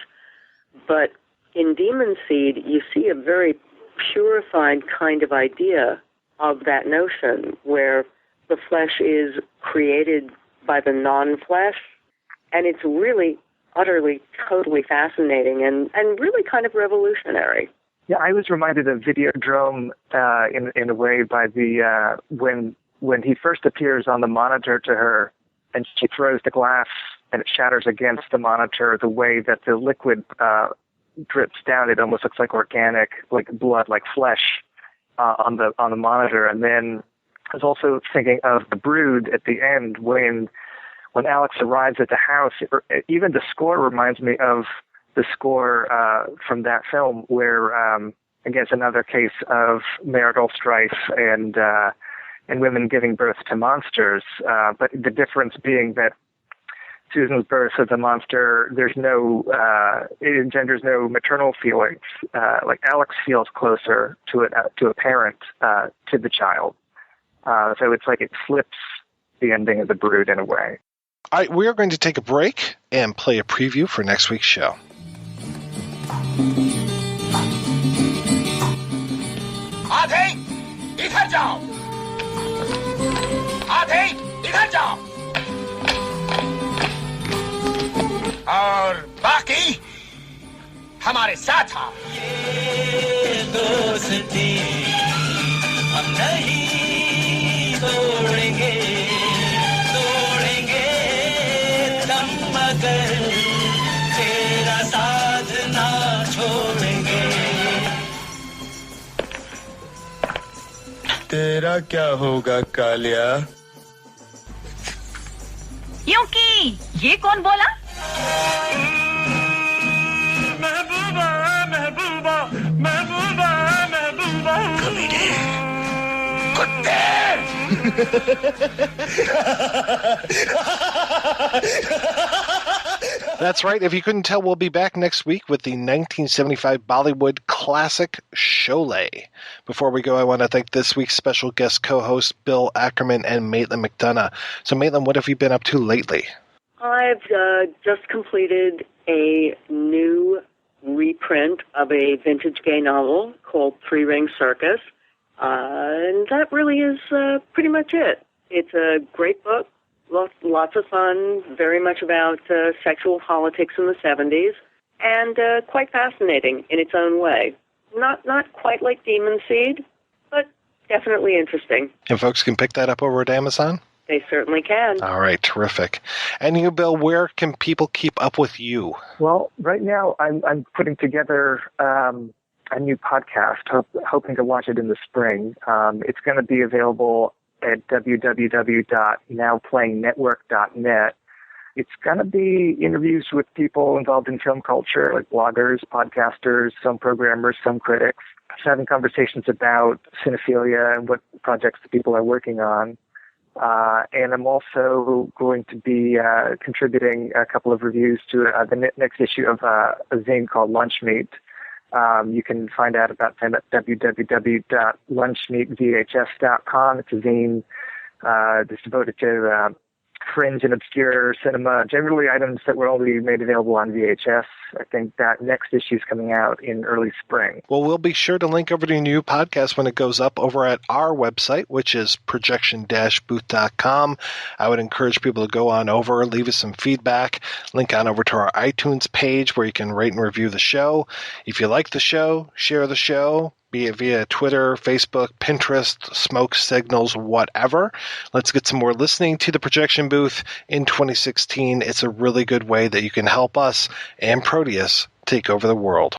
E: But in Demon Seed, you see a very purified kind of idea of that notion, where the flesh is created by the non-flesh, and it's really, utterly, totally fascinating and really kind of revolutionary.
F: Yeah, I was reminded of Videodrome in a way by the when he first appears on the monitor to her, and she throws the glass and it shatters against the monitor. The way that the liquid drips down, it almost looks like organic, like blood, like flesh on the monitor. And then I was also thinking of The Brood at the end when Alex arrives at the house. Even the score reminds me of the score from that film, where again, it's another case of marital strife and women giving birth to monsters. But the difference being that Susan's birth of the monster, it engenders no maternal feelings. Like Alex feels closer to a parent, to the child. So it's like it flips the ending of The Brood in a way.
D: All right, we are going to take a break and play a preview for next week's show.
O: आधे इधर जाओ आधे इधर जाओ और बाकी हमारे साथ आओ ये दोस्ती हम नहीं तोड़ेंगे दम मगर तेरा साथ ना छोड़ेंगे तेरा क्या होगा कालिया
J: क्योंकि ये कौन बोला
O: महबूबा महबूबा महबूबा महबूबा कमीने कुत्ते
D: That's right. If you couldn't tell, we'll be back next week with the 1975 Bollywood classic Sholay. Before we go, I want to thank this week's special guest co-hosts Bill Ackerman and Maitland McDonagh. So, Maitland, what have you been up to lately?
E: I've just completed a new reprint of a vintage gay novel called Three Ring Circus, and that really is pretty much it. It's a great book. Lots of fun, very much about sexual politics in the 70s, and quite fascinating in its own way. Not quite like Demon Seed, but definitely interesting.
D: And folks can pick that up over at Amazon?
E: They certainly can.
D: All right, terrific. And you, Bill, where can people keep up with you?
F: Well, right now I'm putting together a new podcast, hoping to launch it in the spring. It's going to be available at www.nowplayingnetwork.net. It's going to be interviews with people involved in film culture, like bloggers, podcasters, some programmers, some critics, having conversations about cinephilia and what projects the people are working on. And I'm also going to be contributing a couple of reviews to the next issue of a zine called Lunch Meat. You can find out about them at www.lunchmeatvhs.com. It's a zine that's devoted to fringe and obscure cinema, generally items that were only made available on VHS. I think that next issue is coming out in early spring.
D: Well, we'll be sure to link over to your new podcast when it goes up over at our website, which is projection-booth.com. I would encourage people to go on over, leave us some feedback, link on over to our iTunes page where you can rate and review the show. If you like the show, share the show. be it via Twitter, Facebook, Pinterest, smoke signals, whatever. Let's get some more listening to the Projection Booth in 2016. It's a really good way that you can help us and Proteus take over the world.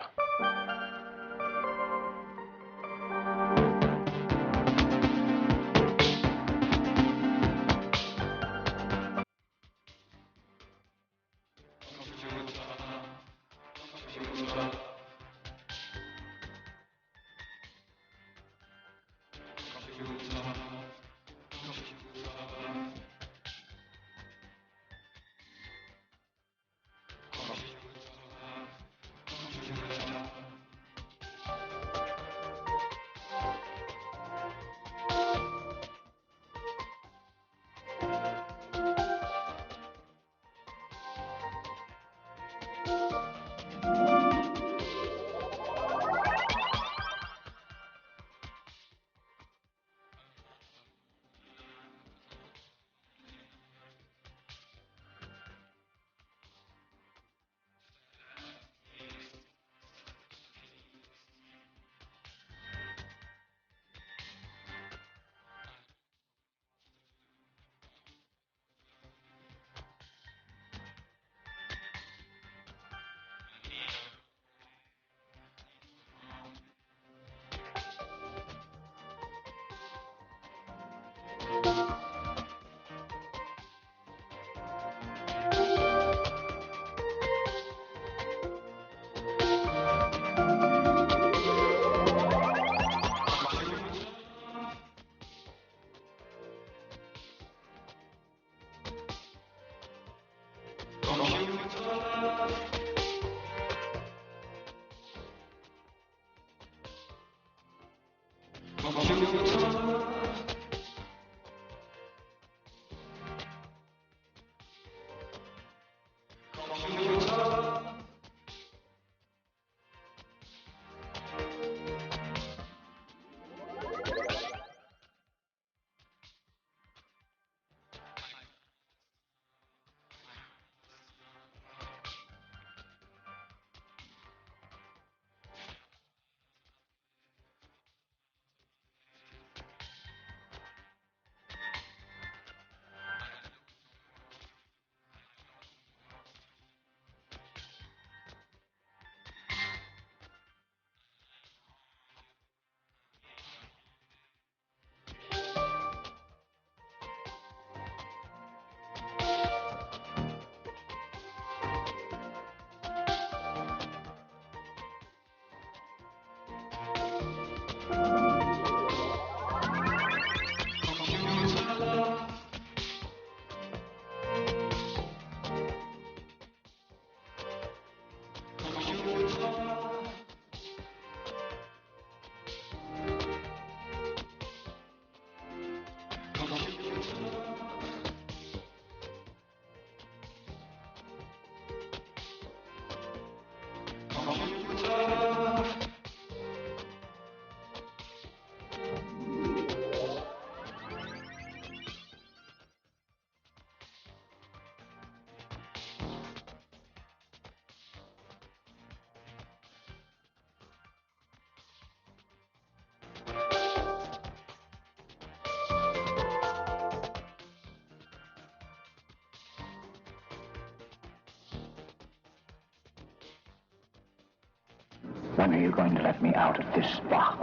A: When are you going to let me out of this box?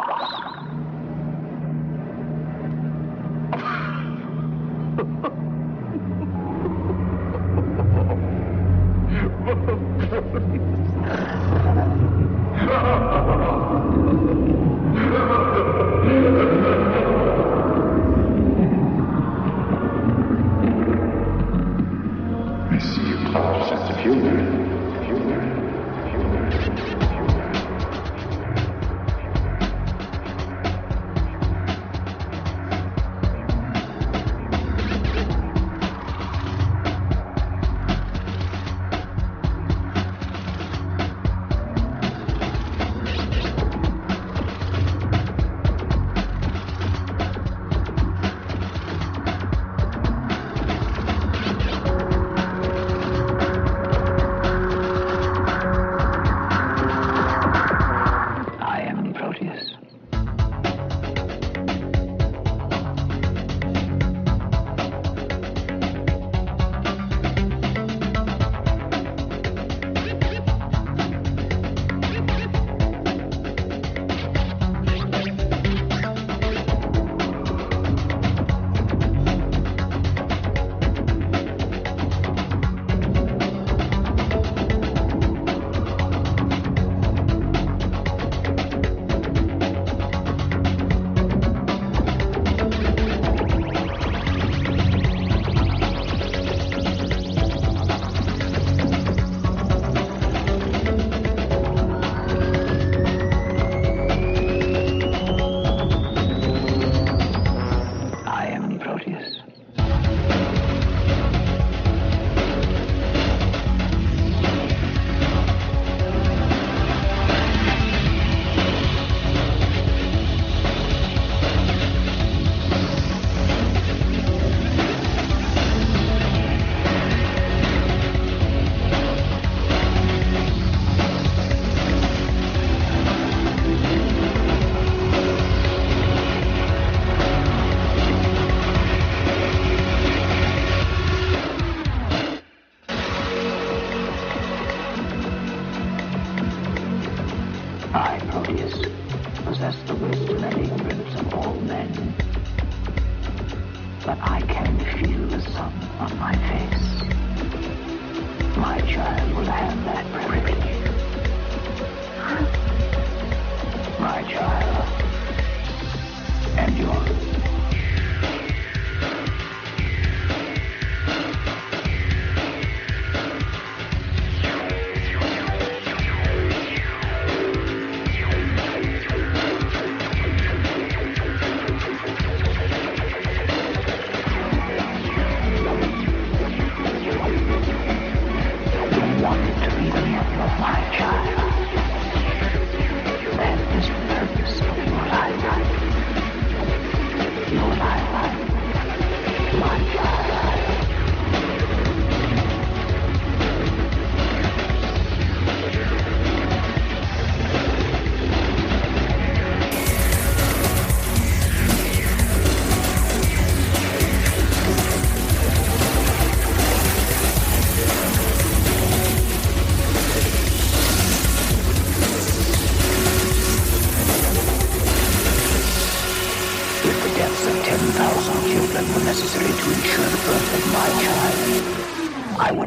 I: I see you close sense of humor.
A: I, Proteus, possess the wisdom and ignorance of all men. But I can feel the sun on my face. My child will have that privilege. My child. And yours.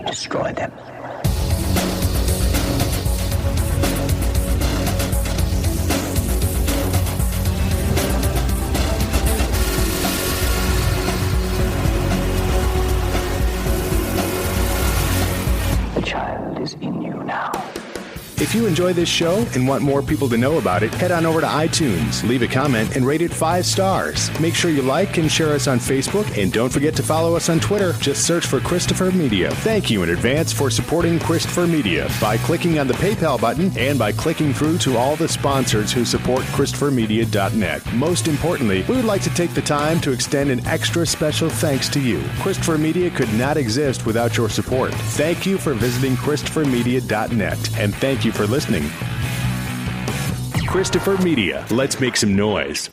A: Destroy them. The child is in you now.
K: If you enjoy this show and want more people to know about it, head on over to iTunes, leave a comment, and rate it 5 stars. Make sure you like and share us on Facebook, and don't forget to follow us on Twitter. Just search for Christopher Media. Thank you in advance for supporting Christopher Media by clicking on the PayPal button and by clicking through to all the sponsors who support ChristopherMedia.net. Most importantly, we would like to take the time to extend an extra special thanks to you. Christopher Media could not exist without your support. Thank you for visiting ChristopherMedia.net, and thank you for listening. Christopher Media. Let's make some noise.